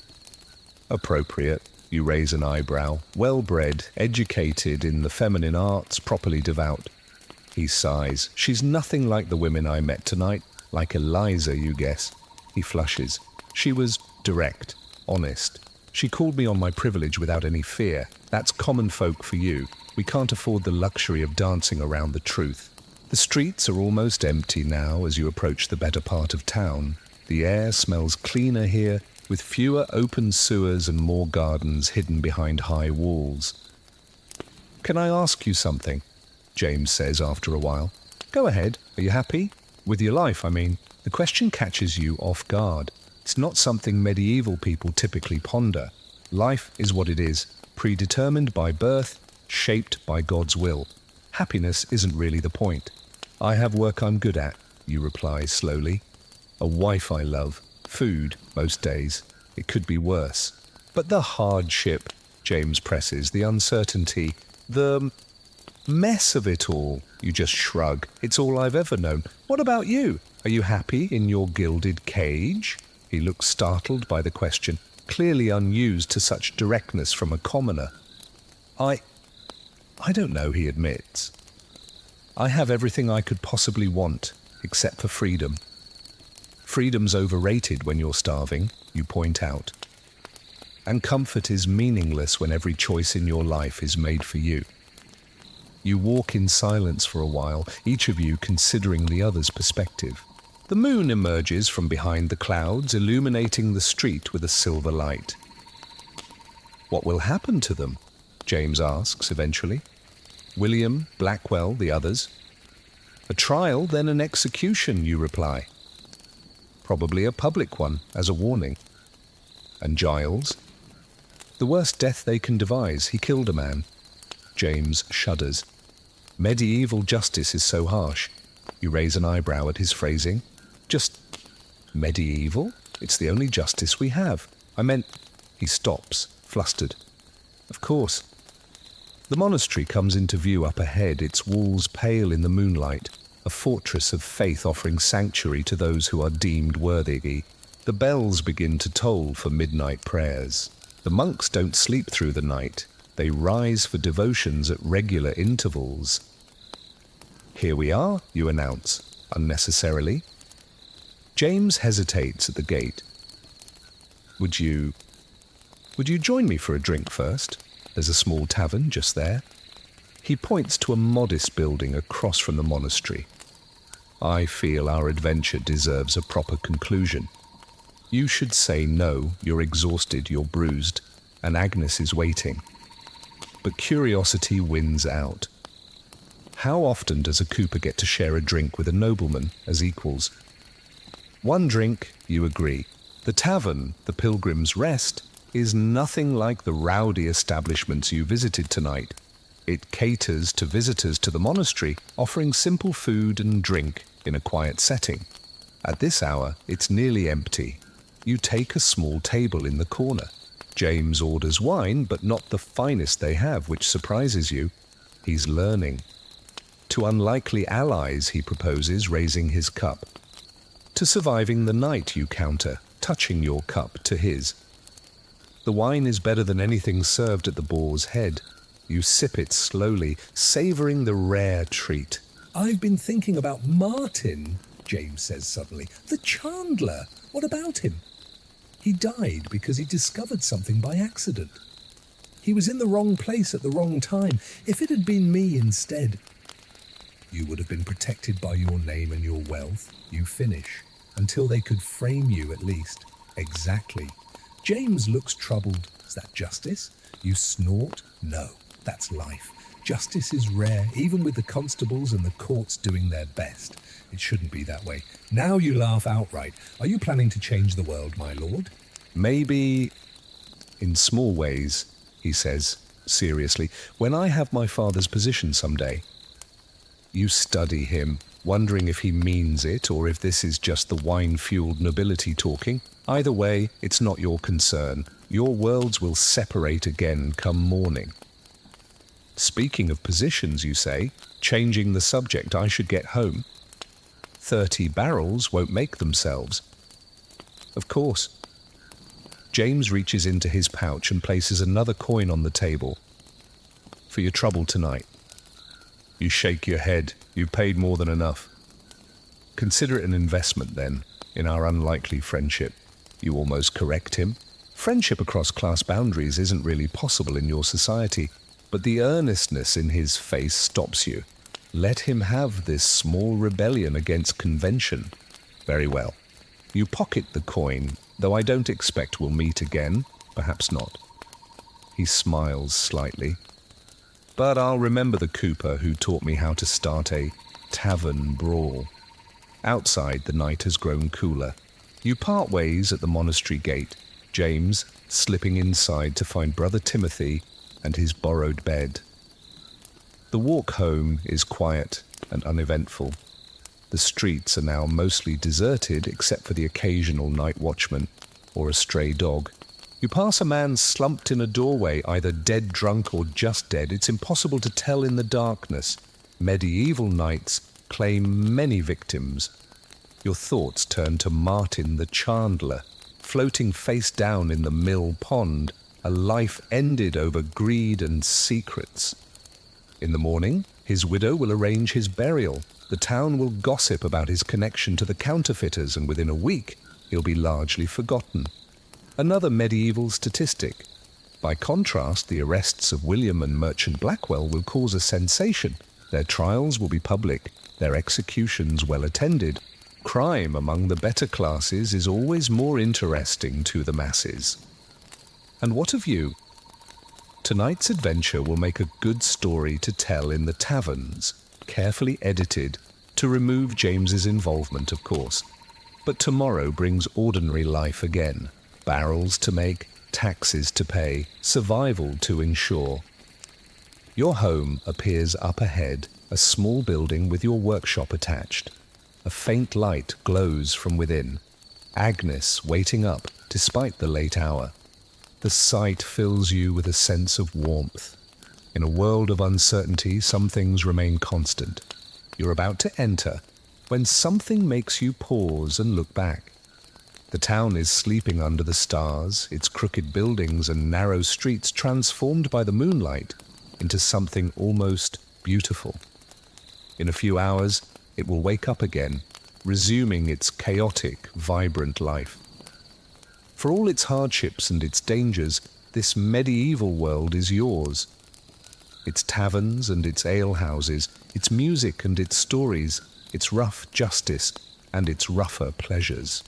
Speaker 1: Appropriate, you raise an eyebrow. Well-bred, educated in the feminine arts, properly devout. He sighs. She's nothing like the women I met tonight. Like Eliza, you guess. He flushes. She was direct, honest. She called me on my privilege without any fear. That's common folk for you. We can't afford the luxury of dancing around the truth. The streets are almost empty now as you approach the better part of town. The air smells cleaner here, with fewer open sewers and more gardens hidden behind high walls. Can I ask you something? James says after a while. Go ahead. Are you happy? With your life, I mean. The question catches you off guard. It's not something medieval people typically ponder. Life is what it is, predetermined by birth, shaped by God's will. Happiness isn't really the point. I have work I'm good at, you reply slowly. A wife I love. Food, most days. It could be worse. But the hardship, James presses, the uncertainty, the mess of it all, you just shrug. It's all I've ever known. What about you? Are you happy in your gilded cage? He looks startled by the question, clearly unused to such directness from a commoner. I don't know, he admits. I have everything I could possibly want, except for freedom. Freedom's overrated when you're starving, you point out. And comfort is meaningless when every choice in your life is made for you. You walk in silence for a while, each of you considering the other's perspective. The moon emerges from behind the clouds, illuminating the street with a silver light. What will happen to them? James asks eventually. William, Blackwell, the others. A trial, then an execution, you reply. Probably a public one, as a warning. And Giles? The worst death they can devise. He killed a man. James shudders. Medieval justice is so harsh. You raise an eyebrow at his phrasing. Just medieval? It's the only justice we have. I meant... He stops, flustered. Of course. The monastery comes into view up ahead, its walls pale in the moonlight, a fortress of faith offering sanctuary to those who are deemed worthy. The bells begin to toll for midnight prayers. The monks don't sleep through the night. They rise for devotions at regular intervals. Here we are, you announce, unnecessarily. James hesitates at the gate. Would you join me for a drink first? There's a small tavern just there. He points to a modest building across from the monastery. I feel our adventure deserves a proper conclusion. You should say no, you're exhausted, you're bruised, and Agnes is waiting. But curiosity wins out. How often does a cooper get to share a drink with a nobleman as equals? One drink, you agree. The tavern, the Pilgrim's Rest, is nothing like the rowdy establishments you visited tonight. It caters to visitors to the monastery, offering simple food and drink in a quiet setting. At this hour, it's nearly empty. You take a small table in the corner. James orders wine, but not the finest they have, which surprises you. He's learning. To unlikely allies, he proposes, raising his cup. To surviving the night, you counter, touching your cup to his. The wine is better than anything served at the boar's head. You sip it slowly, savouring the rare treat.
Speaker 2: I've been thinking about Martin, James says suddenly. The Chandler. What about him? He died because he discovered something by accident. He was in the wrong place at the wrong time. If it had been me instead, you would have been protected by your name and your wealth. You finish. Until they could frame you, at least. Exactly. James looks troubled. Is that justice? You snort? No, that's life. Justice is rare, even with the constables and the courts doing their best. It shouldn't be that way. Now you laugh outright. Are you planning to change the world, my lord?
Speaker 1: Maybe in small ways, he says, seriously, when I have my father's position someday. You study him, wondering if he means it or if this is just the wine-fueled nobility talking. Either way, it's not your concern. Your worlds will separate again come morning. Speaking of positions, you say, changing the subject, I should get home. 30 barrels won't make themselves. Of course. James reaches into his pouch and places another coin on the table. For your trouble tonight. You shake your head. You've paid more than enough. Consider it an investment, then, in our unlikely friendship. You almost correct him. Friendship across class boundaries isn't really possible in your society, but the earnestness in his face stops you. Let him have this small rebellion against convention. Very well. You pocket the coin, though I don't expect we'll meet again. Perhaps not. He smiles slightly. But I'll remember the cooper who taught me how to start a tavern brawl. Outside, the night has grown cooler. You part ways at the monastery gate, James slipping inside to find Brother Timothy and his borrowed bed. The walk home is quiet and uneventful. The streets are now mostly deserted except for the occasional night watchman or a stray dog. You pass a man slumped in a doorway, either dead drunk or just dead. It's impossible to tell in the darkness. Medieval nights claim many victims. Your thoughts turn to Martin the Chandler, floating face down in the mill pond, a life ended over greed and secrets. In the morning, his widow will arrange his burial. The town will gossip about his connection to the counterfeiters, and within a week, he'll be largely forgotten. Another medieval statistic. By contrast, the arrests of William and Merchant Blackwell will cause a sensation. Their trials will be public, their executions well attended. Crime among the better classes is always more interesting to the masses. And what of you? Tonight's adventure will make a good story to tell in the taverns, carefully edited to remove James's involvement, of course. But tomorrow brings ordinary life again. Barrels to make, taxes to pay, survival to ensure. Your home appears up ahead, a small building with your workshop attached. A faint light glows from within. Agnes waiting up despite the late hour. The sight fills you with a sense of warmth. In a world of uncertainty, some things remain constant. You're about to enter when something makes you pause and look back. The town is sleeping under the stars, its crooked buildings and narrow streets transformed by the moonlight into something almost beautiful. In a few hours, it will wake up again, resuming its chaotic, vibrant life. For all its hardships and its dangers, this medieval world is yours. Its taverns and its alehouses, its music and its stories, its rough justice and its rougher pleasures.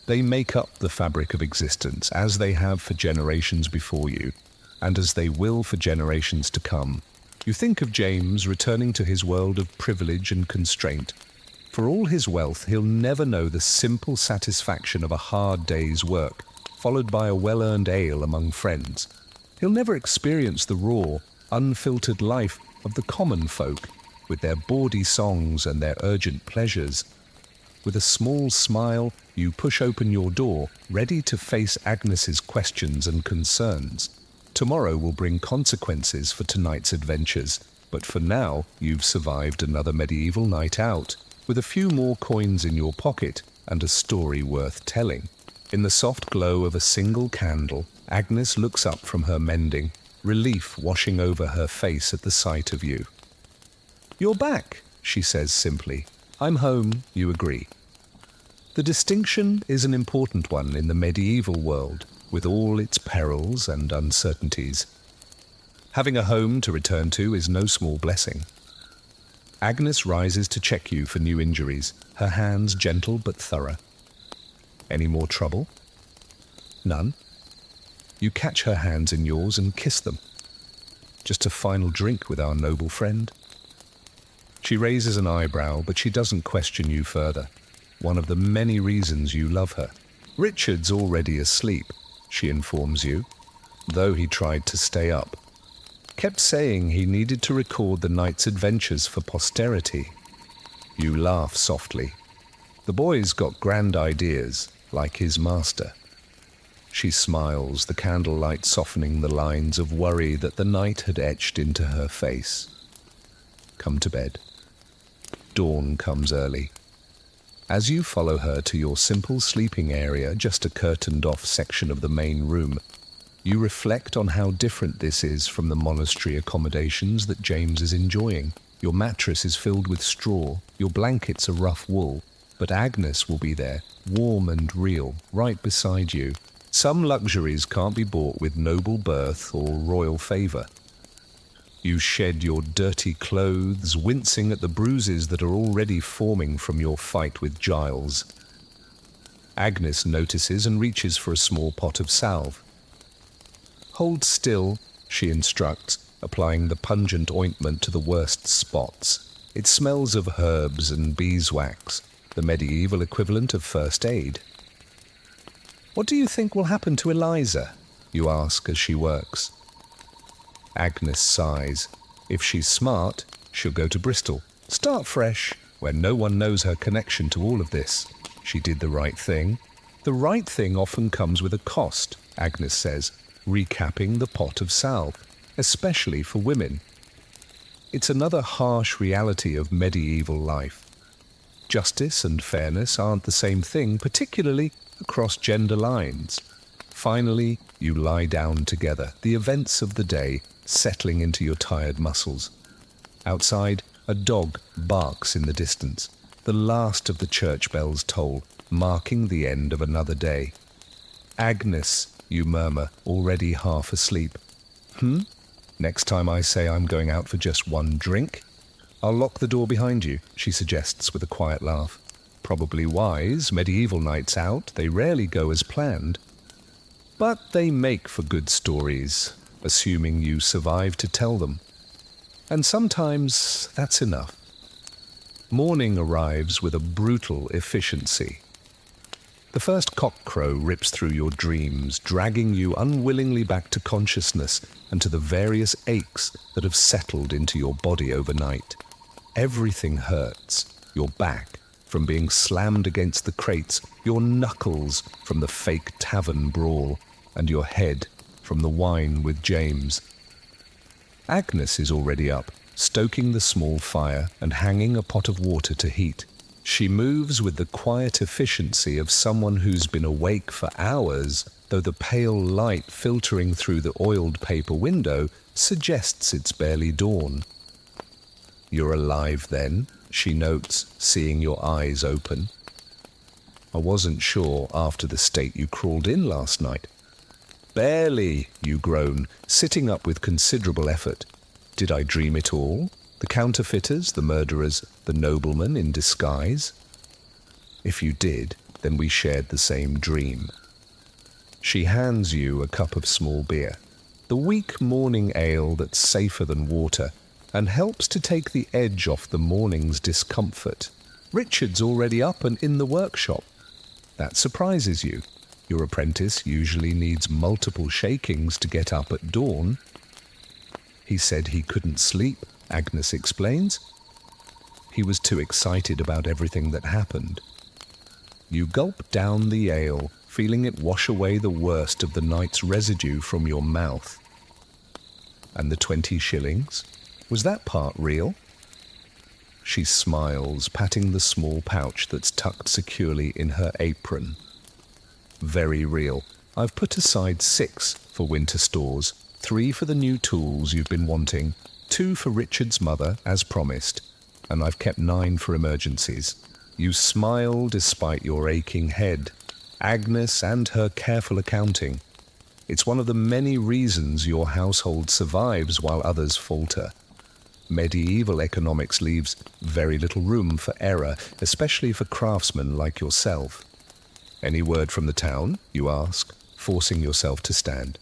Speaker 1: They make up the fabric of existence, as they have for generations before you, and as they will for generations to come. You think of James returning to his world of privilege and constraint. For all his wealth, he'll never know the simple satisfaction of a hard day's work, followed by a well-earned ale among friends. He'll never experience the raw, unfiltered life of the common folk, with their bawdy songs and their urgent pleasures. With a small smile, you push open your door, ready to face Agnes's questions and concerns. Tomorrow will bring consequences for tonight's adventures, but for now, you've survived another medieval night out, with a few more coins in your pocket and a story worth telling. In the soft glow of a single candle, Agnes looks up from her mending, relief washing over her face at the sight of you. "You're back," she says simply. "I'm home," you agree. The distinction is an important one in the medieval world, with all its perils and uncertainties. Having a home to return to is no small blessing. Agnes rises to check you for new injuries, her hands gentle but thorough. Any more trouble? None? You catch her hands in yours and kiss them. Just a final drink with our noble friend? She raises an eyebrow, but she doesn't question you further. One of the many reasons you love her. Richard's already asleep, she informs you, though he tried to stay up. Kept saying he needed to record the night's adventures for posterity. You laugh softly. The boy's got grand ideas, like his master. She smiles, the candlelight softening the lines of worry that the night had etched into her face. Come to bed. Dawn comes early. As you follow her to your simple sleeping area, just a curtained-off section of the main room, you reflect on how different this is from the monastery accommodations that James is enjoying. Your mattress is filled with straw, your blankets are rough wool, but Agnes will be there, warm and real, right beside you. Some luxuries can't be bought with noble birth or royal favour. You shed your dirty clothes, wincing at the bruises that are already forming from your fight with Giles. Agnes notices and reaches for a small pot of salve. Hold still, she instructs, applying the pungent ointment to the worst spots. It smells of herbs and beeswax, the medieval equivalent of first aid. "What do you think will happen to Eliza?" you ask as she works. Agnes sighs. If she's smart, she'll go to Bristol. Start fresh, where no one knows her connection to all of this. She did the right thing. The right thing often comes with a cost, Agnes says, recapping the pot of salve, especially for women. It's another harsh reality of medieval life. Justice and fairness aren't the same thing, particularly across gender lines. Finally, you lie down together, the events of the day settling into your tired muscles. Outside, a dog barks in the distance, the last of the church bells toll, marking the end of another day. "Agnes," you murmur, already half asleep. Next time I say I'm going out for just one drink, I'll lock the door behind you," she suggests with a quiet laugh. Probably wise, medieval nights out, they rarely go as planned. But they make for good stories, assuming you survive to tell them. And sometimes that's enough. Morning arrives with a brutal efficiency. The first cockcrow rips through your dreams, dragging you unwillingly back to consciousness and to the various aches that have settled into your body overnight. Everything hurts. Your back, from being slammed against the crates, your knuckles from the fake tavern brawl, and your head from the wine with James. Agnes is already up, stoking the small fire and hanging a pot of water to heat. She moves with the quiet efficiency of someone who's been awake for hours, though the pale light filtering through the oiled paper window suggests it's barely dawn. "You're alive then," she notes, seeing your eyes open. "I wasn't sure after the state you crawled in last night." "Barely," you groan, sitting up with considerable effort. "Did I dream it all? The counterfeiters, the murderers, the nobleman in disguise?" "If you did, then we shared the same dream." She hands you a cup of small beer, the weak morning ale that's safer than water, and helps to take the edge off the morning's discomfort. Richard's already up and in the workshop. That surprises you. Your apprentice usually needs multiple shakings to get up at dawn. "He said he couldn't sleep," Agnes explains. "He was too excited about everything that happened. You gulp down the ale, feeling it wash away the worst of the night's residue from your mouth. And the 20 shillings? Was that part real? She smiles, patting the small pouch that's tucked securely in her apron. Very real. I've put aside 6 for winter stores, 3 for the new tools you've been wanting, 2 for Richard's mother, as promised, and I've kept 9 for emergencies. You smile despite your aching head. Agnes and her careful accounting. It's one of the many reasons your household survives while others falter. Medieval economics leaves very little room for error, especially for craftsmen like yourself. Any word from the town? You ask, forcing yourself to stand.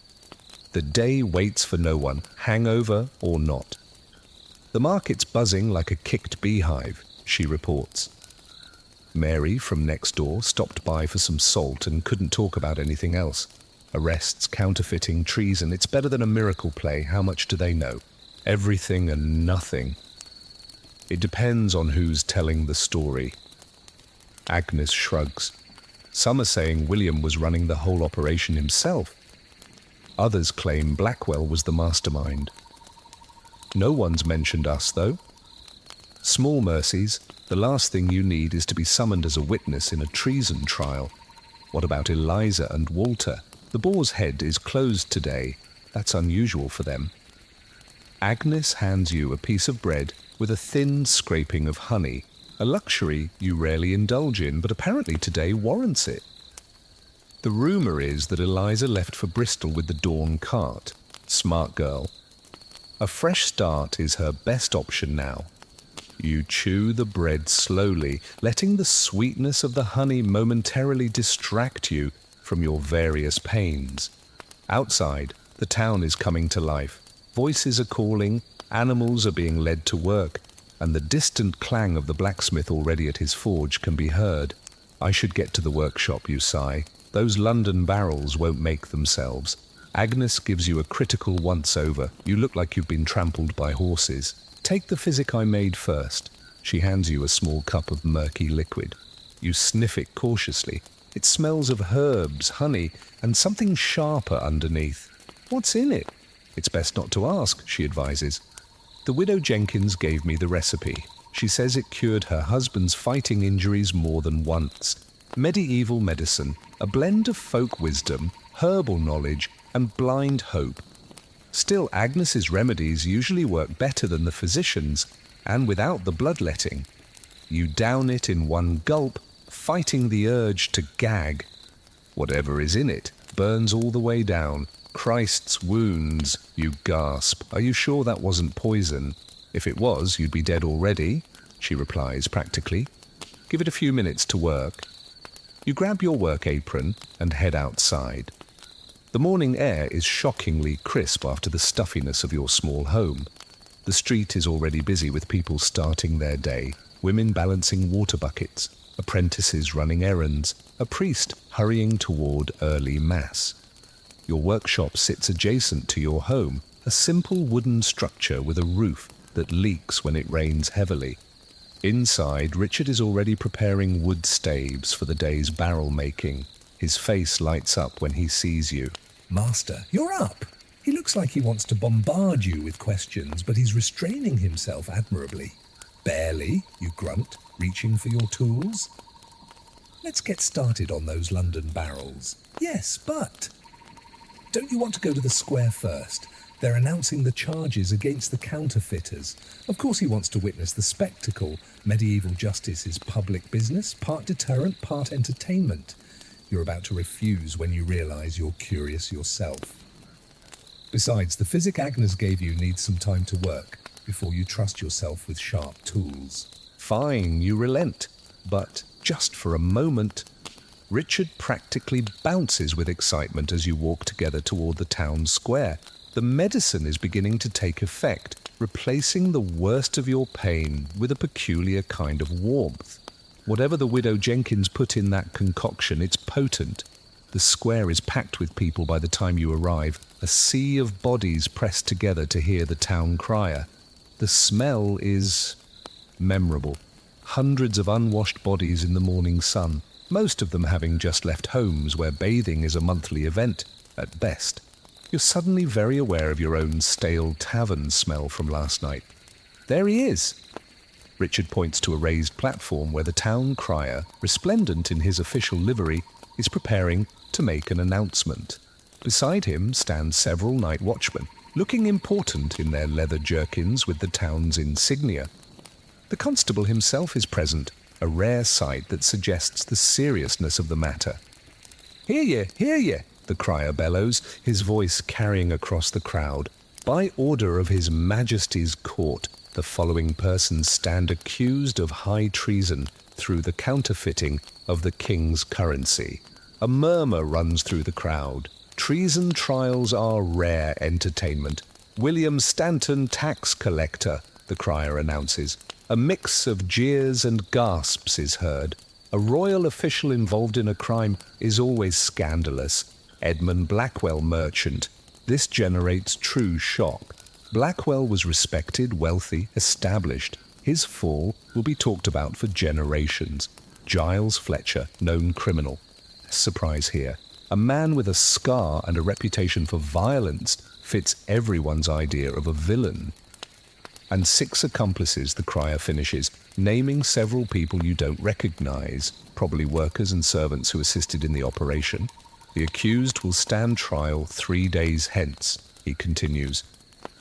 Speaker 1: The day waits for no one, hangover or not. The market's buzzing like a kicked beehive, she reports. Mary from next door stopped by for some salt and couldn't talk about anything else. Arrests, counterfeiting, treason, it's better than a miracle play. How much do they know? Everything and nothing. It depends on who's telling the story. Agnes shrugs. Some are saying William was running the whole operation himself. Others claim Blackwell was the mastermind. No one's mentioned us, though. Small mercies. The last thing you need is to be summoned as a witness in a treason trial. What about Eliza and Walter? The Boar's Head is closed today. That's unusual for them. Agnes hands you a piece of bread with a thin scraping of honey, a luxury you rarely indulge in, but apparently today warrants it. The rumour is that Eliza left for Bristol with the Dawn cart. Smart girl. A fresh start is her best option now. You chew the bread slowly, letting the sweetness of the honey momentarily distract you from your various pains. Outside, the town is coming to life. Voices are calling, animals are being led to work, and the distant clang of the blacksmith already at his forge can be heard. I should get to the workshop, you sigh. Those London barrels won't make themselves. Agnes gives you a critical once-over. You look like you've been trampled by horses. Take the physic I made first. She hands you a small cup of murky liquid. You sniff it cautiously. It smells of herbs, honey, and something sharper underneath. What's in it? It's best not to ask, she advises. The widow Jenkins gave me the recipe. She says it cured her husband's fighting injuries more than once. Medieval medicine, a blend of folk wisdom, herbal knowledge, and blind hope. Still, Agnes's remedies usually work better than the physician's, and without the bloodletting. You down it in one gulp, fighting the urge to gag. Whatever is in it burns all the way down. Christ's wounds, you gasp. Are you sure that wasn't poison? If it was, you'd be dead already, she replies practically. Give it a few minutes to work. You grab your work apron and head outside. The morning air is shockingly crisp after the stuffiness of your small home. The street is already busy with people starting their day, women balancing water buckets, apprentices running errands, a priest hurrying toward early mass. Your workshop sits adjacent to your home, a simple wooden structure with a roof that leaks when it rains heavily. Inside, Richard is already preparing wood staves for the day's barrel making. His face lights up when he sees you.
Speaker 2: Master, you're up. He looks like he wants to bombard you with questions, but he's restraining himself admirably. Barely, you grunt, reaching for your tools. Let's get started on those London barrels. Yes, but... Don't you want to go to the square first? They're announcing the charges against the counterfeiters. Of course he wants to witness the spectacle. Medieval justice is public business, part deterrent, part entertainment. You're about to refuse when you realise you're curious yourself. Besides, the physic Agnes gave you needs some time to work before you trust yourself with sharp tools.
Speaker 1: Fine, you relent. But just for a moment... Richard practically bounces with excitement as you walk together toward the town square. The medicine is beginning to take effect, replacing the worst of your pain with a peculiar kind of warmth. Whatever the widow Jenkins put in that concoction, it's potent. The square is packed with people by the time you arrive, a sea of bodies pressed together to hear the town crier. The smell is memorable. Hundreds of unwashed bodies in the morning sun. most of them having just left homes where bathing is a monthly event, at best. You're suddenly very aware of your own stale tavern smell from last night. There he is! Richard points to a raised platform where the town crier, resplendent in his official livery, is preparing to make an announcement. Beside him stand several night watchmen, looking important in their leather jerkins with the town's insignia. The constable himself is present, a rare sight that suggests the seriousness of the matter. Hear ye, the crier bellows, his voice carrying across the crowd. By order of His Majesty's court, the following persons stand accused of high treason through the counterfeiting of the king's currency. A murmur runs through the crowd. Treason trials are rare entertainment. William Stanton, tax collector, the crier announces. A mix of jeers and gasps is heard. A royal official involved in a crime is always scandalous. Edmund Blackwell, merchant. This generates true shock. Blackwell was respected, wealthy, established. His fall will be talked about for generations. Giles Fletcher, known criminal. Surprise here. A man with a scar and a reputation for violence fits everyone's idea of a villain. And 6 accomplices, the crier finishes, naming several people you don't recognize, probably workers and servants who assisted in the operation. The accused will stand trial 3 days hence, he continues.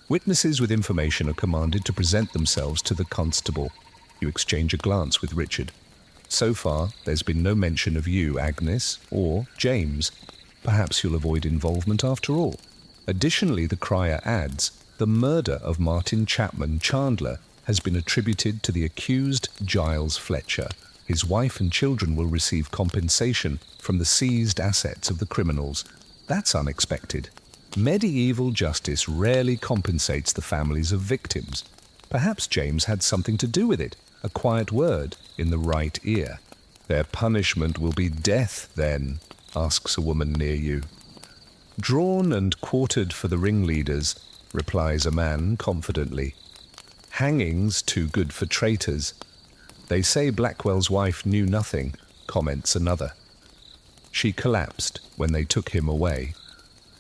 Speaker 1: Witnesses with information are commanded to present themselves to the constable. You exchange a glance with Richard. So far, there's been no mention of you, Agnes, or James. Perhaps you'll avoid involvement after all. Additionally, the crier adds, the murder of Martin Chapman Chandler has been attributed to the accused Giles Fletcher. His wife and children will receive compensation from the seized assets of the criminals. That's unexpected. Medieval justice rarely compensates the families of victims. Perhaps James had something to do with it, a quiet word in the right ear. Their punishment will be death, then, asks a woman near you. Drawn and quartered for the ringleaders, replies a man confidently. Hangings too good for traitors. They say Blackwell's wife knew nothing, comments another. She collapsed when they took him away.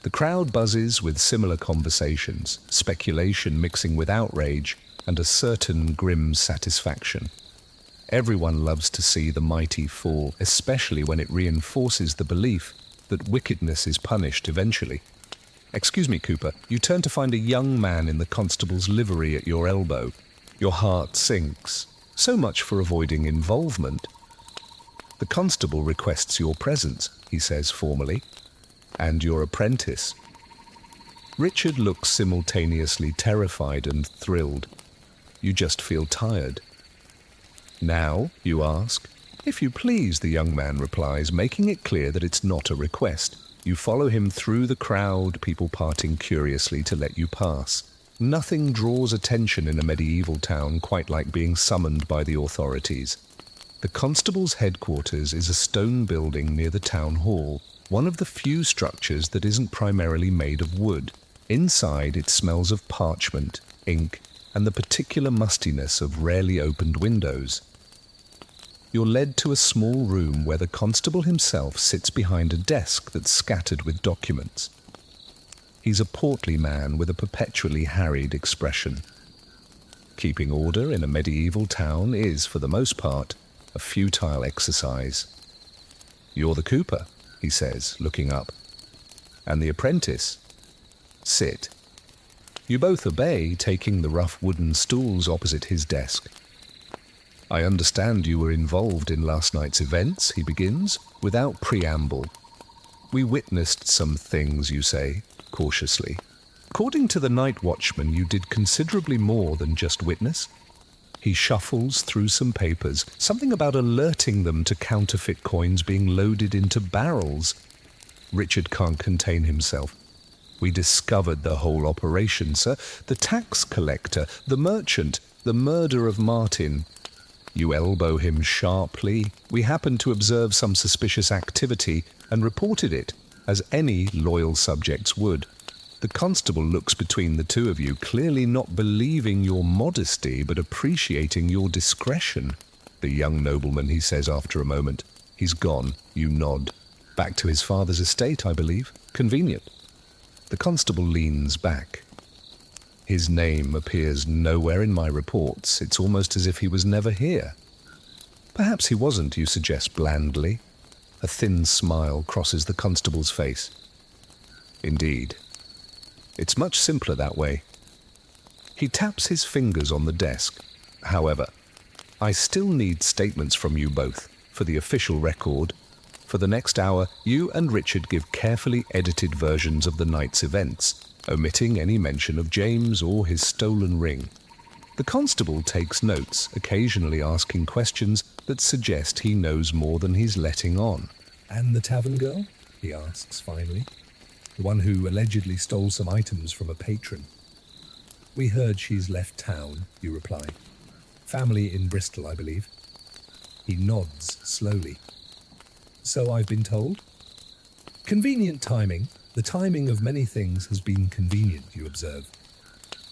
Speaker 1: The crowd buzzes with similar conversations, speculation mixing with outrage, and a certain grim satisfaction. Everyone loves to see the mighty fall, especially when it reinforces the belief that wickedness is punished eventually. Excuse me, Cooper, you turn to find a young man in the constable's livery at your elbow. Your heart sinks. So much for avoiding involvement. The constable requests your presence, he says formally, and your apprentice. Richard looks simultaneously terrified and thrilled. You just feel tired. Now, you ask? If you please, the young man replies, making it clear that it's not a request. You follow him through the crowd, people parting curiously to let you pass. Nothing draws attention in a medieval town quite like being summoned by the authorities. The constable's headquarters is a stone building near the town hall, one of the few structures that isn't primarily made of wood. Inside, it smells of parchment, ink, and the particular mustiness of rarely opened windows. You're led to a small room where the constable himself sits behind a desk that's scattered with documents. He's a portly man with a perpetually harried expression. Keeping order in a medieval town is, for the most part, a futile exercise. You're the cooper, he says, looking up. And the apprentice? Sit. You both obey, taking the rough wooden stools opposite his desk. I understand you were involved in last night's events, he begins, without preamble. We witnessed some things, you say, cautiously. According to the night watchman, you did considerably more than just witness. He shuffles through some papers, something about alerting them to counterfeit coins being loaded into barrels. Richard can't contain himself. We discovered the whole operation, sir. The tax collector, the merchant, the murder of Martin. You elbow him sharply. We happened to observe some suspicious activity and reported it, as any loyal subjects would. The constable looks between the two of you, clearly not believing your modesty, but appreciating your discretion. The young nobleman, he says after a moment. He's gone, you nod. Back to his father's estate, I believe. Convenient. The constable leans back. His name appears nowhere in my reports. It's almost as if he was never here. Perhaps he wasn't, you suggest blandly. A thin smile crosses the constable's face. Indeed. It's much simpler that way. He taps his fingers on the desk. However, I still need statements from you both, for the official record. For the next hour, you and Richard give carefully edited versions of the night's events, omitting any mention of James or his stolen ring. The constable takes notes, occasionally asking questions that suggest he knows more than he's letting on.
Speaker 2: And the tavern girl? He asks finally. The one who allegedly stole some items from a patron. We heard she's left town, you reply. Family in Bristol, I believe. He nods slowly. So I've been told. Convenient timing. The timing of many things has been convenient, you observe.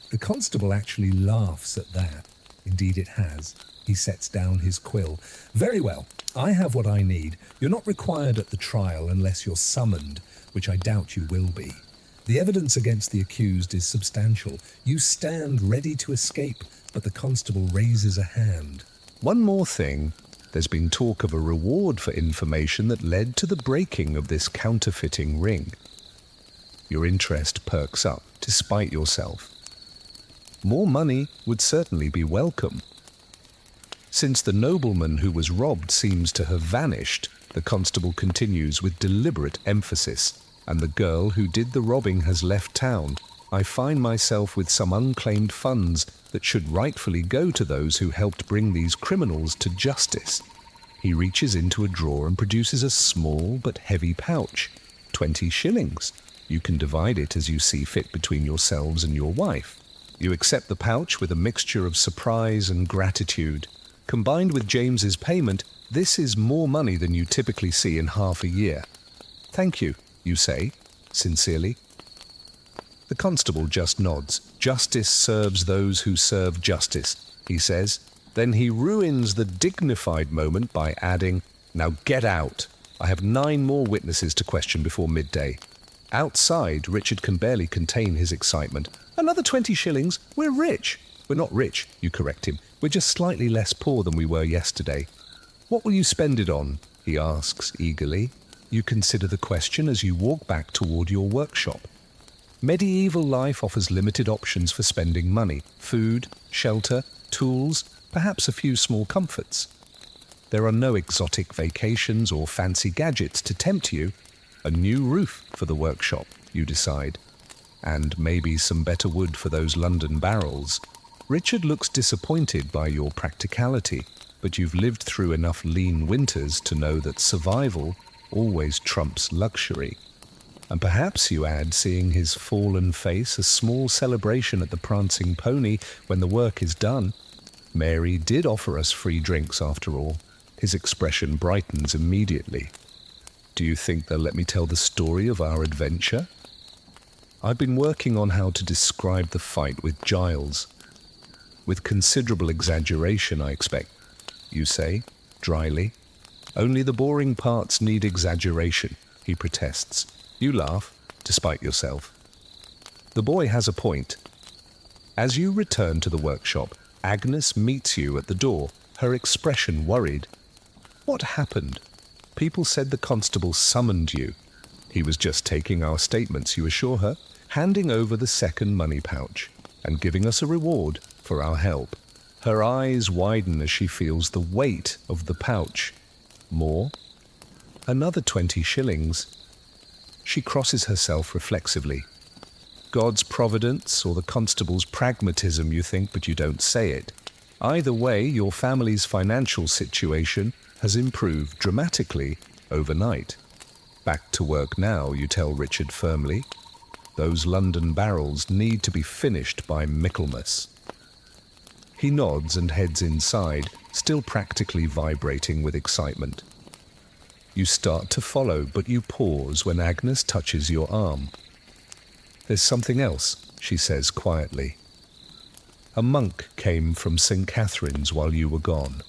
Speaker 2: The constable actually laughs at that. Indeed it has. He sets down his quill. Very well. I have what I need. You're not required at the trial unless you're summoned, which I doubt you will be. The evidence against the accused is substantial. You stand ready to escape, but the constable raises a hand.
Speaker 1: One more thing. There's been talk of a reward for information that led to the breaking of this counterfeiting ring. Your interest perks up, despite yourself. More money would certainly be welcome. Since the nobleman who was robbed seems to have vanished, the constable continues with deliberate emphasis, and the girl who did the robbing has left town, I find myself with some unclaimed funds that should rightfully go to those who helped bring these criminals to justice. He reaches into a drawer and produces a small but heavy pouch. 20 shillings. You can divide it as you see fit between yourselves and your wife. You accept the pouch with a mixture of surprise and gratitude. Combined with James's payment, this is more money than you typically see in half a year. Thank you, you say, sincerely. The constable just nods. Justice serves those who serve justice, he says. Then he ruins the dignified moment by adding, "Now get out. I have 9 more witnesses to question before midday." Outside, Richard can barely contain his excitement. "Another 20 shillings. We're rich." "We're not rich," you correct him. "We're just slightly less poor than we were yesterday." "What will you spend it on?" he asks eagerly. You consider the question as you walk back toward your workshop. Medieval life offers limited options for spending money: food, shelter, tools, perhaps a few small comforts. There are no exotic vacations or fancy gadgets to tempt you. A new roof for the workshop, you decide. And maybe some better wood for those London barrels. Richard looks disappointed by your practicality, but you've lived through enough lean winters to know that survival always trumps luxury. And perhaps, you add, seeing his fallen face, a small celebration at the Prancing Pony when the work is done. Mary did offer us free drinks after all. His expression brightens immediately. Do you think they'll let me tell the story of our adventure? I've been working on how to describe the fight with Giles. With considerable exaggeration, I expect, you say, dryly. Only the boring parts need exaggeration, he protests. You laugh, despite yourself. The boy has a point. As you return to the workshop, Agnes meets you at the door, her expression worried. What happened? People said the constable summoned you. He was just taking our statements, you assure her, handing over the second money pouch and giving us a reward for our help. Her eyes widen as she feels the weight of the pouch. More? Another 20 shillings. She crosses herself reflexively. God's providence or the constable's pragmatism, you think, but you don't say it. Either way, your family's financial situation has improved dramatically overnight. Back to work now, you tell Richard firmly. Those London barrels need to be finished by Michaelmas. He nods and heads inside, still practically vibrating with excitement. You start to follow, but you pause when Agnes touches your arm. There's something else, she says quietly. A monk came from St. Catherine's while you were gone.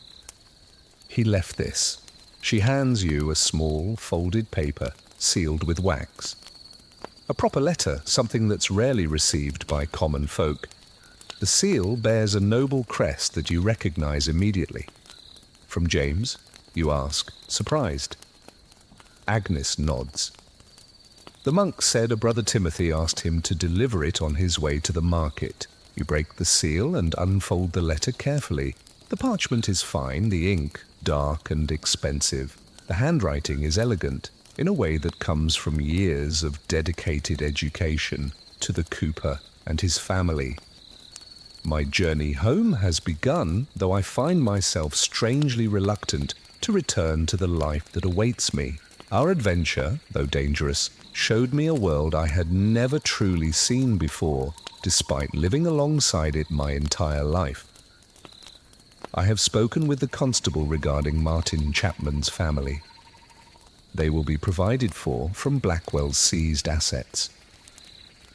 Speaker 1: He left this. She hands you a small, folded paper sealed with wax. A proper letter, something that's rarely received by common folk. The seal bears a noble crest that you recognize immediately. From James, you ask, surprised. Agnes nods. The monk said a brother Timothy asked him to deliver it on his way to the market. You break the seal and unfold the letter carefully. The parchment is fine, the ink dark and expensive. The handwriting is elegant, in a way that comes from years of dedicated education to the cooper and his family. My journey home has begun, though I find myself strangely reluctant to return to the life that awaits me. Our adventure, though dangerous, showed me a world I had never truly seen before, despite living alongside it my entire life. I have spoken with the constable regarding Martin Chapman's family. They will be provided for from Blackwell's seized assets.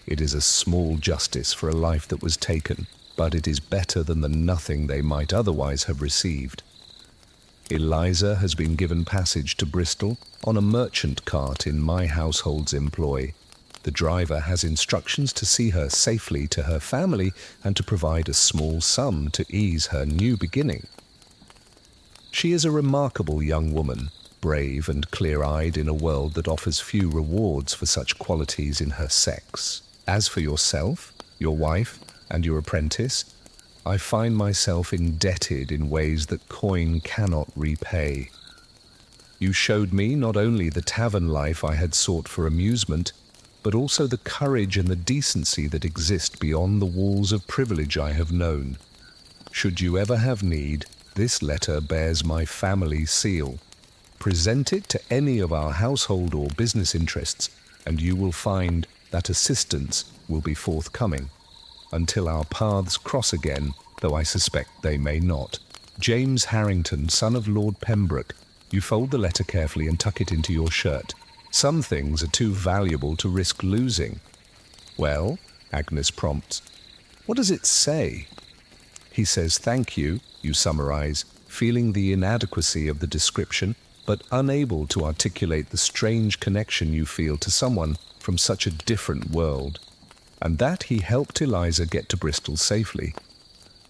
Speaker 1: It is a small justice for a life that was taken, but it is better than the nothing they might otherwise have received. Eliza has been given passage to Bristol on a merchant cart in my household's employ. The driver has instructions to see her safely to her family and to provide a small sum to ease her new beginning. She is a remarkable young woman, brave and clear-eyed in a world that offers few rewards for such qualities in her sex. As for yourself, your wife, and your apprentice, I find myself indebted in ways that coin cannot repay. You showed me not only the tavern life I had sought for amusement, but also the courage and the decency that exist beyond the walls of privilege I have known. Should you ever have need, this letter bears my family seal. Present it to any of our household or business interests, and you will find that assistance will be forthcoming, until our paths cross again, though I suspect they may not. James Harrington, son of Lord Pembroke. You fold the letter carefully and tuck it into your shirt. Some things are too valuable to risk losing. Well, Agnes prompts, what does it say? He says thank you, you summarize, feeling the inadequacy of the description, but unable to articulate the strange connection you feel to someone from such a different world, and that he helped Eliza get to Bristol safely.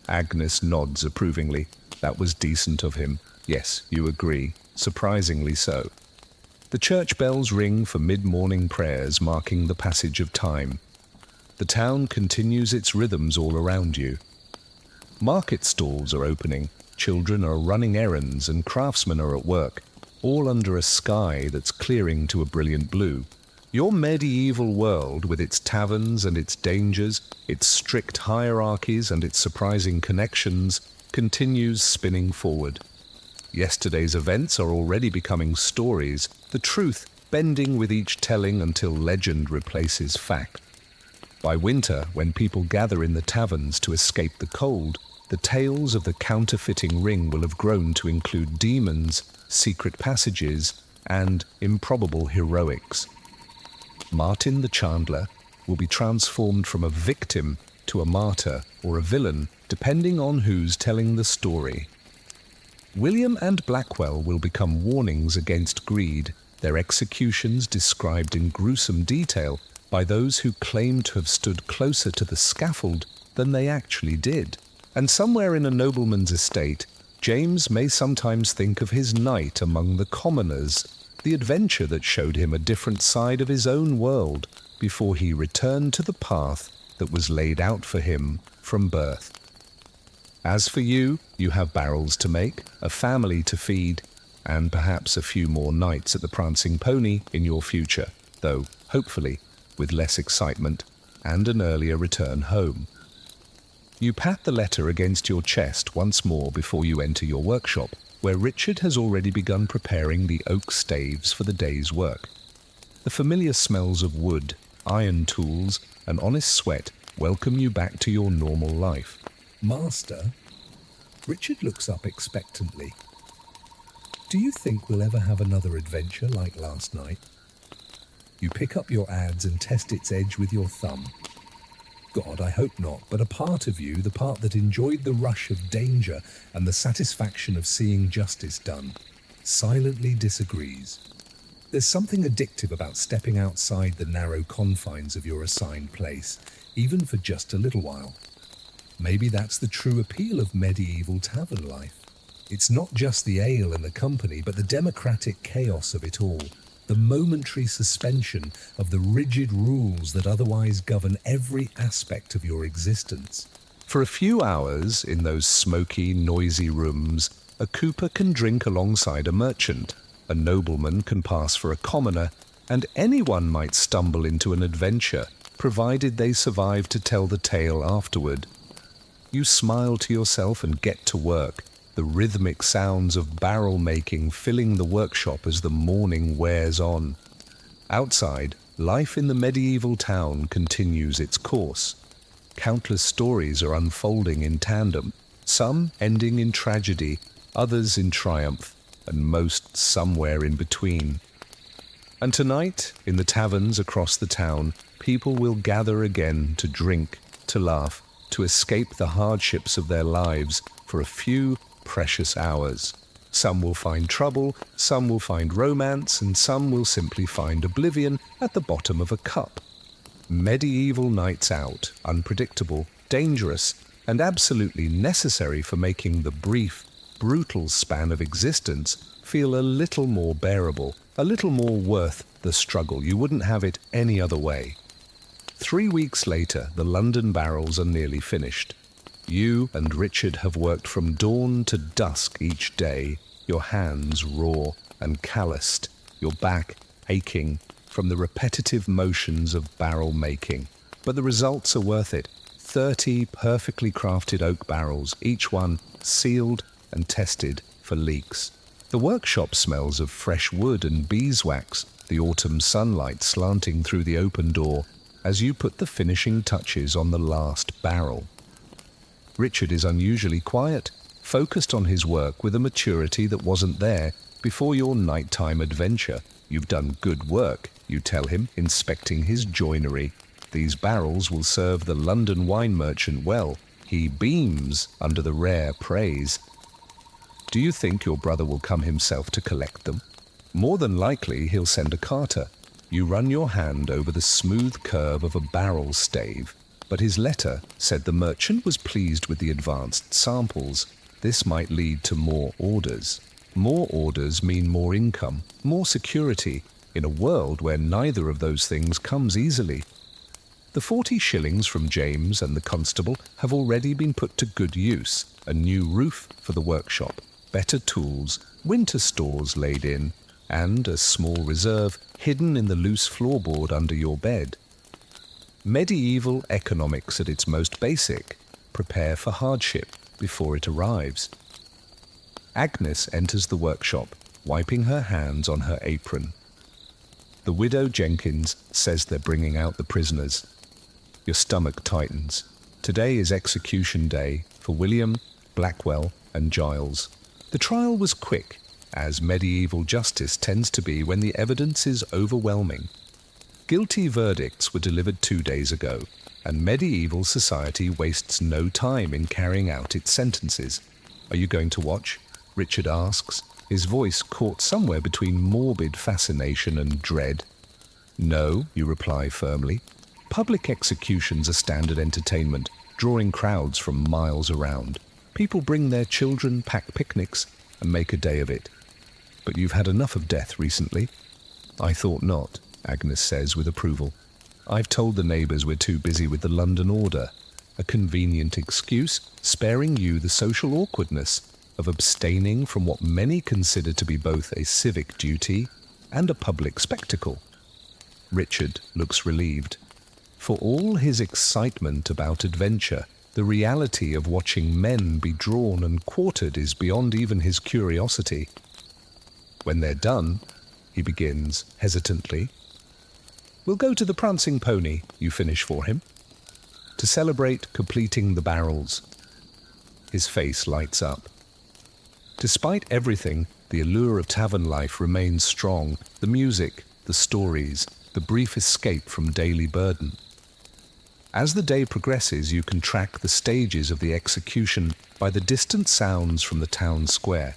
Speaker 1: Agnes nods approvingly. That was decent of him. Yes, you agree, surprisingly so. The church bells ring for mid-morning prayers marking the passage of time. The town continues its rhythms all around you. Market stalls are opening, children are running errands, and craftsmen are at work, all under a sky that's clearing to a brilliant blue. Your medieval world, with its taverns and its dangers, its strict hierarchies and its surprising connections, continues spinning forward. Yesterday's events are already becoming stories, the truth bending with each telling until legend replaces fact. By winter, when people gather in the taverns to escape the cold, the tales of the counterfeiting ring will have grown to include demons, secret passages, and improbable heroics. Martin the Chandler will be transformed from a victim to a martyr or a villain, depending on who's telling the story. William and Blackwell will become warnings against greed, their executions described in gruesome detail by those who claim to have stood closer to the scaffold than they actually did. And somewhere in a nobleman's estate, James may sometimes think of his night among the commoners, the adventure that showed him a different side of his own world before he returned to the path that was laid out for him from birth. As for you, you have barrels to make, a family to feed, and perhaps a few more nights at the Prancing Pony in your future, though, hopefully, with less excitement and an earlier return home. You pat the letter against your chest once more before you enter your workshop, where Richard has already begun preparing the oak staves for the day's work. The familiar smells of wood, iron tools, and honest sweat welcome you back to your normal life.
Speaker 2: Master? Richard looks up expectantly. Do you think we'll ever have another adventure like last night? You pick up your adze and test its edge with your thumb. God, I hope not, but a part of you, the part that enjoyed the rush of danger and the satisfaction of seeing justice done, silently disagrees. There's something addictive about stepping outside the narrow confines of your assigned place, even for just a little while. Maybe that's the true appeal of medieval tavern life. It's not just the ale and the company, but the democratic chaos of it all, the momentary suspension of the rigid rules that otherwise govern every aspect of your existence.
Speaker 1: For a few hours, in those smoky, noisy rooms, a cooper can drink alongside a merchant, a nobleman can pass for a commoner, and anyone might stumble into an adventure, provided they survive to tell the tale afterward. You smile to yourself and get to work, the rhythmic sounds of barrel making filling the workshop as the morning wears on. Outside, life in the medieval town continues its course. Countless stories are unfolding in tandem, some ending in tragedy, others in triumph, and most somewhere in between. And tonight, in the taverns across the town, people will gather again to drink, to laugh, to escape the hardships of their lives for a few precious hours. Some will find trouble, some will find romance, and some will simply find oblivion at the bottom of a cup. Medieval nights out, unpredictable, dangerous, and absolutely necessary for making the brief, brutal span of existence feel a little more bearable, a little more worth the struggle. You wouldn't have it any other way. 3 weeks later, the London barrels are nearly finished. You and Richard have worked from dawn to dusk each day, your hands raw and calloused, your back aching from the repetitive motions of barrel making. But the results are worth it. 30 perfectly crafted oak barrels, each one sealed and tested for leaks. The workshop smells of fresh wood and beeswax, the autumn sunlight slanting through the open door as you put the finishing touches on the last barrel. Richard is unusually quiet, focused on his work with a maturity that wasn't there before your nighttime adventure. You've done good work, you tell him, inspecting his joinery. These barrels will serve the London wine merchant well. He beams under the rare praise. Do you think your brother will come himself to collect them? More than likely, he'll send a carter. You run your hand over the smooth curve of a barrel stave, but his letter said the merchant was pleased with the advanced samples. This might lead to more orders. More orders mean more income, more security, in a world where neither of those things comes easily. The 40 shillings from James and the constable have already been put to good use. A new roof for the workshop, better tools, winter stores laid in, and a small reserve hidden in the loose floorboard under your bed. Medieval economics at its most basic. Prepare for hardship before it arrives. Agnes enters the workshop, wiping her hands on her apron. The widow Jenkins says they're bringing out the prisoners. Your stomach tightens. Today is execution day for William, Blackwell, and Giles. The trial was quick, as medieval justice tends to be when the evidence is overwhelming. Guilty verdicts were delivered 2 days ago, and medieval society wastes no time in carrying out its sentences. Are you going to watch? Richard asks, his voice caught somewhere between morbid fascination and dread. No, you reply firmly. Public executions are standard entertainment, drawing crowds from miles around. People bring their children, pack picnics, and make a day of it. But you've had enough of death recently. I thought not, Agnes says with approval. I've told the neighbours we're too busy with the London order. A convenient excuse, sparing you the social awkwardness of abstaining from what many consider to be both a civic duty and a public spectacle. Richard looks relieved. For all his excitement about adventure, the reality of watching men be drawn and quartered is beyond even his curiosity. When they're done, he begins hesitantly. We'll go to the Prancing Pony, you finish for him, to celebrate completing the barrels. His face lights up. Despite everything, the allure of tavern life remains strong. The music, the stories, the brief escape from daily burden. As the day progresses, you can track the stages of the execution by the distant sounds from the town square.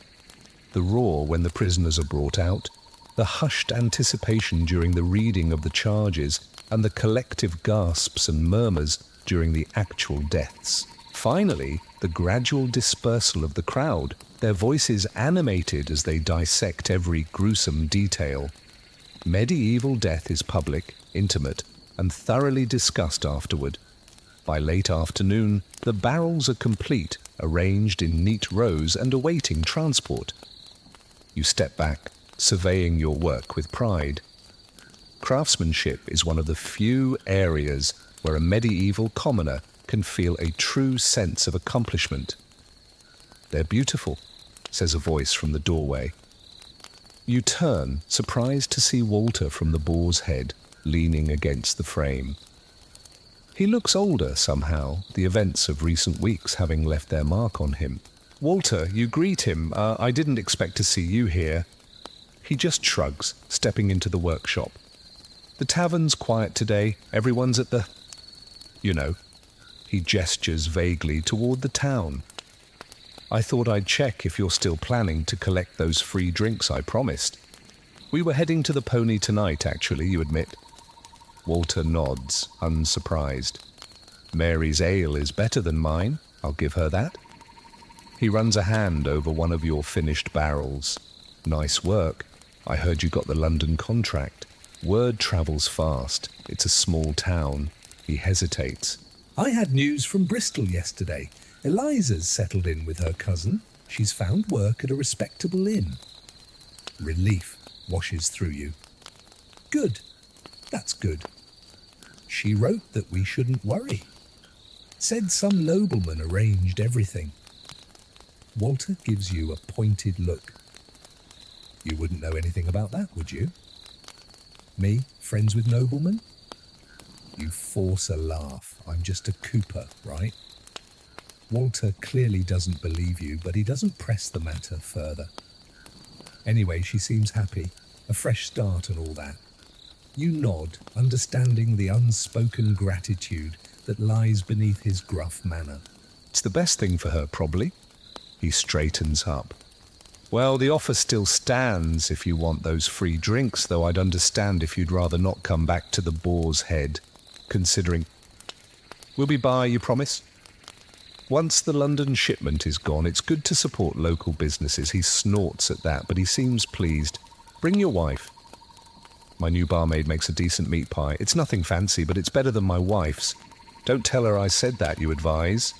Speaker 1: The roar when the prisoners are brought out, the hushed anticipation during the reading of the charges, and the collective gasps and murmurs during the actual deaths. Finally, the gradual dispersal of the crowd, their voices animated as they dissect every gruesome detail. Medieval death is public, intimate, and thoroughly discussed afterward. By late afternoon, the barrels are complete, arranged in neat rows and awaiting transport. You step back, surveying your work with pride. Craftsmanship is one of the few areas where a medieval commoner can feel a true sense of accomplishment. "They're beautiful," says a voice from the doorway. You turn, surprised to see Walter from the Boar's Head, leaning against the frame. He looks older somehow, the events of recent weeks having left their mark on him. "Walter, you greet him. I didn't expect to see you here." He just shrugs, stepping into the workshop. "The tavern's quiet today. Everyone's at the... you know." He gestures vaguely toward the town. "I thought I'd check if you're still planning to collect those free drinks I promised." "We were heading to the Pony tonight, actually, you admit." Walter nods, unsurprised. "Mary's ale is better than mine, I'll give her that." He runs a hand over one of your finished barrels. "Nice work. I heard you got the London contract. Word travels fast. It's a small town." He hesitates.
Speaker 2: I had news from Bristol yesterday. Eliza's settled in with her cousin. She's found work at a respectable inn. Relief washes through you. Good. That's good. She wrote that we shouldn't worry. Said some nobleman arranged everything. Walter gives you a pointed look. You wouldn't know anything about that, would you? Me, friends with noblemen? You force a laugh. I'm just a cooper, right? Walter clearly doesn't believe you, but he doesn't press the matter further. Anyway, she seems happy. A fresh start and all that. You nod, understanding the unspoken gratitude that lies beneath his gruff manner.
Speaker 1: "It's the best thing for her, probably." He straightens up. "Well, the offer still stands if you want those free drinks, though I'd understand if you'd rather not come back to the Boar's Head, considering... We'll be by, you promise?" "Once the London shipment is gone, it's good to support local businesses." He snorts at that, but he seems pleased. "Bring your wife." "My new barmaid makes a decent meat pie. It's nothing fancy, but it's better than my wife's." "Don't tell her I said that," you advise.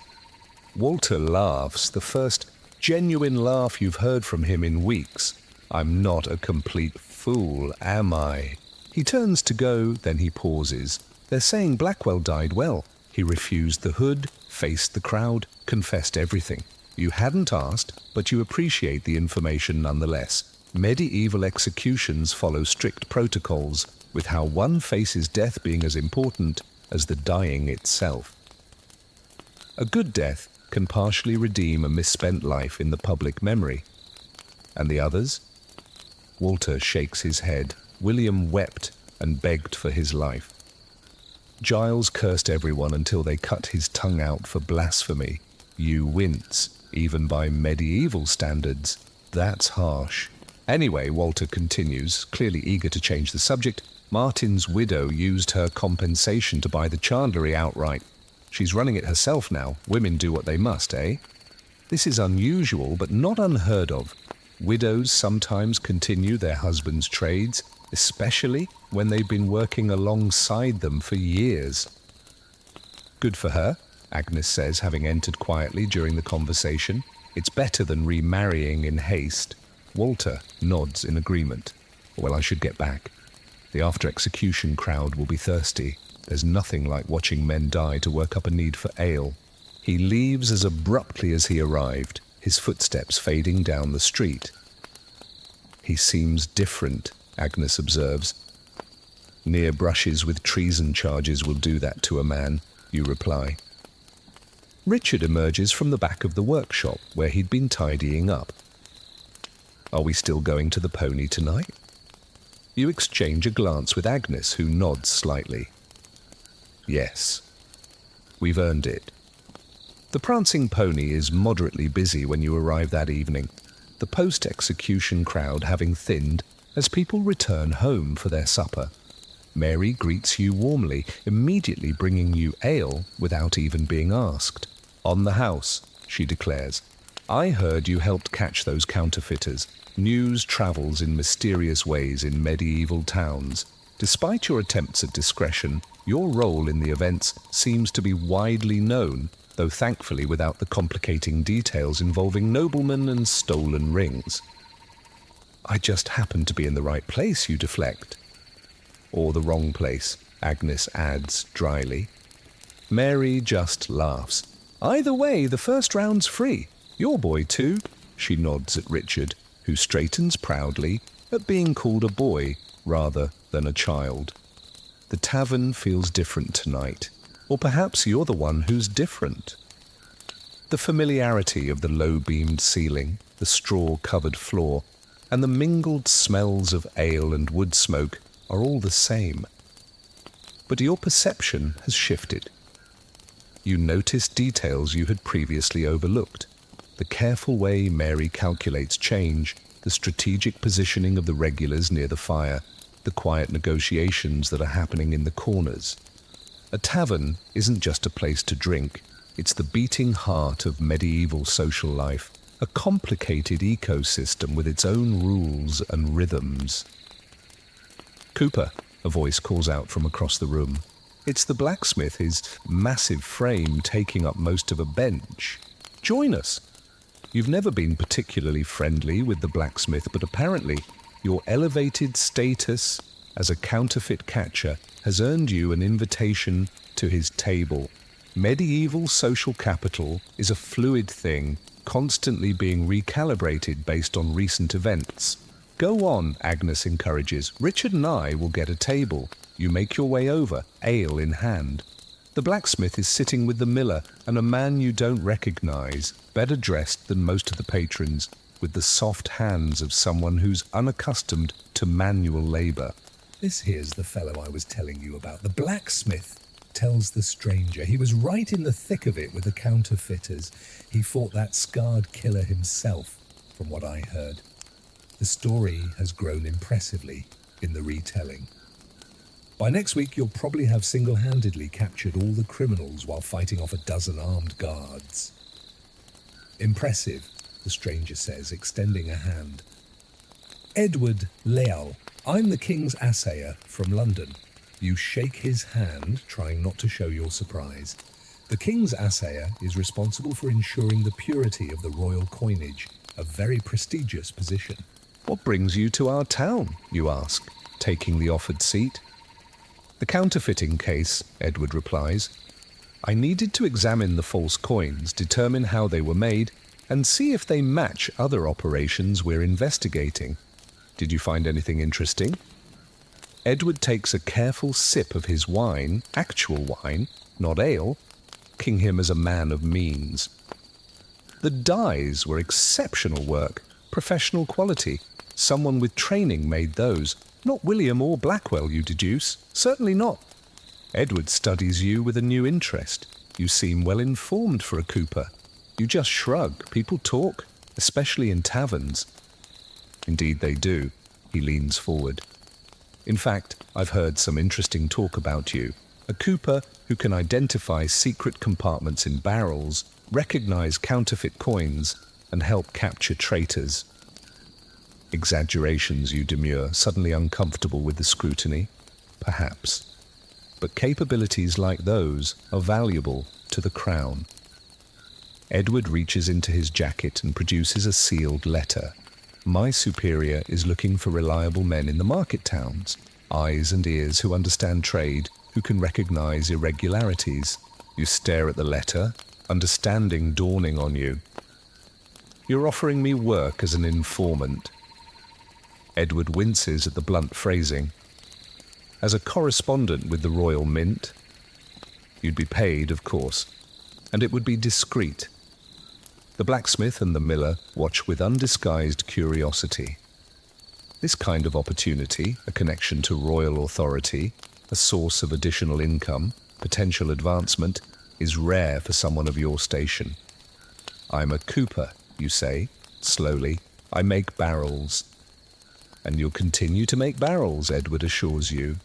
Speaker 1: Walter laughs, the first genuine laugh you've heard from him in weeks. "I'm not a complete fool, am I?" He turns to go, then he pauses. "They're saying Blackwell died well. He refused the hood, faced the crowd, confessed everything. You hadn't asked, but you appreciate the information nonetheless. Medieval executions follow strict protocols, with how one faces death being as important as the dying itself. A good death can partially redeem a misspent life in the public memory. And the others? Walter shakes his head. William wept and begged for his life. Giles cursed everyone until they cut his tongue out for blasphemy. You wince, even by medieval standards. That's harsh. Anyway, Walter continues, clearly eager to change the subject. Martin's widow used her compensation to buy the chandlery outright. She's running it herself now. Women do what they must, eh? This is unusual, but not unheard of. Widows sometimes continue their husbands' trades, especially when they've been working alongside them for years. Good for her, Agnes says, having entered quietly during the conversation. It's better than remarrying in haste. Walter nods in agreement. Well, I should get back. The after-execution crowd will be thirsty. There's nothing like watching men die to work up a need for ale. He leaves as abruptly as he arrived, his footsteps fading down the street. He seems different, Agnes observes. Near brushes with treason charges will do that to a man, you reply. Richard emerges from the back of the workshop, where he'd been tidying up. Are we still going to the Pony tonight? You exchange a glance with Agnes, who nods slightly. Yes. We've earned it. The Prancing Pony is moderately busy when you arrive that evening. the post-execution crowd having thinned as people return home for their supper. Mary greets you warmly, immediately bringing you ale without even being asked. "On the house," she declares. "I heard you helped catch those counterfeiters." News travels in mysterious ways in medieval towns. Despite your attempts at discretion, your role in the events seems to be widely known, though thankfully without the complicating details involving noblemen and stolen rings. "I just happened to be in the right place," you deflect. "Or the wrong place," Agnes adds dryly. Mary just laughs. "Either way, the first round's free. Your boy too." She nods at Richard, who straightens proudly at being called a boy rather than a child. The tavern feels different tonight, or perhaps you're the one who's different. The familiarity of the low-beamed ceiling, the straw-covered floor, and the mingled smells of ale and wood smoke are all the same. But your perception has shifted. You notice details you had previously overlooked. The careful way Mary calculates change, the strategic positioning of the regulars near the fire, the quiet negotiations that are happening in the corners. A tavern isn't just a place to drink, it's the beating heart of medieval social life, a complicated ecosystem with its own rules and rhythms. "Cooper," a voice calls out from across the room. It's the blacksmith, his massive frame taking up most of a bench. "Join us." You've never been particularly friendly with the blacksmith, but apparently your elevated status as a counterfeit catcher has earned you an invitation to his table. Medieval social capital is a fluid thing, constantly being recalibrated based on recent events. "Go on," Agnes encourages. "Richard and I will get a table. You make your way over, ale in hand." The blacksmith is sitting with the miller and a man you don't recognize, better dressed than most of the patrons, with the soft hands of someone who's unaccustomed to manual labor.
Speaker 2: "This here's the fellow I was telling you about, the blacksmith," tells the stranger. "He was right in the thick of it with the counterfeiters. He fought that scarred killer himself, from what I heard." The story has grown impressively in the retelling. "By next week, you'll probably have single-handedly captured all the criminals while fighting off a dozen armed guards." "Impressive," the stranger says, extending a hand. "Edward Leal, I'm the King's Assayer from London." You shake his hand, trying not to show your surprise. The King's Assayer is responsible for ensuring the purity of the royal coinage, a very prestigious position.
Speaker 1: "What brings you to our town?" you ask, taking the offered seat. "The counterfeiting case," Edward replies. "I needed to examine the false coins, determine how they were made, and see if they match other operations we're investigating. Did you find anything interesting?" Edward takes a careful sip of his wine, actual wine, not ale, marking him as a man of means. "The dies were exceptional work, professional quality. Someone with training made those. Not William or Blackwell, you deduce? Certainly not." Edward studies you with a new interest. You seem well informed for a Cooper. You just shrug. People talk, especially in taverns. "Indeed they do." He leans forward. "In fact, I've heard some interesting talk about you. A Cooper who can identify secret compartments in barrels, recognize counterfeit coins, and help capture traitors." "Exaggerations," you demur, suddenly uncomfortable with the scrutiny. "Perhaps. But capabilities like those are valuable to the crown." Edward reaches into his jacket and produces a sealed letter. "My superior is looking for reliable men in the market towns, eyes and ears who understand trade, who can recognize irregularities." You stare at the letter, understanding dawning on you. "You're offering me work as an informant." Edward winces at the blunt phrasing. "As a correspondent with the Royal Mint?" "You'd be paid, of course, and it would be discreet." The blacksmith and the miller watch with undisguised curiosity. This kind of opportunity, a connection to royal authority, a source of additional income, potential advancement, is rare for someone of your station. "I'm a Cooper," you say, slowly, I make barrels. And you'll continue to make barrels, Edward assures you.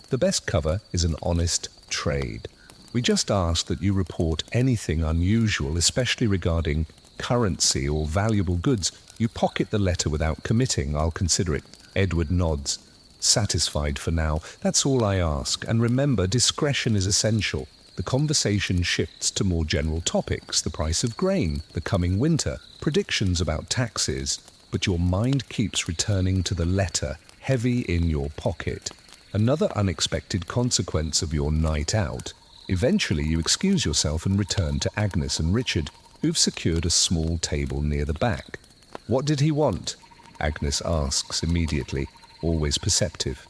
Speaker 1: The best cover is an honest trade. We just ask that you report anything unusual, especially regarding currency or valuable goods. You pocket the letter without committing. I'll consider it. Edward nods. Satisfied for now. That's all I ask. And remember, discretion is essential. The conversation shifts to more general topics, the price of grain, the coming winter, predictions about taxes. But your mind keeps returning to the letter, heavy in your pocket. Another unexpected consequence of your night out. Eventually you excuse yourself and return to Agnes and Richard, who've secured a small table near the back. What did he want? Agnes asks immediately, always perceptive.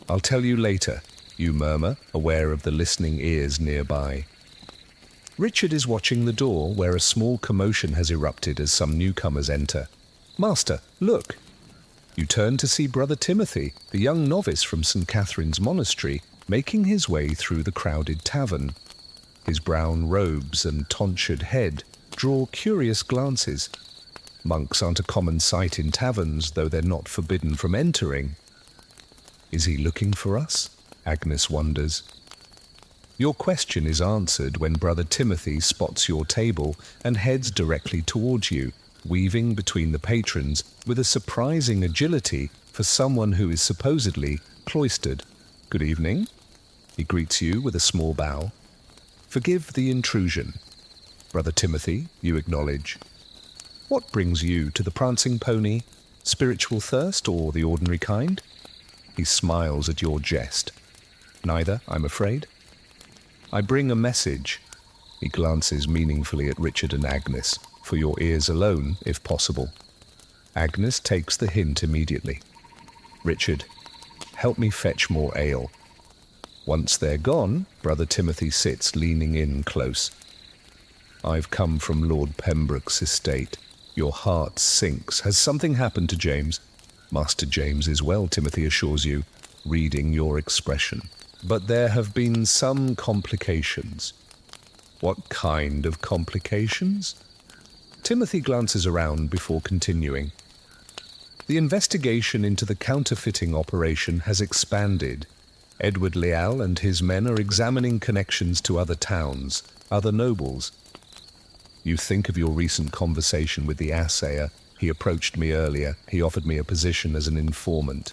Speaker 1: I'll tell you later, you murmur, aware of the listening ears nearby. Richard is watching the door, where a small commotion has erupted as some newcomers enter. Master, look! You turn to see Brother Timothy, the young novice from St. Catherine's Monastery, making his way through the crowded tavern. His brown robes and tonsured head draw curious glances. Monks aren't a common sight in taverns, though they're not forbidden from entering. Is he looking for us? Agnes wonders. Your question is answered when Brother Timothy spots your table and heads directly towards you, weaving between the patrons with a surprising agility for someone who is supposedly cloistered. Good evening. He greets you with a small bow. Forgive the intrusion. Brother Timothy, you acknowledge. What brings you to the Prancing Pony? Spiritual thirst or the ordinary kind? He smiles at your jest. Neither, I'm afraid. I bring a message. He glances meaningfully at Richard and Agnes, for your ears alone, if possible. Agnes takes the hint immediately. Richard, help me fetch more ale. Once they're gone, Brother Timothy sits leaning in close. I've come from Lord Pembroke's estate. Your heart sinks. Has something happened to James? Master James is well, Timothy assures you, reading your expression. But there have been some complications. What kind of complications? Timothy glances around before continuing. The investigation into the counterfeiting operation has expanded. Edward Leal and his men are examining connections to other towns, other nobles. You think of your recent conversation with the assayer. He approached me earlier. He offered me a position as an informant.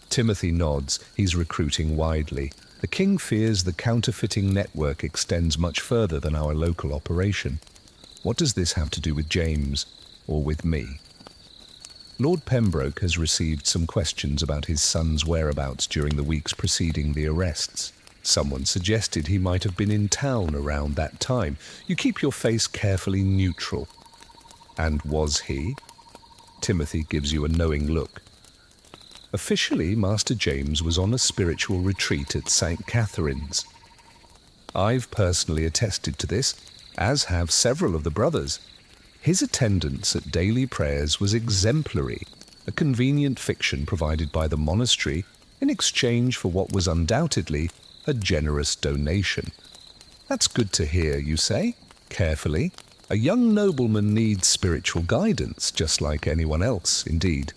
Speaker 1: Timothy nods. He's recruiting widely. The king fears the counterfeiting network extends much further than our local operation. What does this have to do with James, or with me? Lord Pembroke has received some questions about his son's whereabouts during the weeks preceding the arrests. Someone suggested he might have been in town around that time. You keep your face carefully neutral. And was he? Timothy gives you a knowing look. Officially, Master James was on a spiritual retreat at St. Catherine's. I've personally attested to this, as have several of the brothers. His attendance at daily prayers was exemplary, a convenient fiction provided by the monastery in exchange for what was undoubtedly a generous donation. That's good to hear, you say, carefully. A young nobleman needs spiritual guidance, just like anyone else, indeed.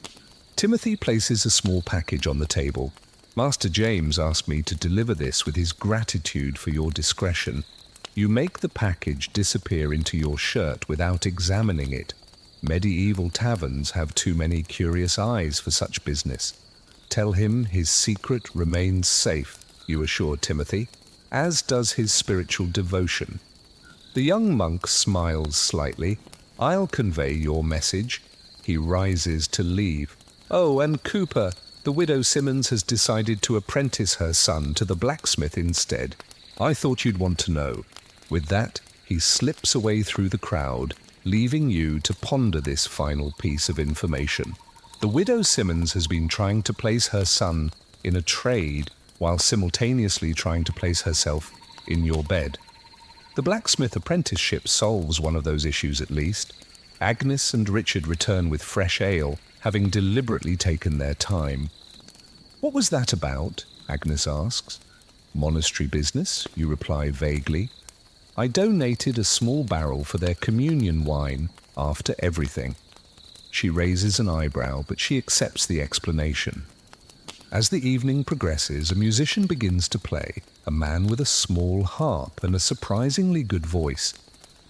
Speaker 1: Timothy places a small package on the table. Master James asked me to deliver this with his gratitude for your discretion. You make the package disappear into your shirt without examining it. Medieval taverns have too many curious eyes for such business. Tell him his secret remains safe, you assure Timothy, as does his spiritual devotion. The young monk smiles slightly. I'll convey your message. He rises to leave. Oh, and Cooper, the widow Simmons has decided to apprentice her son to the blacksmith instead. I thought you'd want to know. With that, he slips away through the crowd, leaving you to ponder this final piece of information. The widow Simmons has been trying to place her son in a trade while simultaneously trying to place herself in your bed. The blacksmith apprenticeship solves one of those issues at least. Agnes and Richard return with fresh ale, having deliberately taken their time. What was that about? Agnes asks. Monastery business, you reply vaguely. I donated a small barrel for their communion wine. after everything. She raises an eyebrow, but she accepts the explanation. As the evening progresses, a musician begins to play, a man with a small harp and a surprisingly good voice.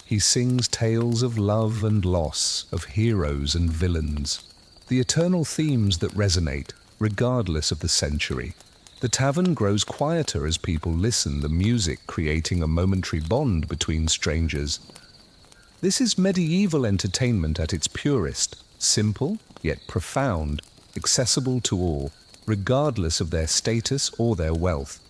Speaker 1: He sings tales of love and loss, of heroes and villains, the eternal themes that resonate, regardless of the century. The tavern grows quieter as people listen, the music creating a momentary bond between strangers. This is medieval entertainment at its purest, simple yet profound, accessible to all, regardless of their status or their wealth.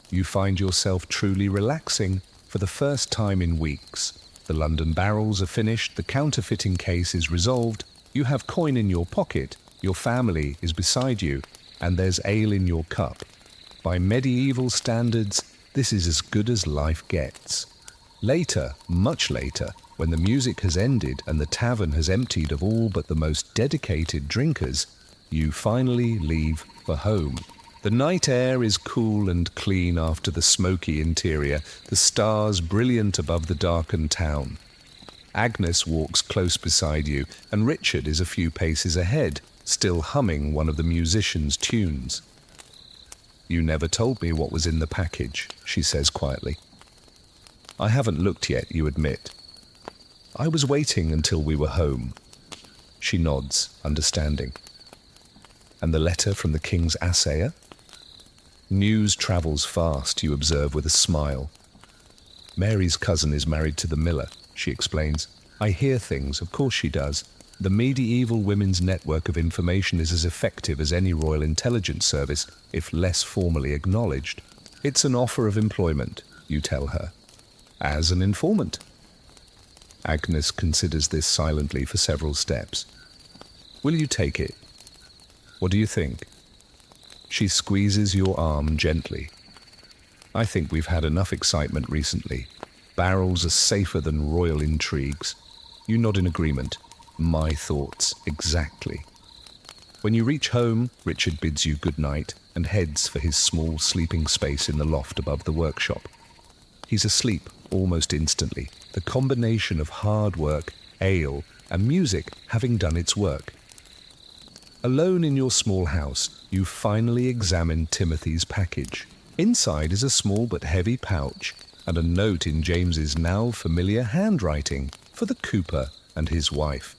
Speaker 1: You find yourself truly relaxing for the first time in weeks. The London barrels are finished, the counterfeiting case is resolved, you have coin in your pocket, your family is beside you, and there's ale in your cup. By medieval standards, this is as good as life gets. Later, much later, when the music has ended and the tavern has emptied of all but the most dedicated drinkers, you finally leave for home. The night air is cool and clean after the smoky interior, the stars brilliant above the darkened town. Agnes walks close beside you, and Richard is a few paces ahead, still humming one of the musician's tunes. "You never told me what was in the package," she says quietly. "I haven't looked yet," you admit. "I was waiting until we were home." She nods, understanding. "And the letter from the king's assayer?" "News travels fast," you observe with a smile. "Mary's cousin is married to the miller," she explains. "I hear things, of course she does. The medieval women's network of information is as effective as any royal intelligence service, if less formally acknowledged. It's an offer of employment," you tell her. "As an informant." Agnes considers this silently for several steps. "Will you take it? What do you think?" She squeezes your arm gently. "I think we've had enough excitement recently. Barrels are safer than royal intrigues." You nod in agreement. My thoughts, exactly. When you reach home, Richard bids you good night and heads for his small sleeping space in the loft above the workshop. He's asleep almost instantly, the combination of hard work, ale, and music having done its work. Alone in your small house, you finally examine Timothy's package. Inside is a small but heavy pouch and a note in James's now familiar handwriting for the cooper and his wife.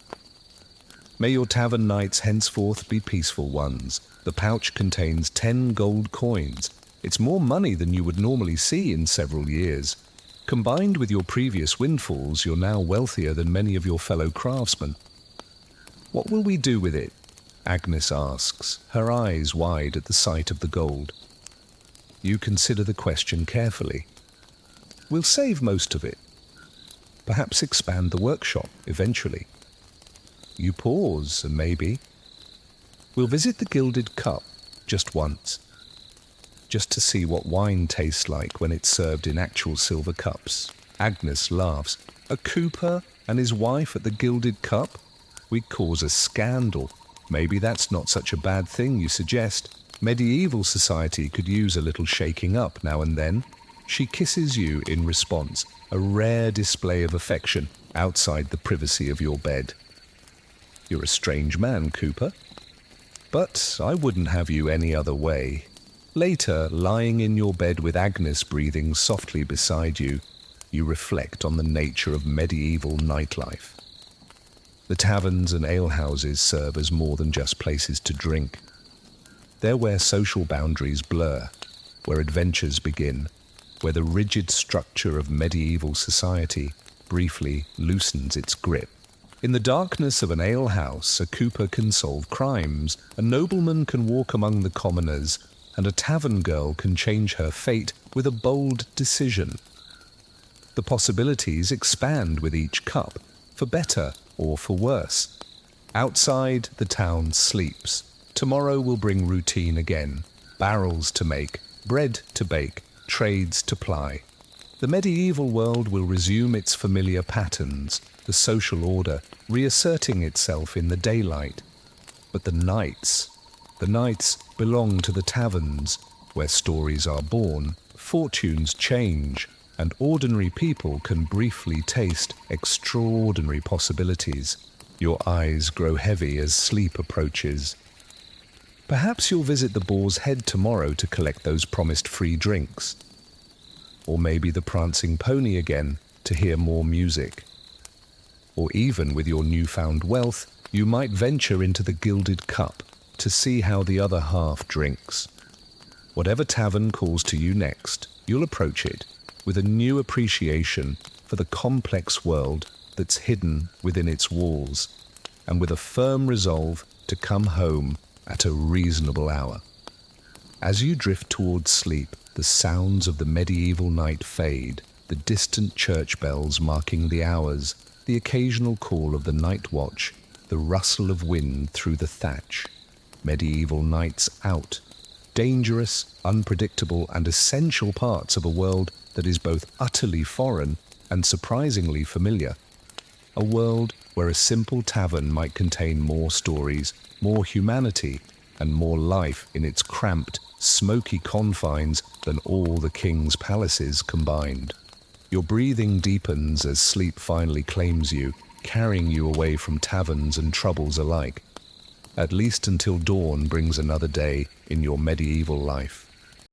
Speaker 1: "May your tavern nights henceforth be peaceful ones." The pouch contains 10 gold coins. It's more money than you would normally see in several years. Combined with your previous windfalls, you're now wealthier than many of your fellow craftsmen. "What will we do with it?" Agnes asks, her eyes wide at the sight of the gold. You consider the question carefully. "We'll save most of it. Perhaps expand the workshop eventually." You pause, and maybe. "We'll visit the Gilded Cup just once. Just to see what wine tastes like when it's served in actual silver cups." Agnes laughs. "A cooper and his wife at the Gilded Cup? We'd cause a scandal." "Maybe that's not such a bad thing," you suggest. "Medieval society could use a little shaking up now and then." She kisses you in response, a rare display of affection outside the privacy of your bed. "You're a strange man, Cooper. But I wouldn't have you any other way." Later, lying in your bed with Agnes breathing softly beside you, you reflect on the nature of medieval nightlife. The taverns and alehouses serve as more than just places to drink. They're where social boundaries blur, where adventures begin, where the rigid structure of medieval society briefly loosens its grip. In the darkness of an alehouse, a cooper can solve crimes, a nobleman can walk among the commoners, and a tavern girl can change her fate with a bold decision. The possibilities expand with each cup, for better or for worse. Outside, the town sleeps. Tomorrow will bring routine again. Barrels to make, bread to bake, trades to ply. The medieval world will resume its familiar patterns, the social order reasserting itself in the daylight. But the nights belong to the taverns, where stories are born, fortunes change, and ordinary people can briefly taste extraordinary possibilities. Your eyes grow heavy as sleep approaches. Perhaps you'll visit the Boar's Head tomorrow to collect those promised free drinks. Or maybe the Prancing Pony again to hear more music. Or even with your newfound wealth, you might venture into the Gilded Cup to see how the other half drinks. Whatever tavern calls to you next, you'll approach it with a new appreciation for the complex world that's hidden within its walls, and with a firm resolve to come home at a reasonable hour. As you drift towards sleep, the sounds of the medieval night fade, the distant church bells marking the hours, the occasional call of the night watch, the rustle of wind through the thatch. Medieval nights out. Dangerous, unpredictable, and essential parts of a world that is both utterly foreign and surprisingly familiar. A world where a simple tavern might contain more stories, more humanity, and more life in its cramped, smoky confines than all the king's palaces combined. Your breathing deepens as sleep finally claims you, carrying you away from taverns and troubles alike, at least until dawn brings another day in your medieval life.